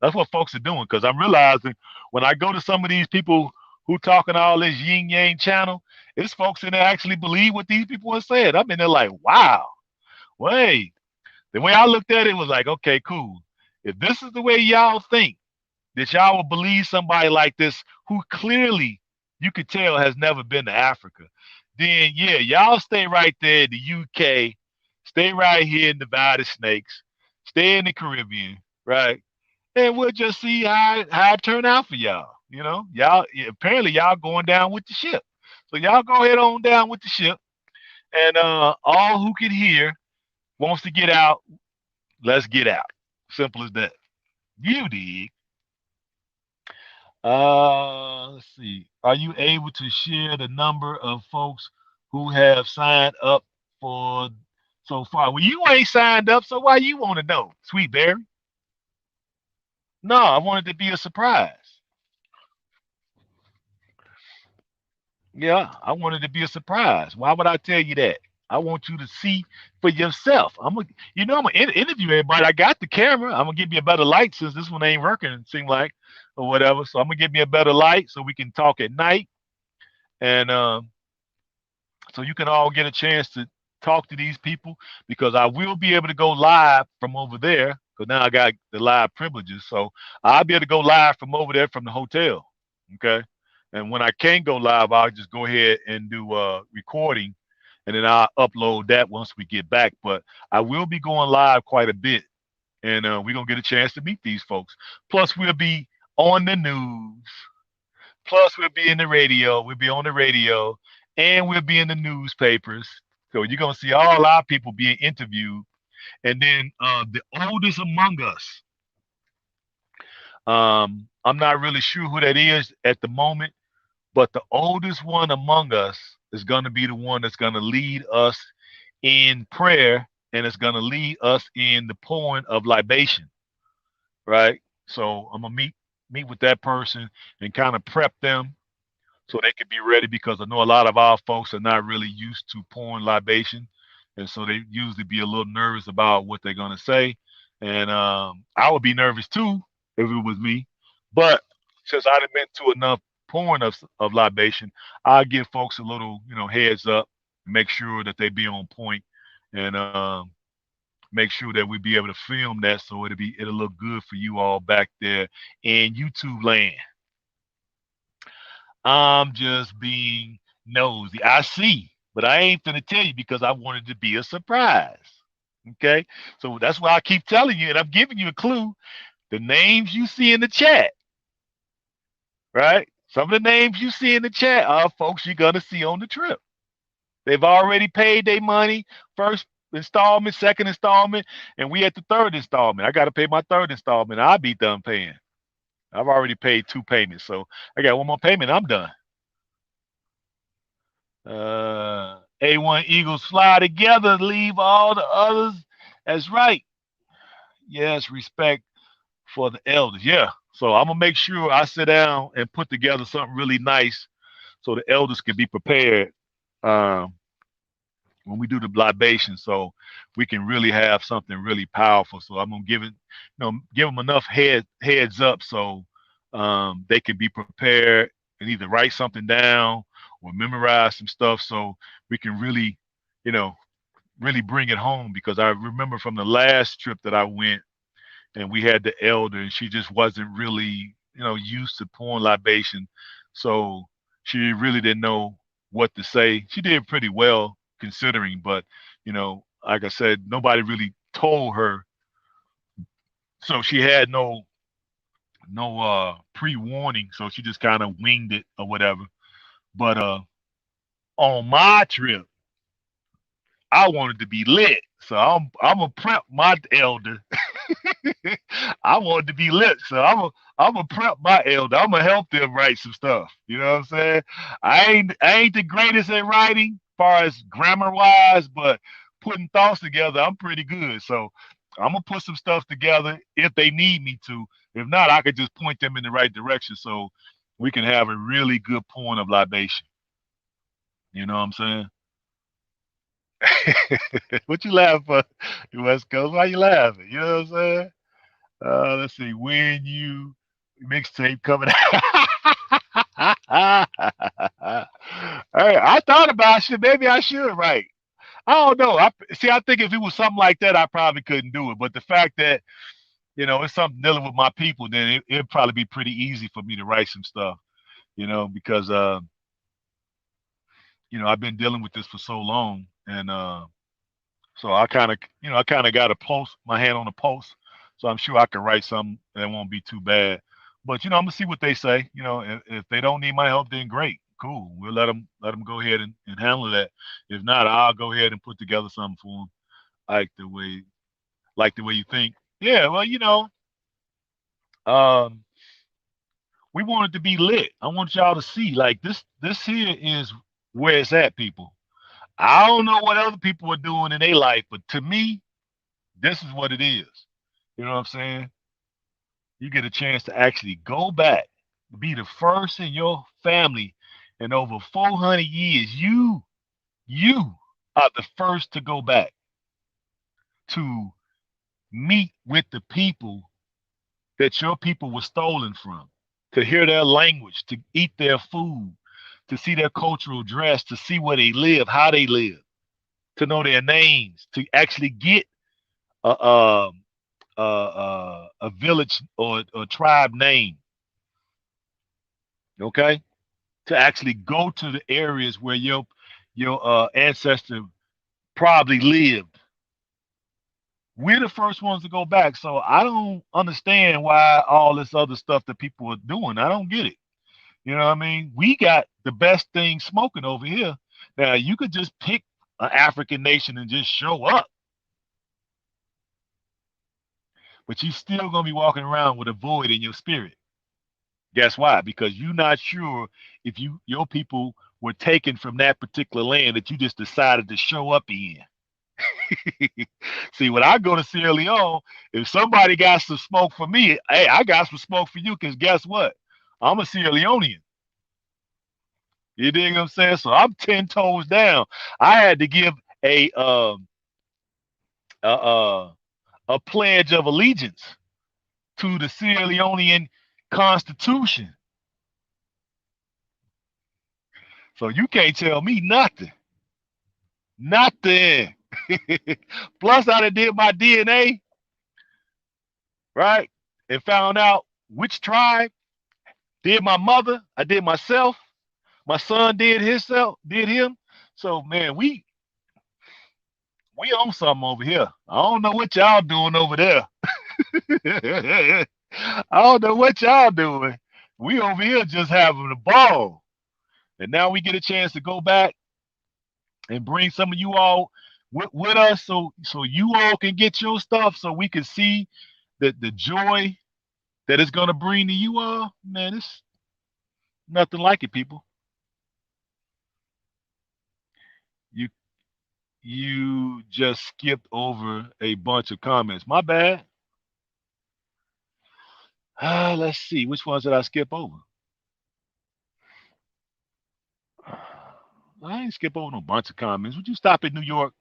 That's what folks are doing. Because I'm realizing when I go to some of these people who talking all this yin yang channel, it's folks in there actually believe what these people are saying. I'm in there like, wow, wait. The way I looked at it was like, okay, cool. If this is the way y'all think, that y'all will believe somebody like this who clearly you could tell has never been to Africa, then yeah, y'all stay right there in the UK, stay right here in the Valley Snakes, stay in the Caribbean, right? And we'll just see how it turn out for y'all. You know, y'all apparently y'all going down with the ship. So y'all go ahead on down with the ship. And all who can hear wants to get out, let's get out. Simple as that. You dig. Let's see. Are you able to share the number of folks who have signed up for so far? Well, you ain't signed up, so why you want to know, Sweet Berry? No, I wanted to be a surprise. Yeah, I wanted to be a surprise. Why would I tell you that? I want you to see for yourself. I'm gonna interview everybody. I got the camera. I'm gonna give you a better light since this one ain't working. It seemed like, or whatever. So I'm gonna give me a better light so we can talk at night. And so you can all get a chance to talk to these people because I will be able to go live from over there because now I got the live privileges. So I'll be able to go live from over there from the hotel. Okay. And when I can go live, I'll just go ahead and do recording and then I'll upload that once we get back. But I will be going live quite a bit and we're going to get a chance to meet these folks. Plus, we'll be on the news. Plus, we'll be in the radio. We'll be on the radio, and we'll be in the newspapers. So you're gonna see all our people being interviewed, and then the oldest among us. I'm not really sure who that is at the moment, but the oldest one among us is gonna be the one that's gonna lead us in prayer, and it's gonna lead us in the pouring of libation. Right. So I'm gonna meet with that person and kind of prep them so they can be ready because I know a lot of our folks are not really used to pouring libation, and so they usually be a little nervous about what they're gonna say, and I would be nervous too if it was me, but since I done been to enough pouring of libation, I give folks a little heads up, make sure that they be on point, and make sure that we be able to film that so it'll look good for you all back there in YouTube land. I'm just being nosy. I see, but I ain't gonna tell you because I wanted to be a surprise. Okay, so that's why I keep telling you, and I'm giving you a clue. The names you see in the chat, right? Some of the names you see in the chat are folks you're gonna see on the trip. They've already paid their money, first installment, second installment, and we at the third installment. I got to pay my third installment. I'll be done paying. I've already paid two payments, so I got one more payment. I'm done. A1 Eagles fly together, leave all the others. That's right. Yes, respect for the elders. Yeah. So I'm gonna make sure I sit down and put together something really nice so the elders can be prepared um, when we do the libation, so we can really have something really powerful. So I'm gonna give them enough heads up so they can be prepared and either write something down or memorize some stuff so we can really, you know, really bring it home. Because I remember from the last trip that I went and we had the elder and she just wasn't really, used to pouring libation. So she really didn't know what to say. She did pretty well considering, but like I said, nobody really told her. So she had no pre-warning, so she just kind of winged it or whatever. But on my trip, I wanted to be lit. So I'm gonna prep my elder. I want to be lit, so I'm gonna prep my elder. I'm gonna help them write some stuff. You know what I'm saying? I ain't the greatest at writing, as far as grammar wise, but putting thoughts together, I'm pretty good. So I'm gonna put some stuff together if they need me to. If not, I could just point them in the right direction, so we can have a really good point of libation. You know what I'm saying? What you laughing for, West Coast? Why you laughing? You know what I'm saying? Let's see. When you mixtape coming out. Hey, I thought about shit. Maybe I should write. I don't know. I think if it was something like that, I probably couldn't do it. But the fact that it's something dealing with my people, then it'd probably be pretty easy for me to write some stuff. Because I've been dealing with this for so long, and so I kind of got a pulse, my hand on the pulse. So I'm sure I can write something that won't be too bad. But I'm gonna see what they say. If they don't need my help, then great, cool. We'll let them go ahead and handle that. If not, I'll go ahead and put together something for them, like the way you think. Yeah, well, um, we want it to be lit. I want y'all to see like this. This here is where it's at, people. I don't know what other people are doing in their life, but to me, this is what it is. You know what I'm saying? You get a chance to actually go back, be the first in your family in over 400 years. You are the first to go back to meet with the people that your people were stolen from, to hear their language, to eat their food, to see their cultural dress, to see where they live, how they live, to know their names, to actually get a a village or a tribe name. Okay, to actually go to the areas where your ancestor probably lived. We're the first ones to go back, so I don't understand why all this other stuff that people are doing. I don't get it. You know what I mean? We got the best thing smoking over here. Now you could just pick an African nation and just show up, but you still gonna be walking around with a void in your spirit. Guess why? Because you're not sure if your people were taken from that particular land that you just decided to show up in. See, when I go to Sierra Leone, if somebody got some smoke for me, hey, I got some smoke for you because guess what? I'm a Sierra Leonean. You dig what I'm saying? So I'm 10 toes down. I had to give a a, a, a pledge of allegiance to the Sierra Leonean Constitution. So you can't tell me nothing. Nothing. Plus, I done did my DNA, right? And found out which tribe did my mother. I did myself. My son did himself, did him. So man, we own something over here. I don't know what y'all doing over there. I don't know what y'all doing. We over here just having a ball. And now we get a chance to go back and bring some of you all with us so you all can get your stuff so we can see the joy that it's gonna bring to you all. Man, it's nothing like it, people. You you just skipped over a bunch of comments. My bad. Let's see. Which ones did I skip over? I ain't skip over no bunch of comments. Would you stop at New York?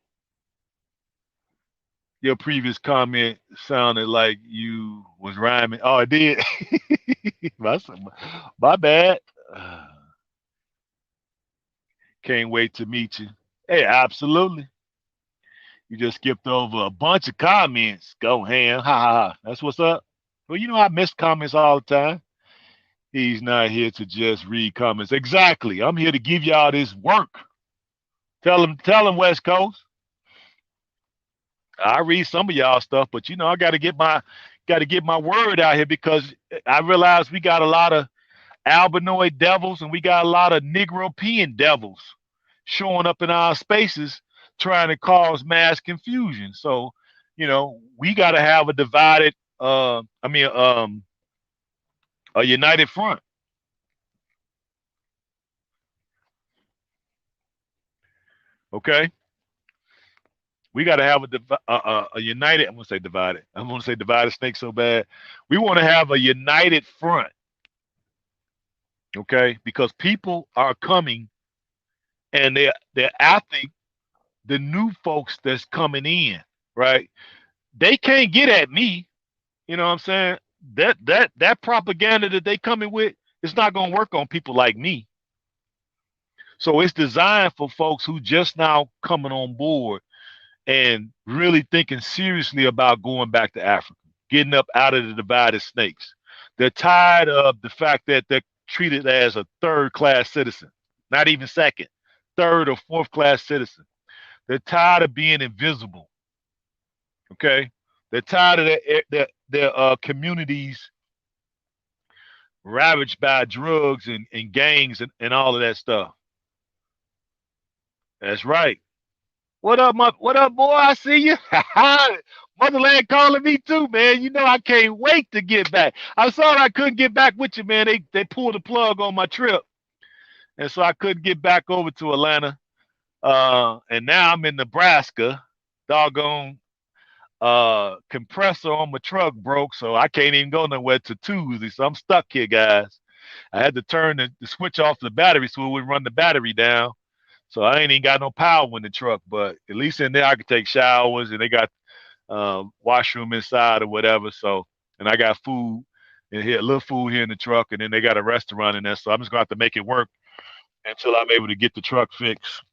Your previous comment sounded like you was rhyming. Oh, it did. my, my bad. Can't wait to meet you. Hey, absolutely. You just skipped over a bunch of comments. Go ham. Ha ha ha. That's what's up. Well, I miss comments all the time. He's not here to just read comments. Exactly. I'm here to give y'all this work. Tell him West Coast. I read some of y'all stuff, but I got to get my word out here because I realize we got a lot of albinoid devils and we got a lot of Negropean devils showing up in our spaces. trying to cause mass confusion. So, we got to have a divided, a united front. Okay, we got to have a united. I'm gonna say divided. I'm gonna say divided snake so bad. We want to have a united front. Okay, because people are coming and they're after the new folks that's coming in. Right? They can't get at me. You know what I'm saying? That propaganda that they coming with, it's not gonna work on people like me. So it's designed for folks who just now coming on board and really thinking seriously about going back to Africa, getting up out of the divided snakes. They're tired of the fact that they're treated as a third class citizen, not even second, third or fourth class citizen. They're tired of being invisible. Okay, they're tired of their communities ravaged by drugs and gangs and all of that stuff. That's right. What up, boy? I see you. Motherland calling me too, man. You know I can't wait to get back. I'm sorry I couldn't get back with you, man. They pulled the plug on my trip, and so I couldn't get back over to Atlanta. And now I'm in Nebraska. Doggone compressor on my truck broke, so I can't even go nowhere to Tuesday. So I'm stuck here, guys. I had to turn the switch off the battery so it would run the battery down. So I ain't even got no power in the truck, but at least in there I could take showers and they got washroom inside or whatever. So, and I got food and here, a little food here in the truck, and then they got a restaurant in there. So I'm just gonna have to make it work until I'm able to get the truck fixed.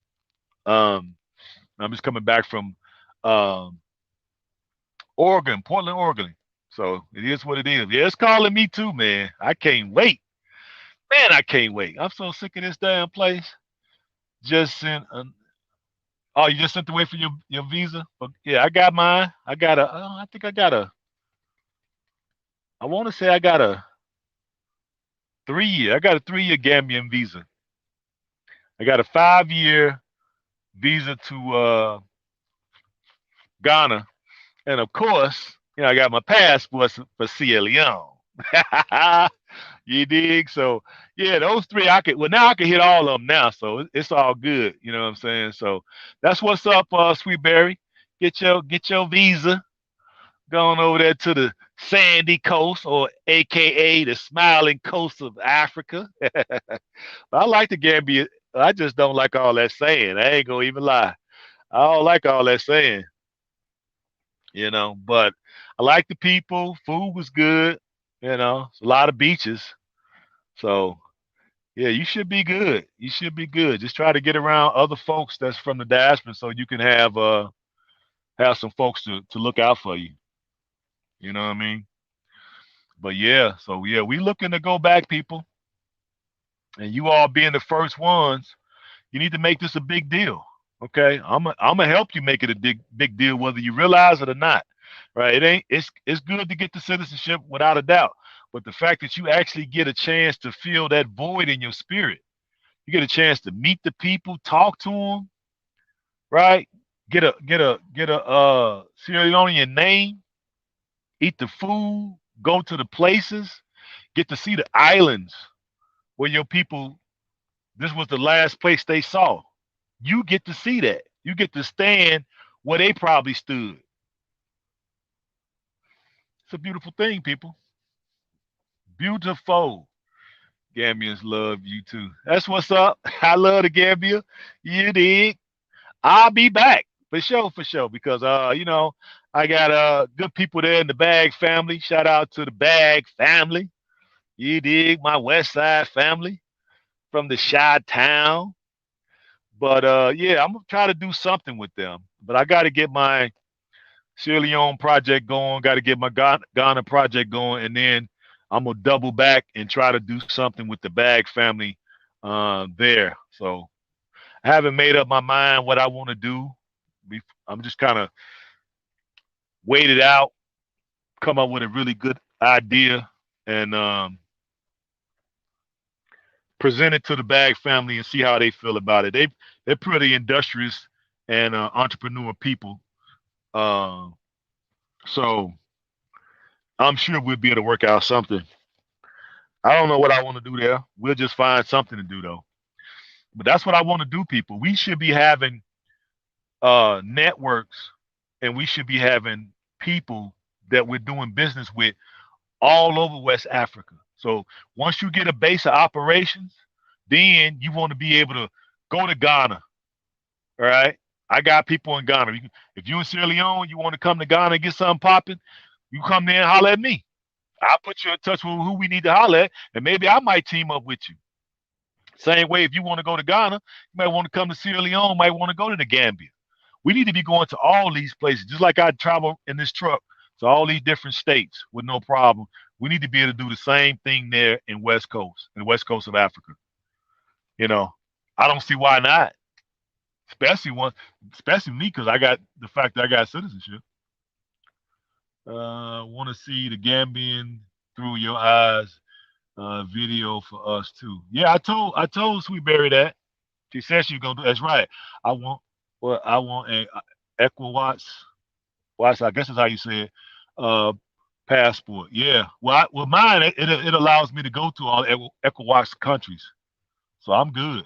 Um, I'm just coming back from um, Oregon, Portland, Oregon. So it is what it is. Yeah, it's calling me too, man. I can't wait. Man, I can't wait. I'm so sick of this damn place. Just sent Oh, you just sent away for your visa? Yeah, I got mine. I think I got I want to say I got a 3 year. I got a 3 year Gambian visa. I got a 5 year visa to Ghana. And of course, I got my passport for Sierra Leone. You dig? So yeah, those three well now I can hit all of them now, so it's all good. You know what I'm saying? So that's what's up, Sweet Berry. Get your visa. Going over there to the sandy coast, or AKA the smiling coast of Africa. I like the Gambia. I just don't like all that saying. I ain't gonna even lie. I don't like all that saying, but I like the people. Food was good. It's a lot of beaches. So yeah, you should be good. You should be good. Just try to get around other folks that's from the diaspora so you can have some folks to look out for you. You know what I mean? But yeah, so yeah, we looking to go back, people, and you all being the first ones, you need to make this a big deal. Okay, I'm gonna help you make it a big deal, whether you realize it or not. Right? It's good to get the citizenship without a doubt, but the fact that you actually get a chance to fill that void in your spirit, you get a chance to meet the people, talk to them, right? Get a Sierra Leonean name, eat the food, go to the places, get to see the islands where your people, this was the last place they saw. You get to see that. You get to stand where they probably stood. It's a beautiful thing, people. Beautiful. Gambians love you too. That's what's up. I love the Gambia. You dig? I'll be back for sure. Because I got good people there in the Bag family. Shout out to the Bag family. You dig? My West Side family from the Chi Town. But yeah, I'm gonna try to do something with them. But I got to get my Sierra Leone project going. Got to get my Ghana project going, and then I'm gonna double back and try to do something with the Bag family there. So I haven't made up my mind what I want to do. I'm just kind of wait it out, come up with a really good idea, and present it to the Bag family and see how they feel about it. They're pretty industrious and entrepreneur people. Uh, so I'm sure we'll be able to work out something. I don't know what I want to do there. We'll just find something to do though. But that's what I want to do, people. We should be having networks, and we should be having people that we're doing business with all over West Africa. So once you get a base of operations, then you want to be able to go to Ghana. All right. I got people in Ghana. If you in Sierra Leone, you want to come to Ghana and get something popping, you come there and holler at me. I'll put you in touch with who we need to holler at, and maybe I might team up with you. Same way, if you want to go to Ghana, you might want to come to Sierra Leone, might want to go to the Gambia. We need to be going to all these places, just like I travel in this truck to all these different states with no problem. We need to be able to do the same thing there in the west coast of Africa. You know, I don't see why not, especially especially me because I got the fact that I got citizenship. Want to see the Gambian through your eyes video for us too. Yeah, I told Sweet Berry that. She said she's gonna do. That's right. I want I want a Equiwatts. Watch, I guess that's how you say it. Uh, passport. Yeah. Well, mine it allows me to go to all Equiwatts countries, so I'm good.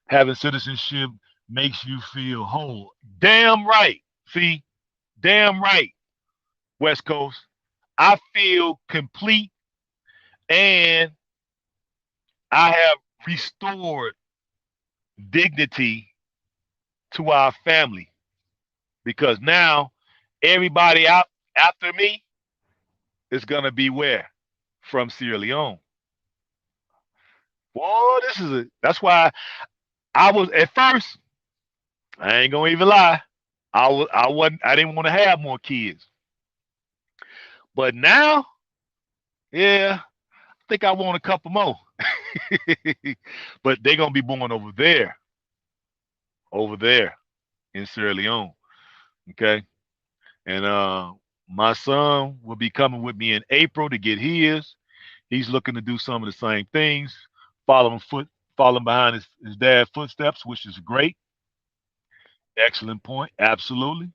Having citizenship makes you feel whole. Damn right. See, damn right. West Coast. I feel complete, and I have restored dignity to our family because now everybody out after me is gonna be where? From Sierra Leone. Boy, this is a that's why I was at first, I ain't gonna even lie. I didn't want to have more kids. But now, yeah, I think I want a couple more. But they're gonna be born over there in Sierra Leone. Okay. And my son will be coming with me in April to get his. He's looking to do some of the same things, following foot, following behind his dad's footsteps, which is great. Excellent point. Absolutely.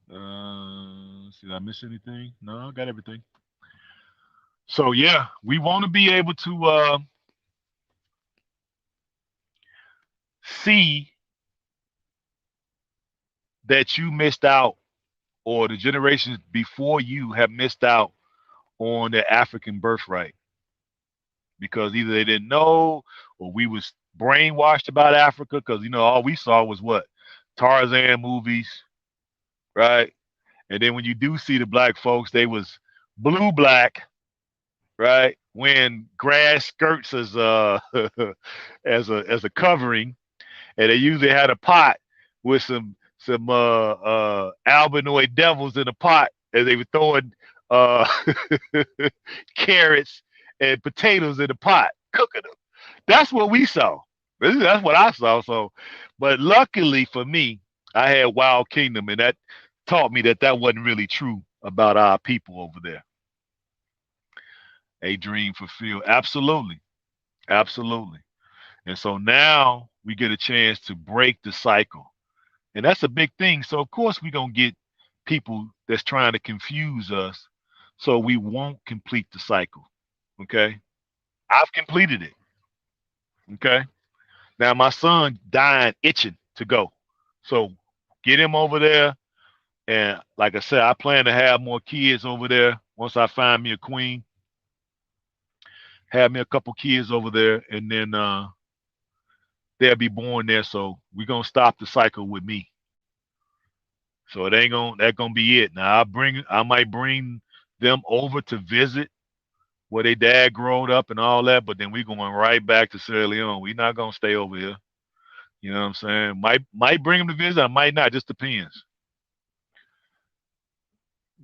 See, did I miss anything? No, I got everything. So yeah, we want to be able to see that you missed out, or the generations before you have missed out on their African birthright because either they didn't know or we was brainwashed about Africa because all we saw was what Tarzan movies, right? And then when you do see the black folks, they was blue black, right? Wearing grass skirts as as a covering, and they usually had a pot with some albinoid devils in a pot as they were throwing uh carrots and potatoes in the pot, cooking them. That's what we saw. That's what I saw. So, but luckily for me, I had Wild Kingdom, and that taught me that that wasn't really true about our people over there. A dream fulfilled. Absolutely. Absolutely. And so now we get a chance to break the cycle. And that's a big thing. So, of course, we're going to get people that's trying to confuse us so we won't complete the cycle. Okay. I've completed it. Okay. Now, my son dying, itching to go. So, get him over there. And like I said, I plan to have more kids over there once I find me a queen, have me a couple kids over there, and then they'll be born there. So we're gonna stop the cycle with me. So it ain't gonna that gonna be it. Now I might bring them over to visit where they dad growed up and all that, but then we going right back to Sierra Leone. We not gonna stay over here. You know what I'm saying? Might bring them to visit, I might not, just depends.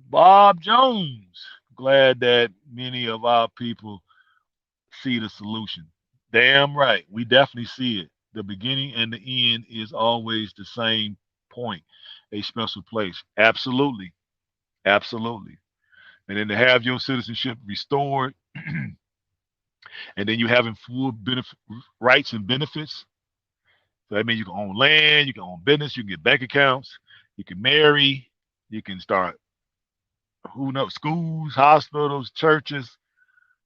Bob Jones. Glad that many of our people see the solution. Damn right. We definitely see it. The beginning and the end is always the same point, a special place. Absolutely. Absolutely. And then to have your citizenship restored, and then you having full benefit rights and benefits. So that means you can own land, you can own business, you can get bank accounts, you can marry, you can start who knows schools, hospitals, churches,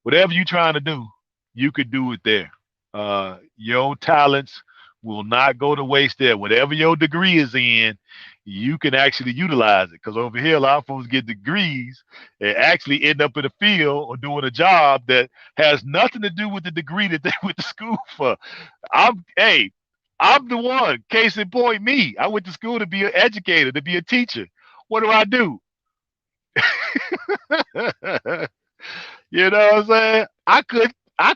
whatever you're trying to do, you could do it there. Your talents will not go to waste there. Whatever your degree is in, you can actually utilize it. Because over here, a lot of folks get degrees and actually end up in a field or doing a job that has nothing to do with the degree that they went to school for. Hey, I'm the one. Case in point, me. I went to school to be an educator, to be a teacher. What do I do? You know what I'm saying? I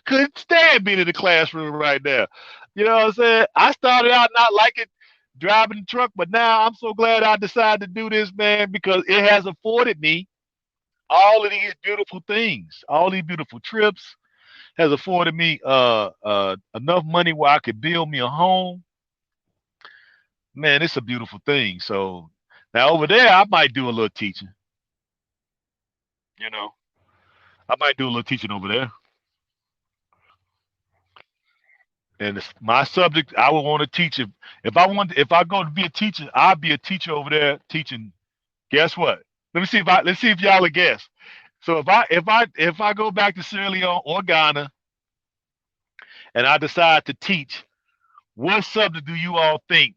couldn't stand being in the classroom right now. You know what I'm saying? I started out not liking driving the truck, but now I'm so glad I decided to do this, man, because it has afforded me all of these beautiful things, all these beautiful trips, has afforded me enough money where I could build me a home. Man, it's a beautiful thing. So now over there, I might do a little teaching. You know, I might do a little teaching over there. And it's my subject, I would want to teach if I go to be a teacher, I'll be a teacher over there teaching. Guess what? Let's see if y'all will guess. So if I go back to Sierra Leone or Ghana and I decide to teach, what subject do you all think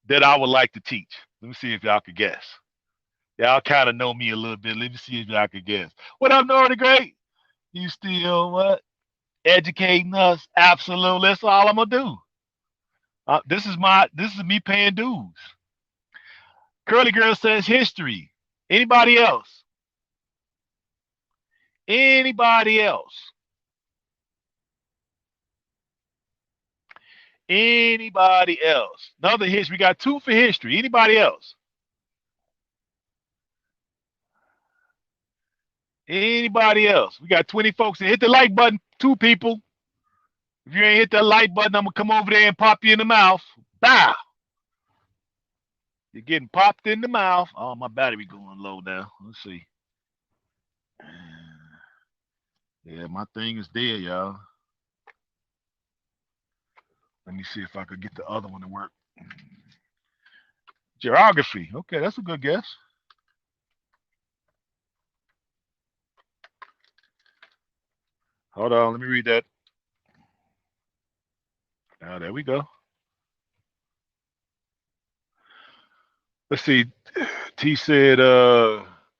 that I would like to teach? Let me see if y'all could guess. Y'all kind of know me a little bit. Let me see if y'all could guess. What up, Northern Great? You still what? Educating us? Absolutely. That's all I'm gonna do. This is me paying dues. Curly Girl says history. Anybody else? Anybody else? Anybody else? Another history. We got two for history. Anybody else? Anybody else? We got 20 folks. Hit the like button. Two people. If you ain't hit that like button, I'm gonna come over there and pop you in the mouth. Bow. You're getting popped in the mouth. Oh, my battery going low now. Let's see. Yeah, my thing is dead, y'all. Let me see if I could get the other one to work. Geography. Okay, that's a good guess. Hold on, let me read that. Now there we go. Let's see. T said,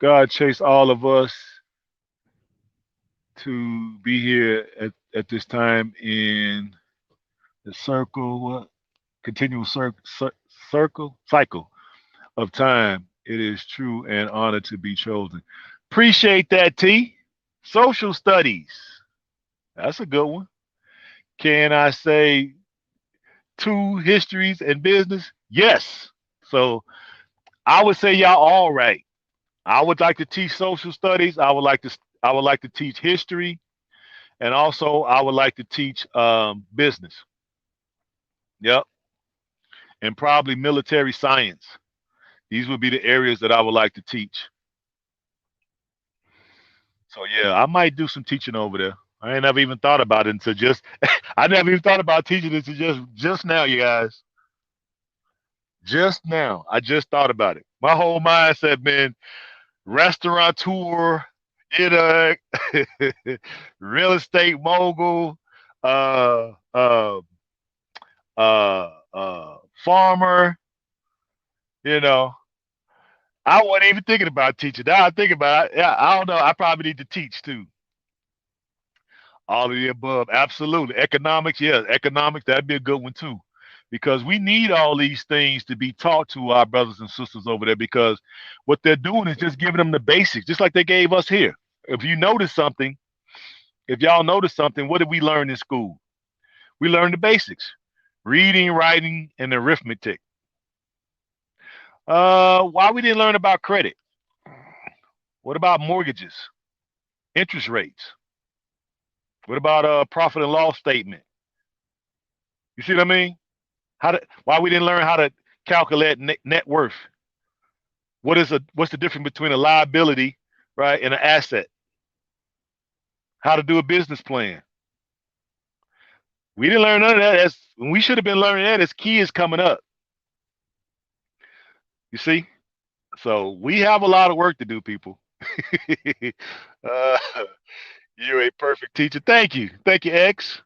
God chased all of us to be here at this time in the circle, what? Continual cycle of time. It is true and honor to be chosen. Appreciate that, T. Social studies. That's a good one. Can I say two histories and business? Yes. So I would say y'all all right. I would like to teach social studies. I would like to teach history, and also I would like to teach business. Yep, and probably military science. These would be the areas that I would like to teach. So yeah, I might do some teaching over there. I ain't never even thought about it until just I never even thought about teaching until just now, you guys. Just now. I just thought about it. My whole mindset been restaurateur, you know, real estate mogul, uh uh farmer, you know. I wasn't even thinking about teaching. Now I think about it. Yeah, I don't know. I probably need to teach too. All of the above. Absolutely. Economics, yeah. Economics, that'd be a good one too. Because we need all these things to be taught to our brothers and sisters over there because what they're doing is just giving them the basics, just like they gave us here. If you notice something, if y'all notice something, what did we learn in school? We learned the basics. Reading, writing, and arithmetic. Why we didn't learn about credit? What about mortgages? Interest rates? What about profit and loss statement? You see what I mean? Why we didn't learn how to calculate net worth? What's the difference between a liability, right, and an asset? How to do a business plan? We didn't learn none of that. We should have been learning that as kids coming up. You see? So we have a lot of work to do, people. uh, you're a perfect teacher. Thank you. Thank you, X.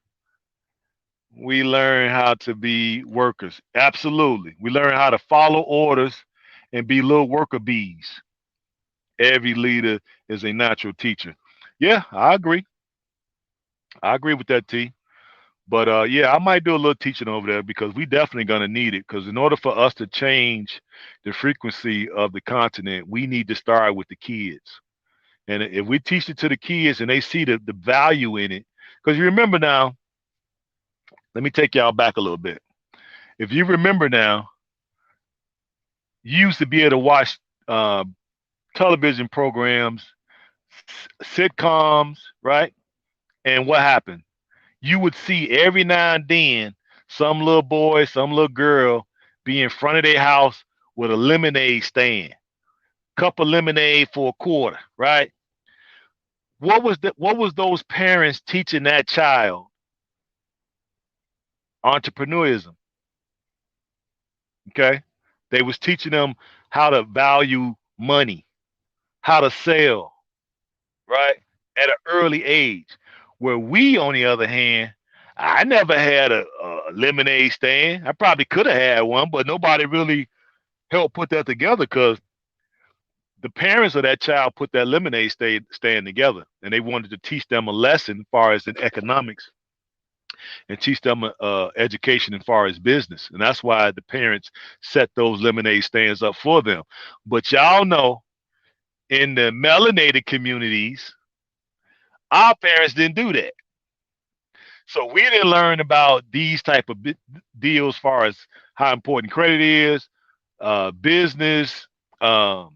We learn how to be workers. Absolutely. We learn how to follow orders and be little worker bees. Every leader is a natural teacher. Yeah, I agree. I agree with that, T. But yeah, I might do a little teaching over there because we definitely gonna need it. Because in order for us to change the frequency of the continent, we need to start with the kids. And if we teach it to the kids and they see the value in it, because you remember now, let me take y'all back a little bit. If you remember now, you used to be able to watch uh, television programs, sitcoms, right? And what happened? You would see every now and then some little boy, some little girl be in front of their house with a lemonade stand, cup of lemonade for a quarter, right? What was those parents teaching that child? Entrepreneurism. Okay. They was teaching them how to value money, how to sell, right? At an early age. Where we, on the other hand, I never had a lemonade stand. I probably could have had one, but nobody really helped put that together because the parents of that child put that lemonade stand together, and they wanted to teach them a lesson as far as in economics and teach them education as far as business, and that's why the parents set those lemonade stands up for them. But y'all know, in the melanated communities, our parents didn't do that. So we didn't learn about these type of deals, as far as how important credit is, business, um,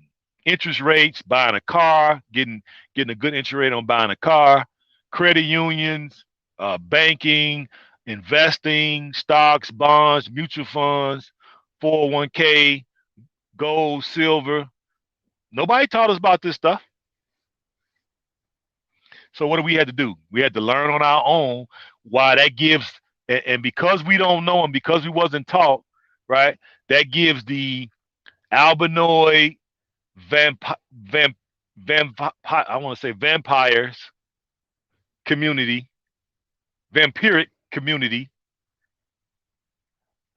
interest rates, buying a car, getting a good interest rate on buying a car, credit unions, banking, investing, stocks, bonds, mutual funds, 401k, gold, silver. Nobody taught us about this stuff. So what do we had to do? We had to learn on our own why that gives, and because we don't know and because we wasn't taught, right? That gives the albinoid vampire, I want to say vampires community, vampiric community,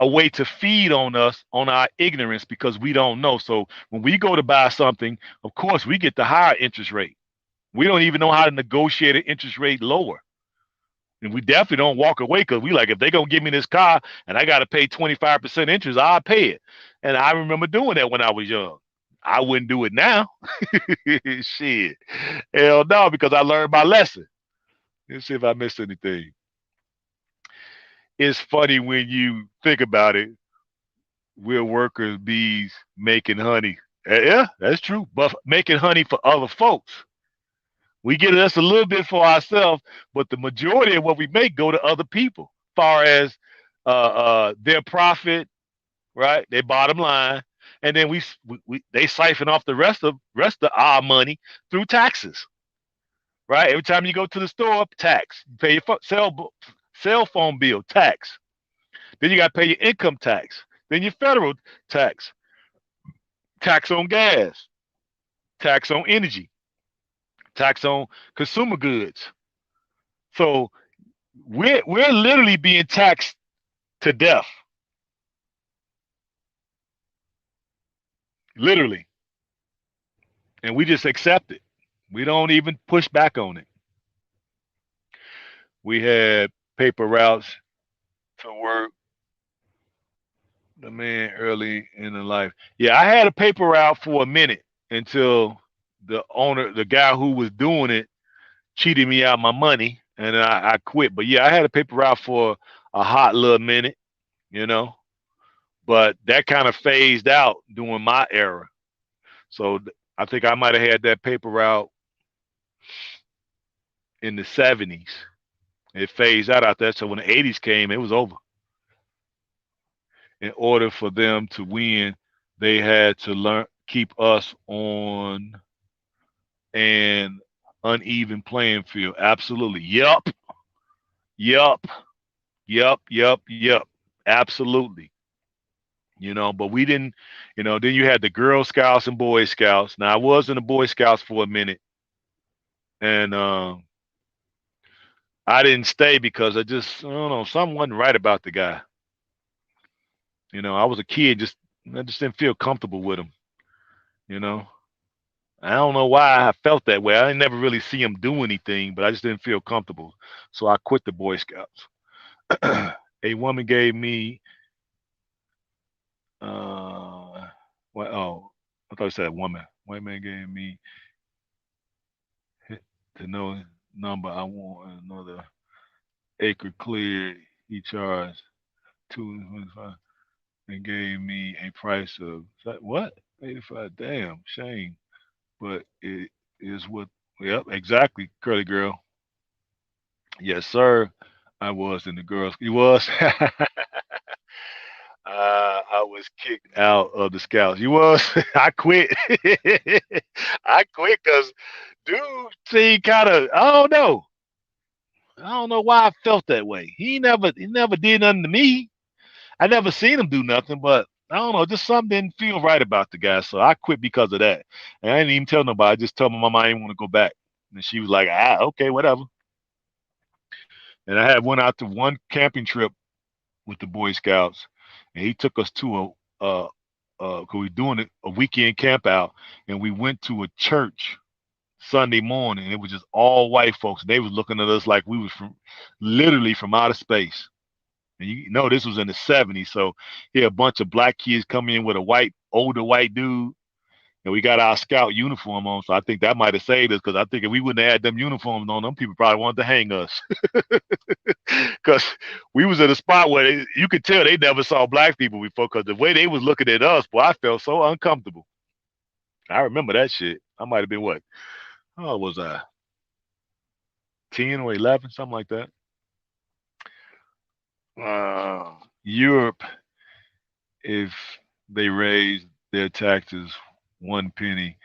a way to feed on us on our ignorance because we don't know. So when we go to buy something, of course we get the higher interest rate. We don't even know how to negotiate an interest rate lower. And we definitely don't walk away because we like, if they're gonna give me this car and I gotta pay 25% interest, I'll pay it. And I remember doing that when I was young. I wouldn't do it now. Shit. Hell no, because I learned my lesson. Let's see if I missed anything. It's funny when you think about it. We're workers, bees making honey. Yeah, that's true. But making honey for other folks. We get us a little bit for ourselves, but the majority of what we make go to other people, far as their profit, right? Their bottom line, and then we they siphon off the rest of our money through taxes, right? Every time you go to the store, tax. You pay your cell phone bill, tax. Then you got to pay your income tax. Then your federal tax, tax on gas, tax on energy, tax on consumer goods. So we're literally being taxed to death, literally, and we just accept it. We don't even push back on it. We had paper routes to work. The man early in the life. Yeah, I had a paper route for a minute until the owner, the guy who was doing it, cheated me out of my money, and I quit. But yeah, I had a paper route for a hot little minute, you know. But that kind of phased out during my era. So I think I might have had that paper route in the 70s. It phased out there. So when the 80s came, it was over. In order for them to win, they had to learn keep us on an uneven playing field. Absolutely. Yup. Yup. Yep, yep, yep. Absolutely. But we didn't, then you had the Girl Scouts and Boy Scouts. Now I was in the Boy Scouts for a minute, and I didn't stay because I don't know, something wasn't right about the guy. I was a kid, I just didn't feel comfortable with him, you know. I don't know why I felt that way. I didn't never really see him do anything, but I just didn't feel comfortable. So I quit the Boy Scouts. A woman gave me well, oh, I thought you said a woman. White man gave me to know number. I want another acre cleared. He charged 225 and gave me a price of what? 85. Damn, shame. But it is what. Yep, exactly, curly girl. Yes, sir. I was in the girls. He was. I was kicked out of the scouts. You was. I quit. I quit because dude seemed kind of. I don't know. I don't know why I felt that way. He never did nothing to me. I never seen him do nothing, but I don't know. Just something didn't feel right about the guy, so I quit because of that. And I didn't even tell nobody. I just told my mama I didn't want to go back, and she was like, okay, whatever. And I had went out to one camping trip with the Boy Scouts, and he took us to cause we were doing it a weekend camp out, and we went to a church Sunday morning. And it was just all white folks, and they was looking at us like we was literally from outer space. And this was in the '70s, so here a bunch of black kids come in with a older white dude, and we got our scout uniform on. So I think that might have saved us because I think if we wouldn't have had them uniforms on, them people probably wanted to hang us. Because we was at a spot where you could tell they never saw black people before. Because the way they was looking at us, boy, I felt so uncomfortable. I remember that shit. I might have been what? Oh, was I 10 or 11, something like that? Europe, if they raise their taxes 1 penny,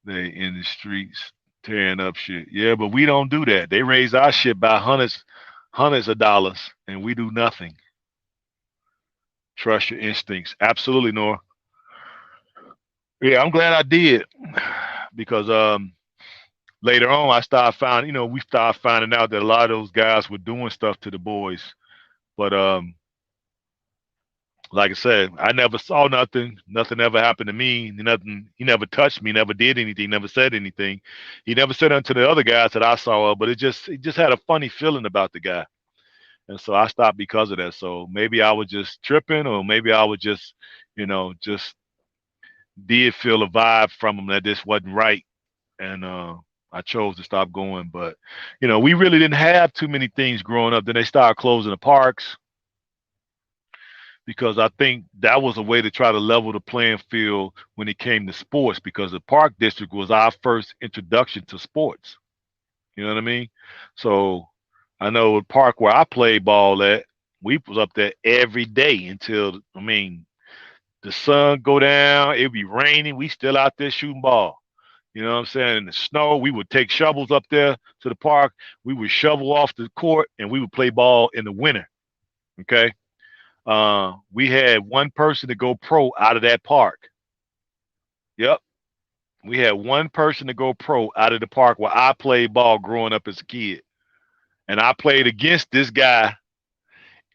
they in the streets tearing up shit. Yeah, but we don't do that. They raise our shit by hundreds of dollars, and we do nothing. Trust your instincts. Absolutely, Nora. Yeah, I'm glad I did because later on we started finding out that a lot of those guys were doing stuff to the boys. But like I said, I never saw nothing. Nothing ever happened to me. Nothing. He never touched me. Never did anything. Never said anything. He never said unto the other guys that I saw. But it just had a funny feeling about the guy, and so I stopped because of that. So maybe I was just tripping, or maybe I was just did feel a vibe from him that this wasn't right, and I chose to stop going. But we really didn't have too many things growing up. Then they started closing the parks because I think that was a way to try to level the playing field when it came to sports. Because the park district was our first introduction to sports. You know what I mean? So I know the park where I played ball at, we was up there every day until the sun go down. It'd be raining. We still out there shooting ball. You know what I'm saying? In the snow, we would take shovels up there to the park. We would shovel off the court and we would play ball in the winter. Okay. We had one person to go pro out of that park. Yep. We had one person to go pro out of the park where I played ball growing up as a kid. And I played against this guy.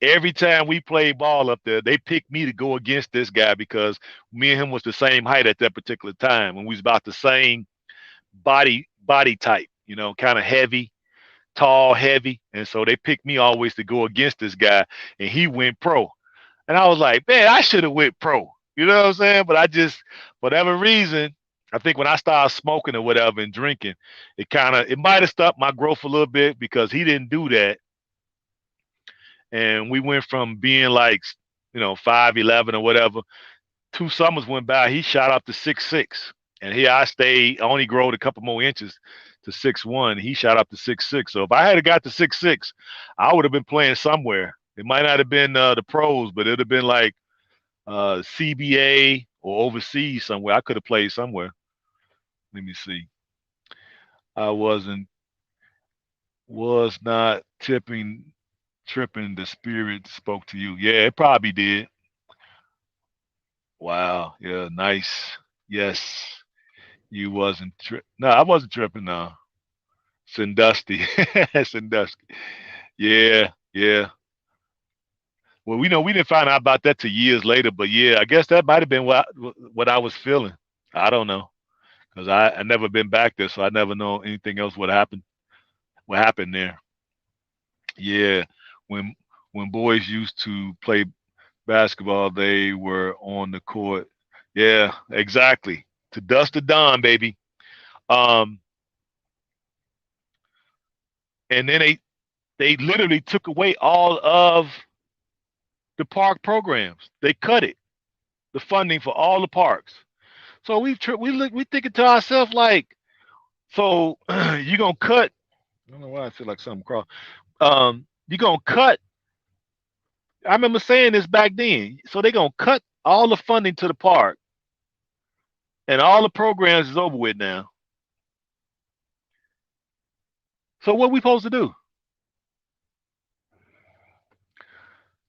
Every time we played ball up there, they picked me to go against this guy because me and him was the same height at that particular time. And we was about the same body type, kind of heavy, tall, heavy. And so they picked me always to go against this guy, and he went pro. And I was like, man, I should have went pro. You know what I'm saying? But I just, for whatever reason, I think when I started smoking or whatever and drinking, it might have stopped my growth a little bit because he didn't do that. And we went from being like, 5'11" or whatever. 2 summers went by. He shot up to 6'6". And here I stayed, I only growed a couple more inches to 6'1". He shot up to 6'6". So if I had got to 6'6", I would have been playing somewhere. It might not have been the pros, but it'd have been like CBA or overseas somewhere. I could have played somewhere. Let me see. I was not tipping tripping, the spirit spoke to you. Yeah, it probably did. Wow. Yeah, nice. Yes. You wasn't no, I wasn't tripping no. Sandusky. Sandusky. Yeah, yeah. Well, we know we didn't find out about that till years later, but yeah, I guess that might have been what I was feeling. I don't know. Because I never been back there, so I never know anything else what happened there. Yeah. When boys used to play basketball, they were on the court. Yeah, exactly. To dust to dawn, baby. Um, and then they literally took away all of the park programs. They cut it, the funding for all the parks. So we thinking to ourselves like, so you gonna cut? I don't know why I feel like something cross. You gonna cut? I remember saying this back then. So they gonna cut all the funding to the park, and all the programs is over with now. So what we supposed to do?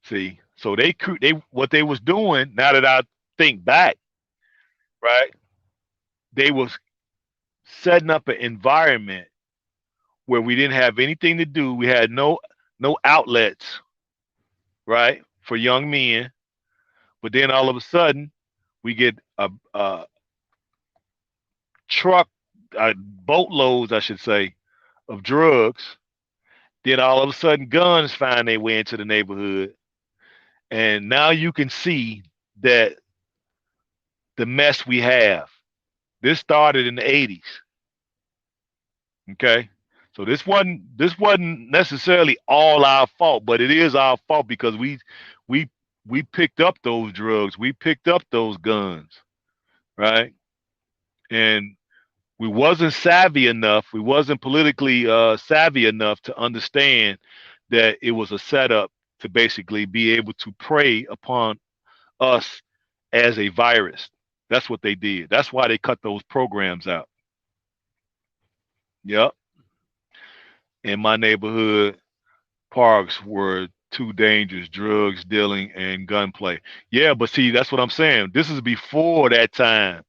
See, so they what they was doing. Now that I think back, right? They was setting up an environment where we didn't have anything to do. We had no outlets, right, for young men. But then all of a sudden, we get a truck, boatloads, I should say, of drugs. Then all of a sudden, guns find their way into the neighborhood, and now you can see that the mess we have. This started in the '80s. Okay, so this wasn't necessarily all our fault, but it is our fault because we we picked up those drugs, we picked up those guns, right? And we wasn't savvy enough, we wasn't politically savvy enough to understand that it was a setup to basically be able to prey upon us as a virus. That's what they did. That's why they cut those programs out. Yep. In my neighborhood, parks were too dangerous, drugs dealing and gunplay. Yeah, but see, that's what I'm saying. This is before that time,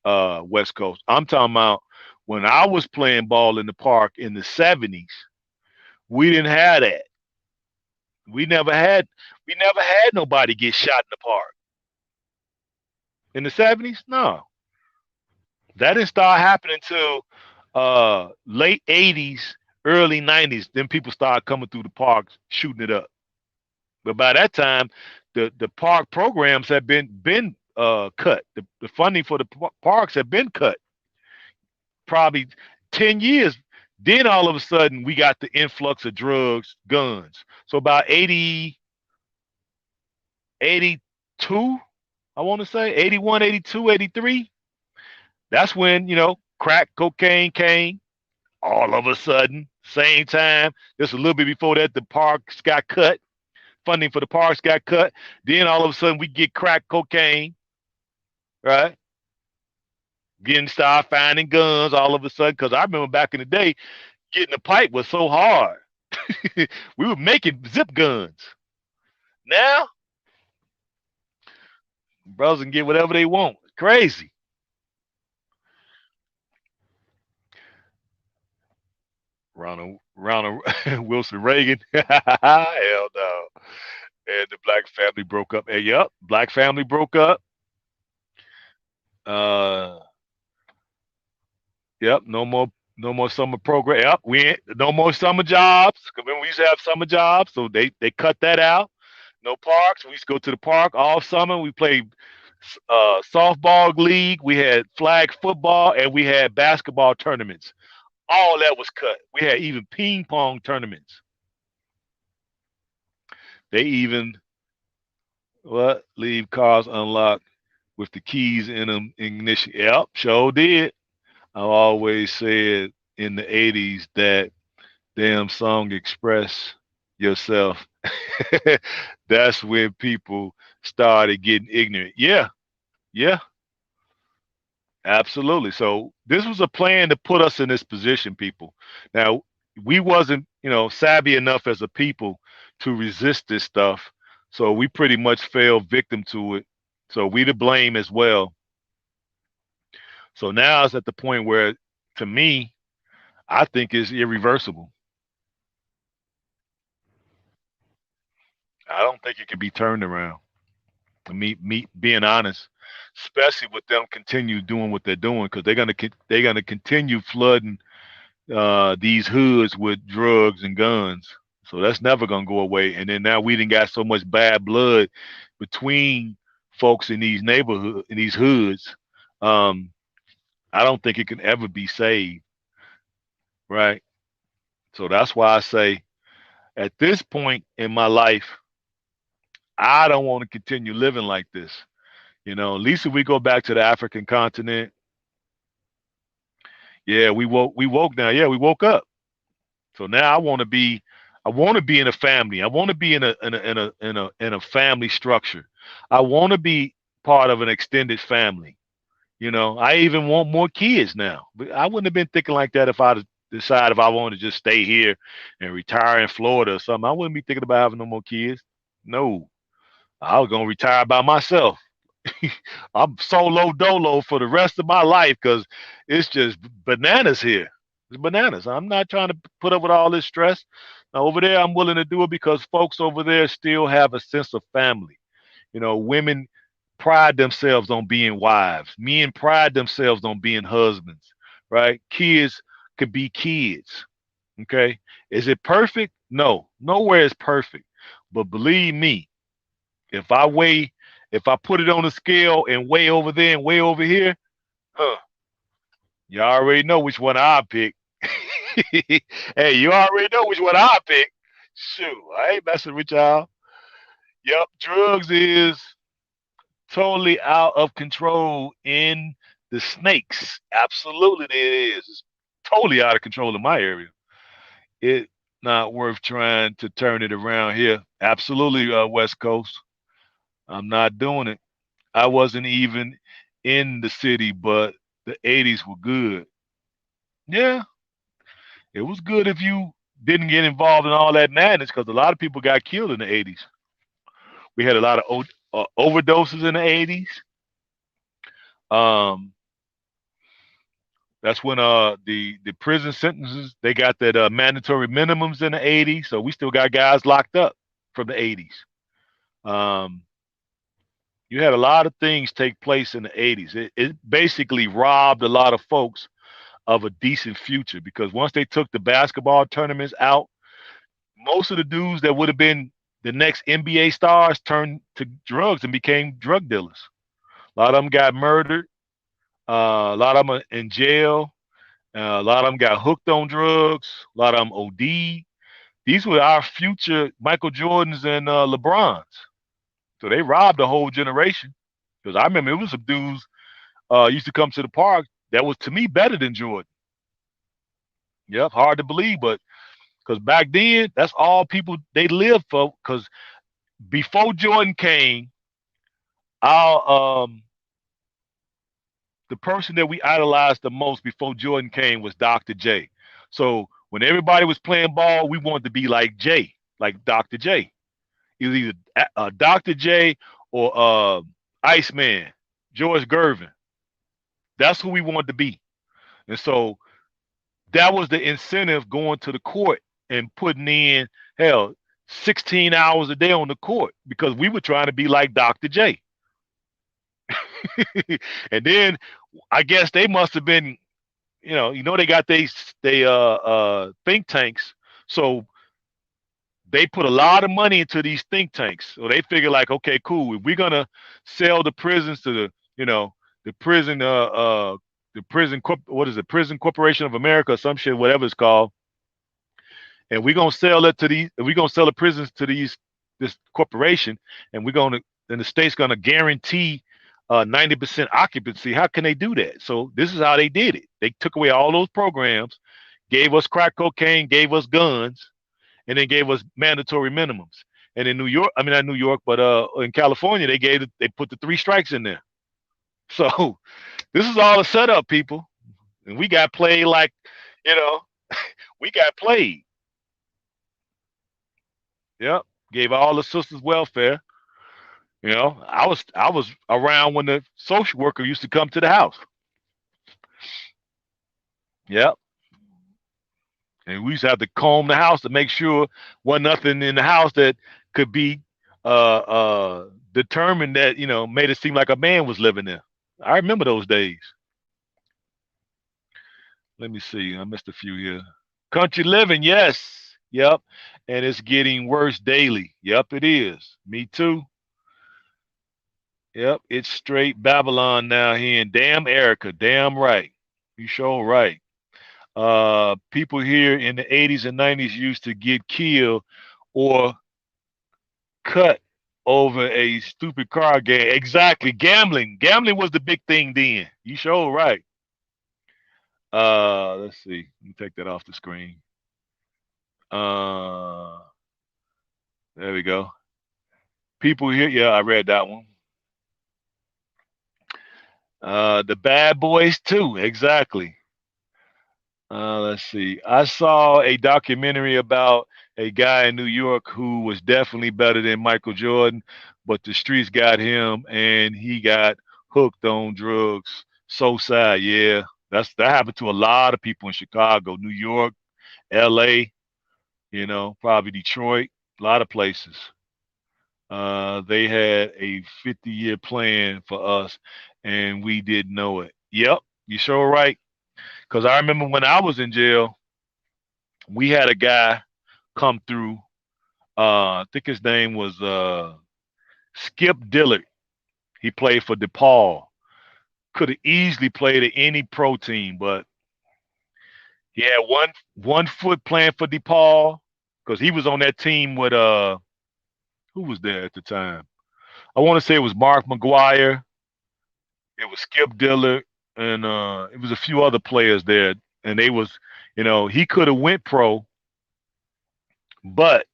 West Coast. I'm talking about when I was playing ball in the park in the '70s. We didn't have that. We never had we never had nobody get shot in the park. In the '70s? No. That didn't start happening until late '80s, early '90s. Then people started coming through the parks shooting it up. But by that time, the park programs had been cut. The funding for the parks had been cut. Probably 10 years. Then all of a sudden, we got the influx of drugs, guns. So about 80, 82, I want to say 81, 82, 83. That's when crack cocaine came. All of a sudden, same time. Just a little bit before that, the parks got cut. Funding for the parks got cut. Then all of a sudden we get crack cocaine, right? Getting start finding guns all of a sudden. Because I remember back in the day, getting a pipe was so hard. We were making zip guns. Now, brothers can get whatever they want. Crazy. Ronald Wilson Reagan. Hell no. And the black family broke up. And yep, black family broke up. Uh, Yep, no more summer program. Yep, we ain't, no more summer jobs. 'Cause remember we used to have summer jobs, so they cut that out. No parks. We used to go to the park all summer. We played softball league. We had flag football, and we had basketball tournaments. All that was cut. We had even ping pong tournaments. They even what leave cars unlocked with the keys in them ignition. Yep, sure did. I always said in the '80s that damn song Express Yourself. That's when people started getting ignorant. Yeah, yeah, absolutely. So this was a plan to put us in this position, people. Now we wasn't, savvy enough as a people to resist this stuff. So we pretty much fell victim to it. So we to blame as well. So now it's at the point where, to me, I think it's irreversible. I don't think it can be turned around. Me being honest, especially with them continue doing what they're doing, because they're gonna continue flooding these hoods with drugs and guns. So that's never gonna go away. And then now we done got so much bad blood between folks in these neighborhood in these hoods. Um, I don't think it can ever be saved, right? So that's why I say at this point in my life, I don't want to continue living like this. At least if we go back to the African continent, yeah, we woke now. Yeah, we woke up. So now I want to be in a family. I want to be in a family structure. I want to be part of an extended family. I even want more kids now. But I wouldn't have been thinking like that if I decided if I wanted to just stay here and retire in Florida or something. I wouldn't be thinking about having no more kids. No, I was gonna retire by myself. I'm solo dolo for the rest of my life because it's just bananas here. It's bananas. I'm not trying to put up with all this stress. Now, over there, I'm willing to do it because folks over there still have a sense of family. Women pride themselves on being wives. Men pride themselves on being husbands, right? Kids could be kids. Okay. Is it perfect? No, nowhere is perfect. But believe me, if I weigh, if I put it on a scale and weigh over there and weigh over here, huh, you already know which one I pick. Hey, you already know which one I pick. Shoot, I ain't messing with y'all. Yep, drugs is totally out of control in the snakes. Absolutely, it is. It's totally out of control in my area. It not worth trying to turn it around here. Absolutely, West Coast. I'm not doing it. I wasn't even in the city, but the 80s were good. Yeah, it was good if you didn't get involved in all that madness because a lot of people got killed in the 80s. We had a lot of overdoses in the 80s. Um, that's when the prison sentences they got that mandatory minimums in the 80s, so we still got guys locked up from the 80s. Um, you had a lot of things take place in the 80s. It basically robbed a lot of folks of a decent future because once they took the basketball tournaments out, most of the dudes that would have been the next NBA stars turned to drugs and became drug dealers. A lot of them got murdered. A lot of them are in jail. A lot of them got hooked on drugs. A lot of them OD. These were our future Michael Jordans and LeBrons. So they robbed a whole generation. Because I remember it was some dudes used to come to the park that was to me better than Jordan. Yep, hard to believe, but because back then that's all people they lived for. Because before Jordan came, our the person that we idolized the most before Jordan came was Dr. J. So when everybody was playing ball, we wanted to be like J, like Dr. J. It was either Dr. J or Iceman, George Gervin. That's who we wanted to be. And so that was the incentive going to the court and putting in hell 16 hours a day on the court because we were trying to be like Dr. J. And then I guess they must have been, they got they think tanks. So they put a lot of money into these think tanks. So they figure like, okay, cool. If we're gonna sell the prisons to the prison the prison what is it, Prison Corporation of America or some shit, whatever it's called, and we're gonna sell it to these we're gonna sell the prisons to this corporation, and we're gonna and the state's gonna guarantee 90% occupancy. How can they do that? So this is how they did it. They took away all those programs, gave us crack cocaine, gave us guns, and then gave us mandatory minimums. And in New York, I mean not New York, but in California, they put the three strikes in there. So this is all a setup, people, and we got played like, you know, we got played. Yep. Gave all the sisters welfare. I was around when the social worker used to come to the house. Yep. And we used to have to comb the house to make sure wasn't nothing in the house that could be determined that, made it seem like a man was living there. I remember those days. Let me see. I missed a few here. Country living, yes. Yep. And it's getting worse daily. Yep, it is. Me too. Yep. It's straight Babylon now here in damn Erica. Damn right. You sure right. People here in the 80s and 90s used to get killed or cut over a stupid car game. Exactly. Gambling. Gambling was the big thing then. You sure right. Let's see. Let me take that off the screen. Uh, there we go. People here, yeah, I read that one. The Bad Boys too, exactly. Let's see. I saw a documentary about a guy in New York who was definitely better than Michael Jordan, but the streets got him and he got hooked on drugs. So sad. Yeah, that happened to a lot of people in Chicago, New York, L.A. Probably Detroit, a lot of places. They had a 50-year plan for us, and we didn't know it. Yep, you sure right. Because I remember when I was in jail, we had a guy come through. I think his name was Skip Dillard. He played for DePaul. Could have easily played at any pro team, but he had one foot playing for DePaul because he was on that team with who was there at the time? I want to say it was Mark McGuire. It was Skip Dillard, and it was a few other players there. And they was, he could have went pro, but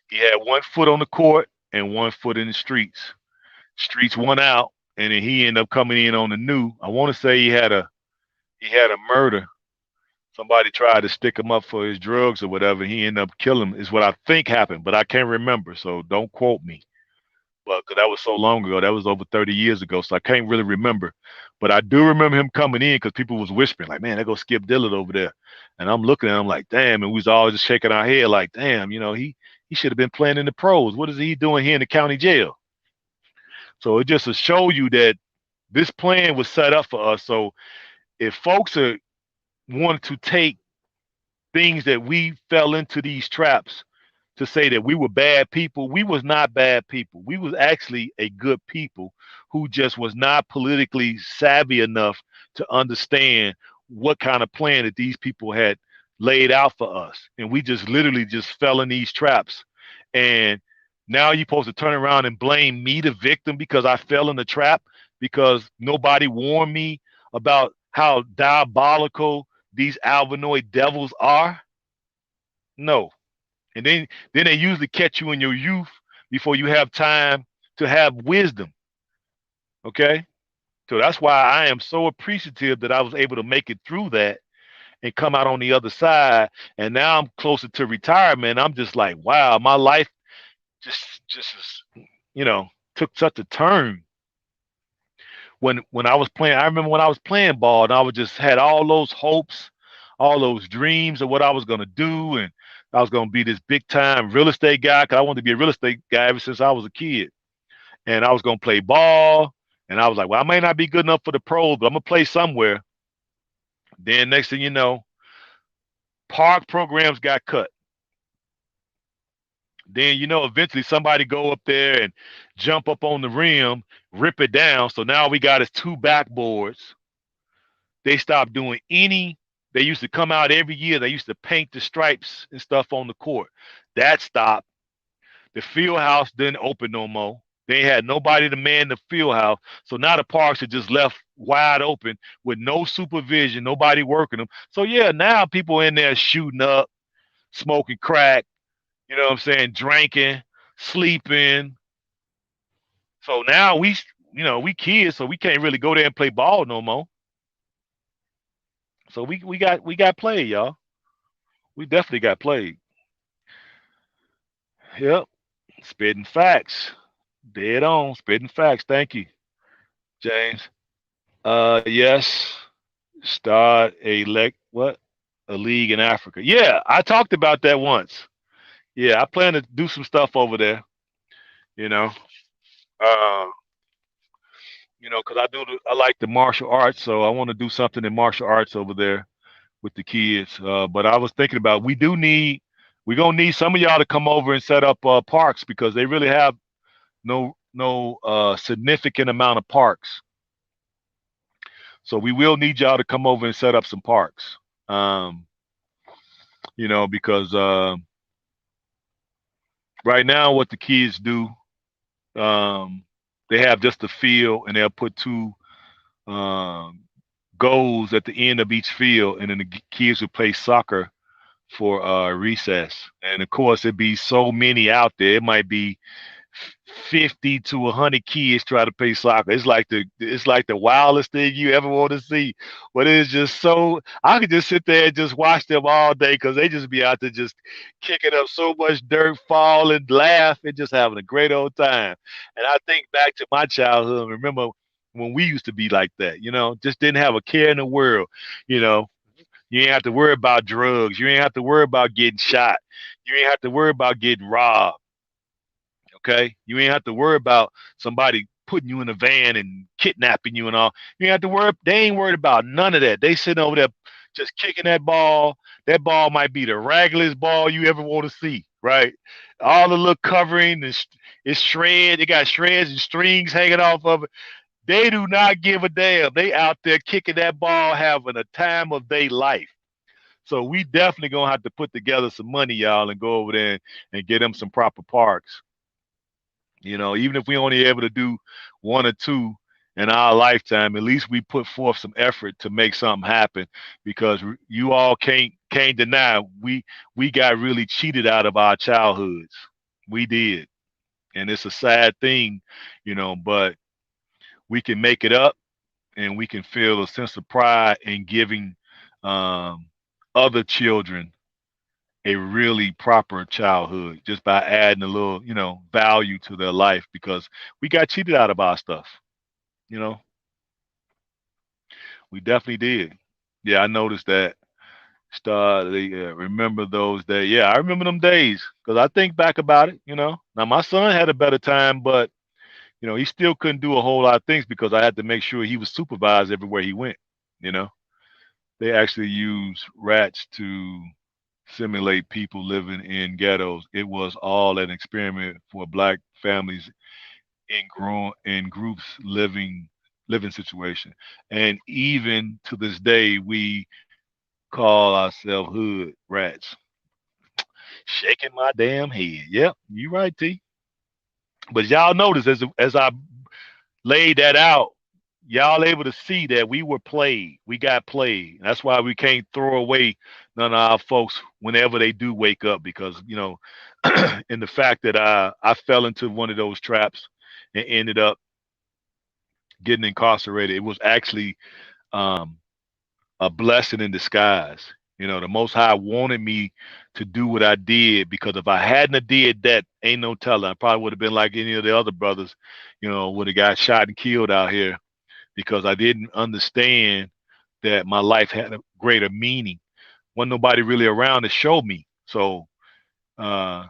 he had one foot on the court and one foot in the streets. Streets won out, and then he ended up coming in on the new. I want to say he had a murder. Somebody tried to stick him up for his drugs or whatever. He ended up killing him. Is what I think happened, but I can't remember. So don't quote me. But because that was so long ago, that was over 30 years ago, so I can't really remember. But I do remember him coming in because people was whispering like, "Man, there go Skip Dillard over there," and I'm looking at him like, "Damn!" And we was all just shaking our head like, "Damn, he should have been playing in the pros. What is he doing here in the county jail?" So it just to show you that this plan was set up for us. So if folks are wanted to take things that we fell into these traps to say that we were bad people. We was not bad people. We was actually a good people who just was not politically savvy enough to understand what kind of plan that these people had laid out for us. And we just literally just fell in these traps. And now you're supposed to turn around and blame me, the victim, because I fell in the trap because nobody warned me about how diabolical these Alvinoid devils are. No, and then they usually catch you in your youth before you have time to have wisdom. Okay? So that's why I am so appreciative that I was able to make it through that and come out on the other side. And now I'm closer to retirement. I'm just like, wow, my life just you know, took such a turn when I was playing. I remember when I was playing ball and I was just had all those hopes, all those dreams of what I was gonna do, and I was gonna be this big time real estate guy because I wanted to be a real estate guy ever since I was a kid. And I was gonna play ball, and I was like, well, I may not be good enough for the pros, but I'm gonna play somewhere. Then next thing you know, park programs got cut. Then eventually somebody go up there and jump up on the rim, rip it down. So now we got is two backboards. They stopped doing any. They used to come out every year. They used to paint the stripes and stuff on the court. That stopped. The field house didn't open no more. They had nobody to man the field house. So now the parks are just left wide open with no supervision, nobody working them. So yeah, now people in there shooting up, smoking crack, you know what I'm saying, drinking, sleeping. So now we kids, so we can't really go there and play ball no more. So we got played, y'all. We definitely got played. Yep. Spitting facts. Dead on. Spitting facts. Thank you, James. Yes. Start a what? A league in Africa. Yeah, I talked about that once. Yeah, I plan to do some stuff over there. You know, uh, because I like the martial arts, so I want to do something in martial arts over there with the kids. But I was thinking about we're gonna need some of y'all to come over and set up parks because they really have no significant amount of parks. So we will need y'all to come over and set up some parks. Um, because right now what the kids do, um, they have just a field and they'll put two um, goals at the end of each field, and then the kids will play soccer for recess. And of course, it'd be so many out there. It might be 50 to 100 kids try to play soccer. It's like the wildest thing you ever want to see. But it's just so I could just sit there and just watch them all day because they just be out there just kicking up so much dirt, falling, laughing, just having a great old time. And I think back to my childhood and remember when we used to be like that, just didn't have a care in the world, you know. You ain't have to worry about drugs. You ain't have to worry about getting shot. You ain't have to worry about getting robbed. Okay, you ain't have to worry about somebody putting you in a van and kidnapping you and all. You ain't have to worry. They ain't worried about none of that. They sitting over there just kicking that ball. That ball might be the raggedest ball you ever want to see, right? All the little covering is shred. They got shreds and strings hanging off of it. They do not give a damn. They out there kicking that ball, having a time of their life. So we definitely gonna have to put together some money, y'all, and go over there and get them some proper parks. Even if we only able to do one or two in our lifetime, at least we put forth some effort to make something happen because you all can't deny we got really cheated out of our childhoods. We did. And it's a sad thing, but we can make it up and we can feel a sense of pride in giving um, other children a really proper childhood just by adding a little, value to their life because we got cheated out of our stuff. You know, we definitely did. Yeah, I noticed that. Remember those days. Yeah, I remember them days because I think back about it. Now my son had a better time, but he still couldn't do a whole lot of things because I had to make sure he was supervised everywhere he went. You know, they actually use rats to simulate people living in ghettos. It was all an experiment for black families in groups living situation. And even to this day, we call ourselves hood rats. Shaking my damn head. Yep, you right, T. But y'all notice as I laid that out, y'all able to see that we were played. We got played. That's why we can't throw away none of our folks whenever they do wake up because, in the fact that I fell into one of those traps and ended up getting incarcerated, it was actually um, a blessing in disguise. The Most High wanted me to do what I did because if I hadn't have did that, ain't no telling. I probably would have been like any of the other brothers, would have got shot and killed out here because I didn't understand that my life had a greater meaning. Wasn't nobody really around to show me. So uh,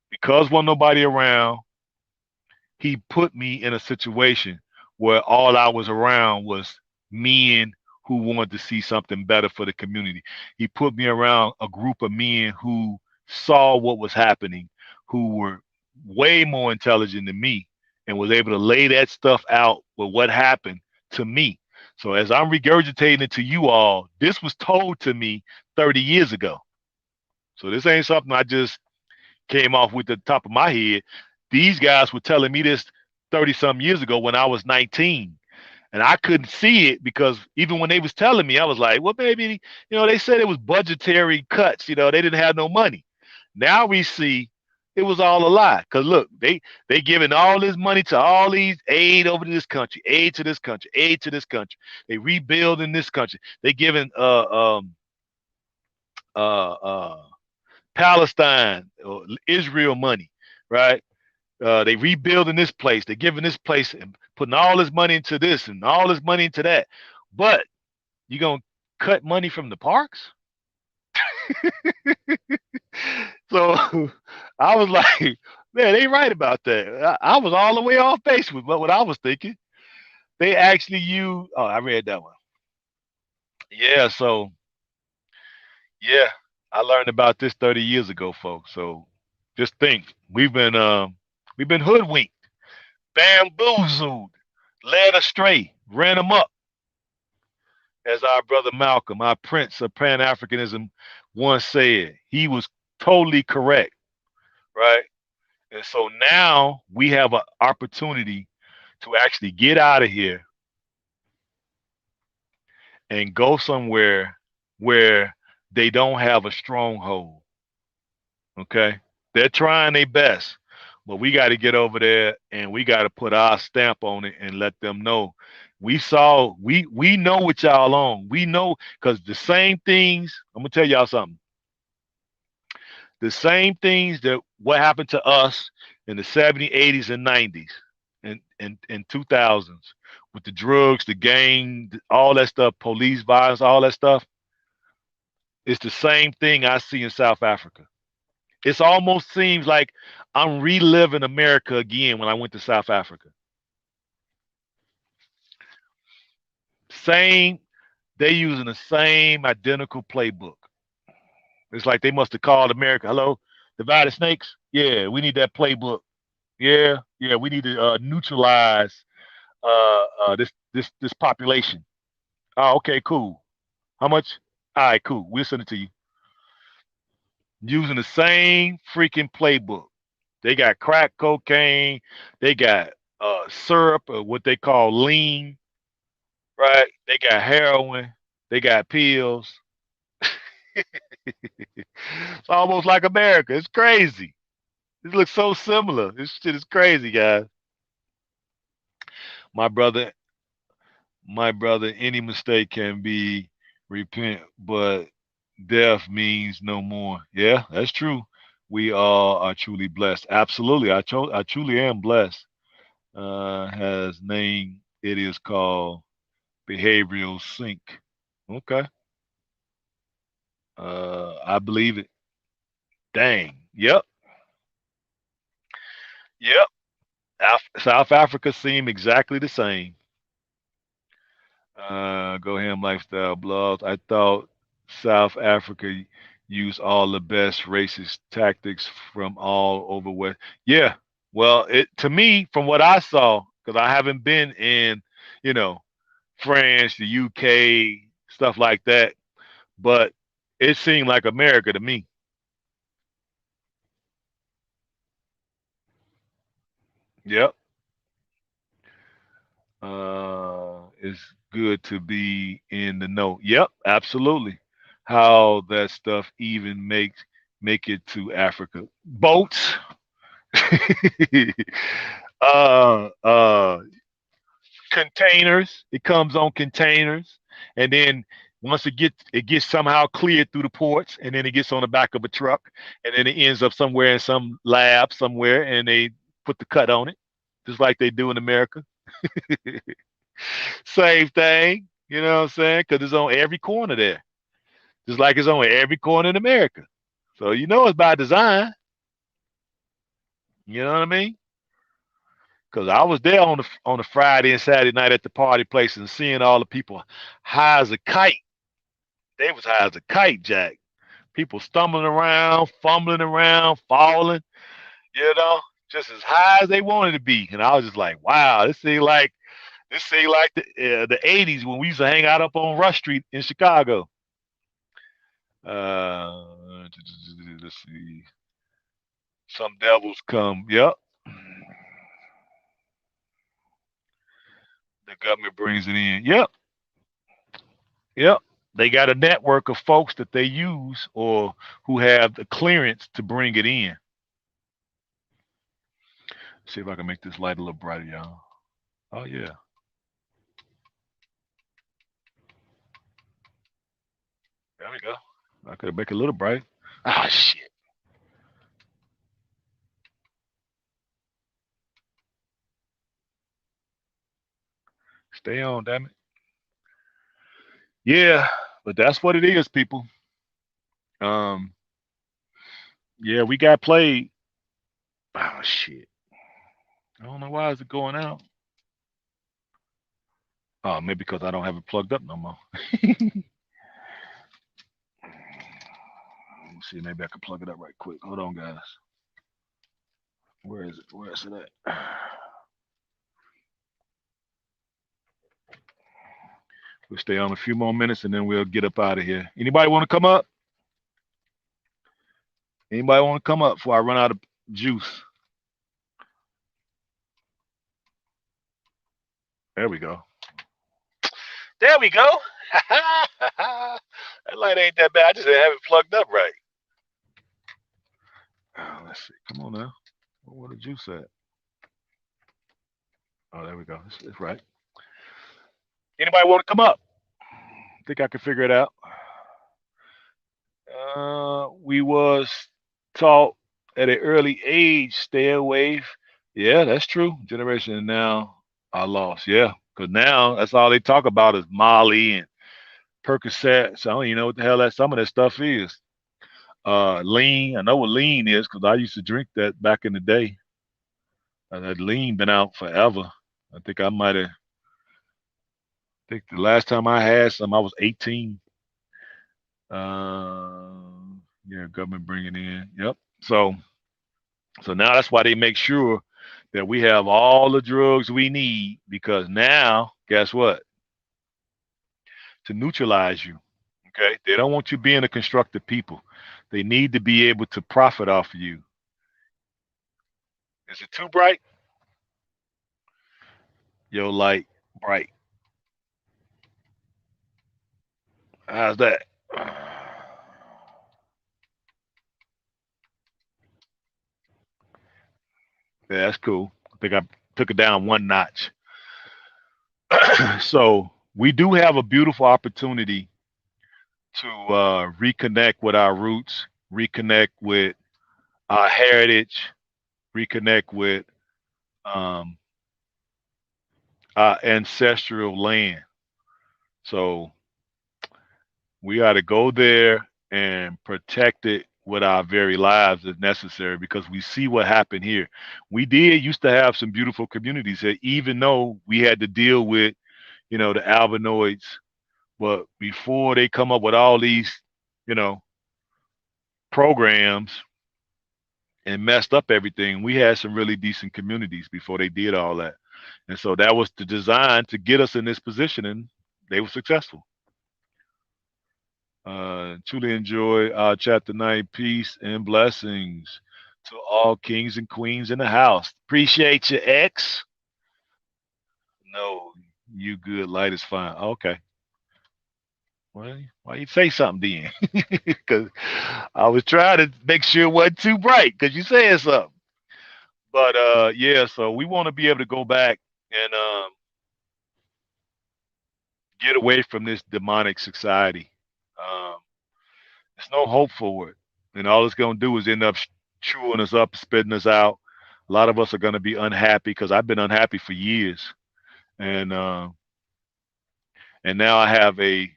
because wasn't nobody around, he put me in a situation where all I was around was men who wanted to see something better for the community. He put me around a group of men who saw what was happening, who were way more intelligent than me and was able to lay that stuff out with what happened to me. So as I'm regurgitating it to you all, this was told to me 30 years ago. So this ain't something I just came off with the top of my head. These guys were telling me this 30 some years ago when I was 19. And I couldn't see it because even when they was telling me, I was like, well, maybe, they said it was budgetary cuts. They didn't have no money. Now we see it was all a lie. Because look, they giving all this money to all these aid over to this country, aid to this country, aid to this country. They rebuilding this country. They giving uh Palestine or Israel money. right? They rebuilding this place. They're giving this place and putting all this money into this and all this money into that. But you gonna cut money from the parks? So I was like, man, they right about that. I was all the way off base with what I was thinking. They actually use. Oh, I read that one. Yeah. So yeah, I learned about this 30 years ago, folks. So just think, we've been hoodwinked, bamboozled, led astray, ran them up, as our brother Malcolm, our prince of Pan Africanism, once said. He was totally correct, right? And so now we have an opportunity to actually get out of here and go somewhere where they don't have a stronghold. Okay. They're trying their best, but we got to get over there and we got to put our stamp on it and let them know. We know what y'all on. We know because the same things, I'm gonna tell y'all something. The same things that what happened to us in the 70s, 80s, and 90s and 2000s with the drugs, the gang, all that stuff, police violence, all that stuff. It's the same thing I see in South Africa. It's almost seems like I'm reliving America again when I went to South Africa. Same, they using the same identical playbook. It's like they must have called America. Hello, divided snakes. Yeah, we need that playbook. Yeah, yeah, we need to neutralize this population. Oh, okay, cool. How much? All right, cool. We'll send it to you. Using the same freaking playbook. They got crack cocaine. They got syrup, or what they call lean, right? They got heroin. They got pills. It's almost like America. It's crazy. It looks so similar. This shit is crazy, guys. My brother, my brother, any mistake can be repent, but death means no more. Yeah, that's true. We all are truly blessed. Absolutely. I truly am blessed. Has name it is called behavioral sync. Okay. I believe it. Dang. Yep. Yep. South Africa seemed exactly the same. Go Ham Lifestyle blogs. I thought South Africa used all the best racist tactics from all over West. Yeah. Well, it to me, from what I saw, because I haven't been in, you know, France, the UK, stuff like that, but it seemed like America to me. Yep. It's good to be in the know. Yep, absolutely. How that stuff even make it to Africa. Boats. uh uh Containers. It comes on containers. And then once it gets somehow cleared through the ports and then it gets on the back of a truck and then it ends up somewhere in some lab somewhere and they put the cut on it, just like they do in America. Same thing, you know what I'm saying? Because it's on every corner there, just like it's on every corner in America. So you know it's by design. You know what I mean? Because I was there on the Friday and Saturday night at the party place and seeing all the people high as a kite. They was high as a kite, Jack. People stumbling around, fumbling around, falling. You know, just as high as they wanted to be. And I was just like, wow, this seemed like the '80s when we used to hang out up on Rush Street in Chicago. Let's see. Some devils come. Yep. The government brings it in. Yep. Yep. They got a network of folks that they use or who have the clearance to bring it in. See if I can make this light a little brighter, y'all. Oh yeah. There we go. I could make it a little bright. Ah shit. Stay on, damn it. Yeah, but that's what it is, people. Um, yeah, we got played. Oh shit. I don't know why is it going out. Oh, maybe because I don't have it plugged up no more. Let me see, maybe I can plug it up right quick. Hold on, guys. Where is it? Where is it at? We'll stay on a few more minutes and then we'll get up out of here. Anybody want to come up? Anybody want to come up before I run out of juice? There we go. There we go. That light ain't that bad. I just didn't have it plugged up right. Let's see. Come on now. Where the juice at? Oh, there we go. It's right. Anybody want to come up? Think I can figure it out. We was taught at an early age, stay away. Yeah, that's true. Generation now are lost. Yeah, because now that's all they talk about is Molly and Percocet. So I don't even know what the hell that some of that stuff is. Lean. I know what lean is because I used to drink that back in the day. That lean been out forever. I think I might have. I think the last time I had some, I was 18. Yeah, government bringing in. Yep. So now that's why they make sure that we have all the drugs we need because now, guess what? To neutralize you. Okay. They don't want you being a constructive people. They need to be able to profit off of you. Is it too bright? Yo, light, bright. How's that? Yeah, that's cool. I think I took it down one notch. So we do have a beautiful opportunity to reconnect with our roots, reconnect with our heritage, reconnect with um, our ancestral land. So we got to go there and protect it with our very lives if necessary because we see what happened here. We did used to have some beautiful communities here, even though we had to deal with, the albinoids. But before they come up with all these, you know, programs and messed up everything, we had some really decent communities before they did all that. And so that was the design to get us in this position, and they were successful. Truly enjoy our chapter 9. Peace and blessings to all kings and queens in the house. Appreciate you, X. No, you good. Light is fine. Okay. Well, why you say something then? Because I was trying to make sure it wasn't too bright because you said something. But yeah, so we want to be able to go back and get away from this demonic society. Um, there's no hope for it, and all it's going to do is end up chewing us up, spitting us out. A lot of us are going to be unhappy because I've been unhappy for years, and and now I have a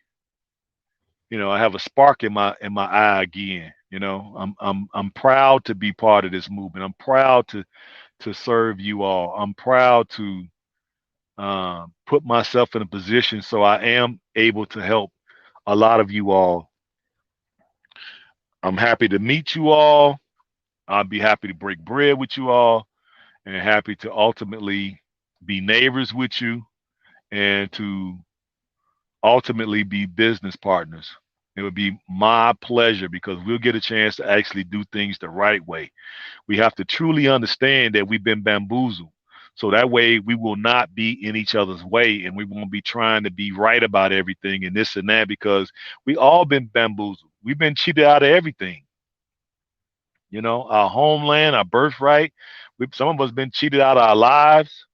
spark in my eye again. I'm proud to be part of this movement. I'm proud to serve you all. I'm proud to put myself in a position so I am able to help a lot of you all. I'm happy to meet you all. I'll be happy to break bread with you all and happy to ultimately be neighbors with you and to ultimately be business partners. It would be my pleasure because we'll get a chance to actually do things the right way. We have to truly understand that we've been bamboozled. So that way we will not be in each other's way and we won't be trying to be right about everything and this and that because we all been bamboozled. We've been cheated out of everything. Our homeland, our birthright. Some of us been cheated out of our lives,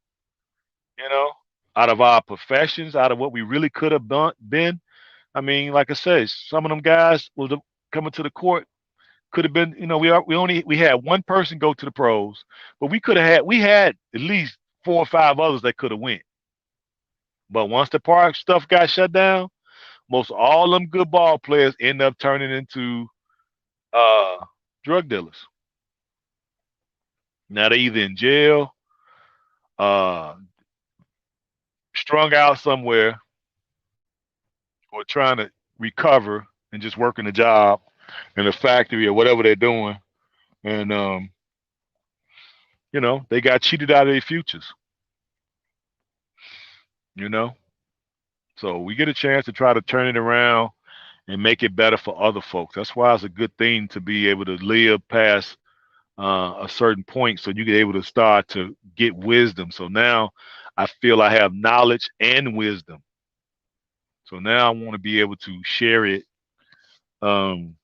you know, out of our professions, out of what we really could have been. I mean, like I said, some of them guys was coming to the court could have been, we had one person go to the pros, but we had at least 4 or 5 others that could have went. But once the park stuff got shut down, most all them good ball players end up turning into uh, drug dealers. Now they either in jail, uh, strung out somewhere, or trying to recover and just working a job in a factory or whatever they're doing. And they got cheated out of their futures. You know, so we get a chance to try to turn it around and make it better for other folks. That's why it's a good thing to be able to live past a certain point, so you get able to start to get wisdom. So now I feel I have knowledge and wisdom. So now I want to be able to um,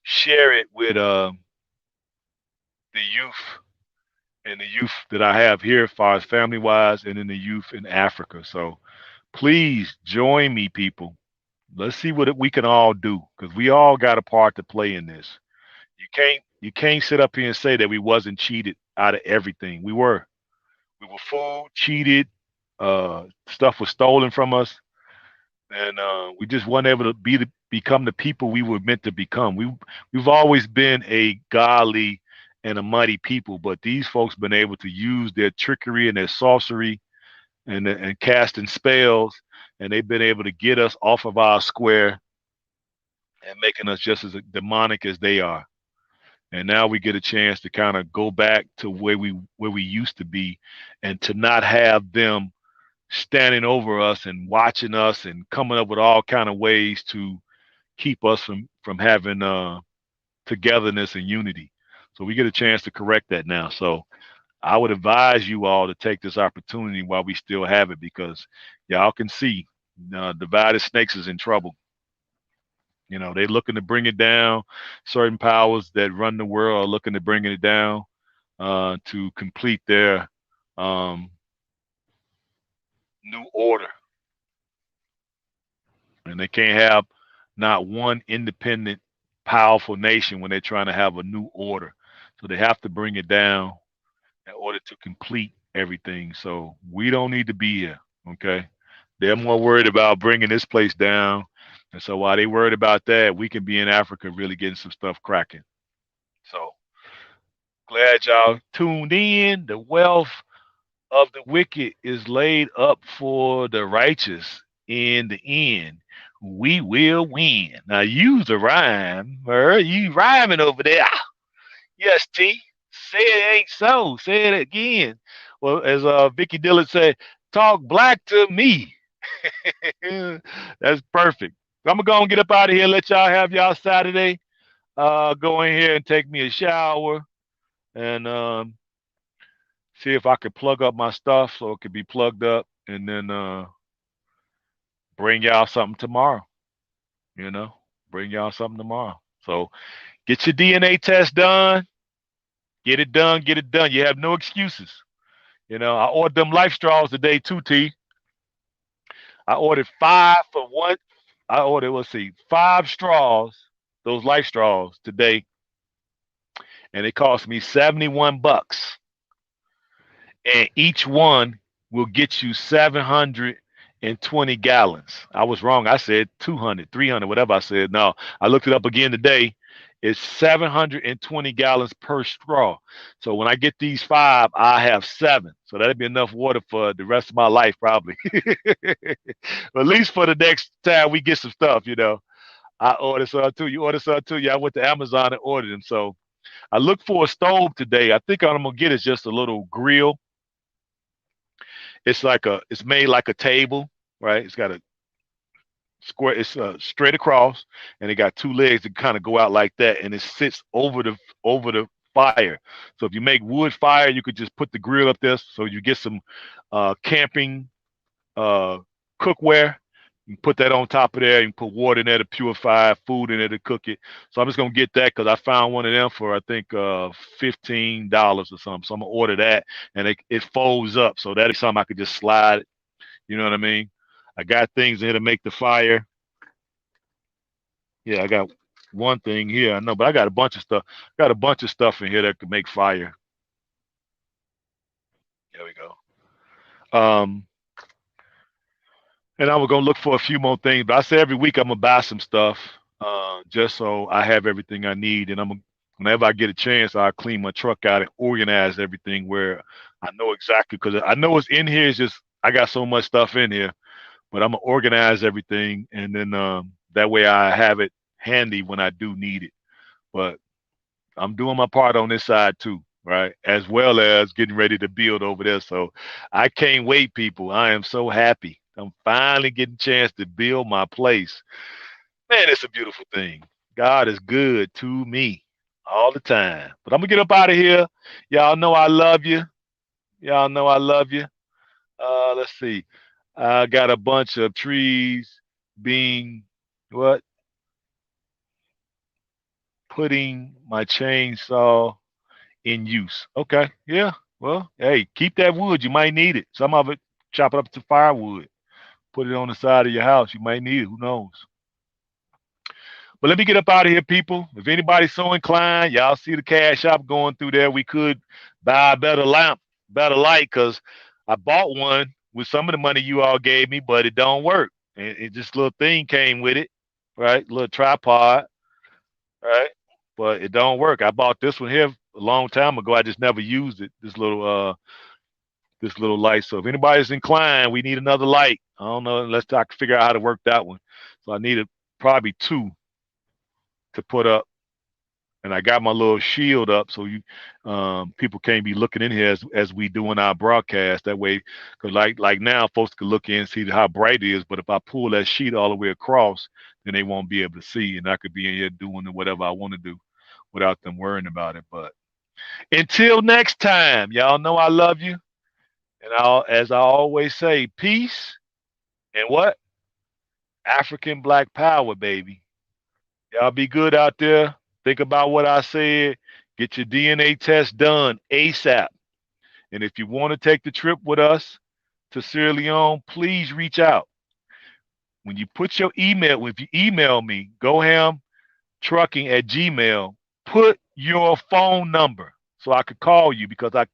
share it with the youth and the youth that I have here, as far as family wise, and in the youth in Africa. So please join me, people. Let's see what we can all do, because we all got a part to play in this. You can't sit up here and say that we wasn't cheated out of everything. We were. We were fooled, cheated, stuff was stolen from us, and we just weren't able to become the people we were meant to become. We've always been a godly and a mighty people, but these folks been able to use their trickery and their sorcery and casting spells, and they've been able to get us off of our square and making us just as demonic as they are. And now we get a chance to kind of go back to where we used to be, and to not have them standing over us and watching us and coming up with all kind of ways to keep us from having togetherness and unity. So we get a chance to correct that now. So I would advise you all to take this opportunity while we still have it, because y'all can see divided snakes is in trouble. They're looking to bring it down. Certain powers that run the world are looking to bring it down to complete their um, new order. And they can't have not one independent, powerful nation when they're trying to have a new order. So they have to bring it down in order to complete everything. So we don't need to be here, okay? They're more worried about bringing this place down. And so while they worried about that, we can be in Africa really getting some stuff cracking. So glad y'all tuned in. The wealth of the wicked is laid up for the righteous. In the end, we will win. Now use a rhyme, or you rhyming over there. Ah, yes, T. Say it ain't so. Say it again. Well, as Vicky Dillon said, talk black to me. That's perfect. I'm gonna go and get up out of here. Let y'all have y'all Saturday. Go in here and take me a shower, and see if I could plug up my stuff so it could be plugged up, and then bring y'all something tomorrow. You know, bring y'all something tomorrow. So get your DNA test done. Get it done. Get it done. You have no excuses. I ordered them life straws today too, T. I ordered 5 for 1. I ordered, let's see, 5 straws, those life straws today, and it cost me $71. And each one will get you 720 gallons. I was wrong. I said 200, 300, whatever I said. No, I looked it up again today. It's 720 gallons per straw. So when I get these 5, I have 7. So that'll be enough water for the rest of my life, probably. At least for the next time we get some stuff. I ordered some too. You ordered some too. Yeah, I went to Amazon and ordered them. So I looked for a stove today. I think what I'm gonna get is just a little grill. It's made like a table, right? It's got a square. It's straight across, and it got 2 legs that kind of go out like that, and it sits over the fire. So if you make wood fire, you could just put the grill up there, so you get some camping uh, cookware. You can put that on top of there. You can put water in there to purify, food in there to cook it. So I'm just gonna get that because I found one of them for I think $15 or something. So I'm gonna order that, and it folds up, so that'll be something I could just slide. You know what I mean? I got things in here to make the fire. Yeah, I got one thing here. I know, but I got a bunch of stuff. Got a bunch of stuff in here that could make fire. There we go. Um, And I was gonna look for a few more things, but I say every week I'm gonna buy some stuff, just so I have everything I need. And whenever I get a chance, I'll clean my truck out and organize everything where I know exactly, because I know it's in here. It's just I got so much stuff in here, but I'm gonna organize everything, and then that way I have it handy when I do need it. But I'm doing my part on this side too, right? As well as getting ready to build over there. So I can't wait, people. I am so happy. I'm finally getting a chance to build my place. Man, it's a beautiful thing. God is good to me all the time. But I'm gonna get up out of here. Y'all know I love you. Y'all know I love you. Let's see. I got a bunch of trees being what? Putting my chainsaw in use. Okay, yeah. Well, hey, keep that wood. You might need it. Some of it, chop it up to firewood. Put it on the side of your house. You might need it. Who knows? But let me get up out of here, people. If anybody's so inclined, y'all see the cash shop going through there. We could buy a better lamp, better light, because I bought one with some of the money you all gave me, but it don't work. And it just little thing came with it, right? Little tripod, right? But it don't work. I bought this one here a long time ago. I just never used it. This little light. So if anybody's inclined, we need another light. I don't know unless I can figure out how to work that one. So I needed probably two to put up, and I got my little shield up so you people can't be looking in here as we doing our broadcast. That way, because like now, folks can look in and see how bright it is. But if I pull that sheet all the way across, then they won't be able to see, and I could be in here doing whatever I want to do without them worrying about it. But until next time, y'all know I love you, and as I always say, peace and what? African Black Power, baby. Y'all be good out there. Think about what I said. Get your DNA test done ASAP. And if you want to take the trip with us to Sierra Leone, please reach out. When you put your email, if you email me, gohamtrucking@gmail, put your phone number so I could call you, because I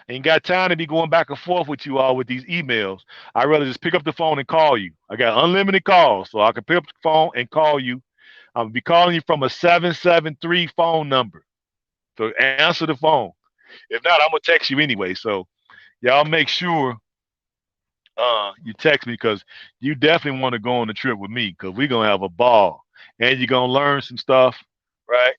ain't got time to be going back and forth with you all with these emails. I'd rather just pick up the phone and call you. I got unlimited calls, so I can pick up the phone and call you. I'm gonna be calling you from a 773 phone number. So answer the phone. If not, I'm gonna text you anyway. So y'all make sure you text me, because you definitely want to go on the trip with me, because we're gonna have a ball. And you're gonna learn some stuff, right?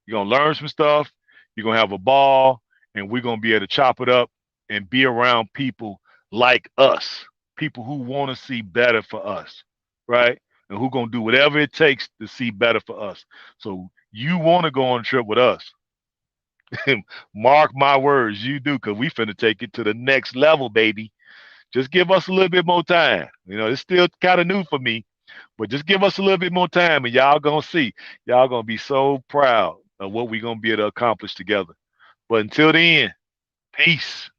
You're gonna learn some stuff, you're gonna have a ball, and we're gonna be able to chop it up and be around people like us, people who want to see better for us, right? And who gonna do whatever it takes to see better for us. So you want to go on a trip with us. Mark my words, you do, because we finna take it to the next level, baby. Just give us a little bit more time. It's still kind of new for me, but just give us a little bit more time, and y'all gonna see. Y'all gonna be so proud of what we gonna be able to accomplish together. But until then, peace.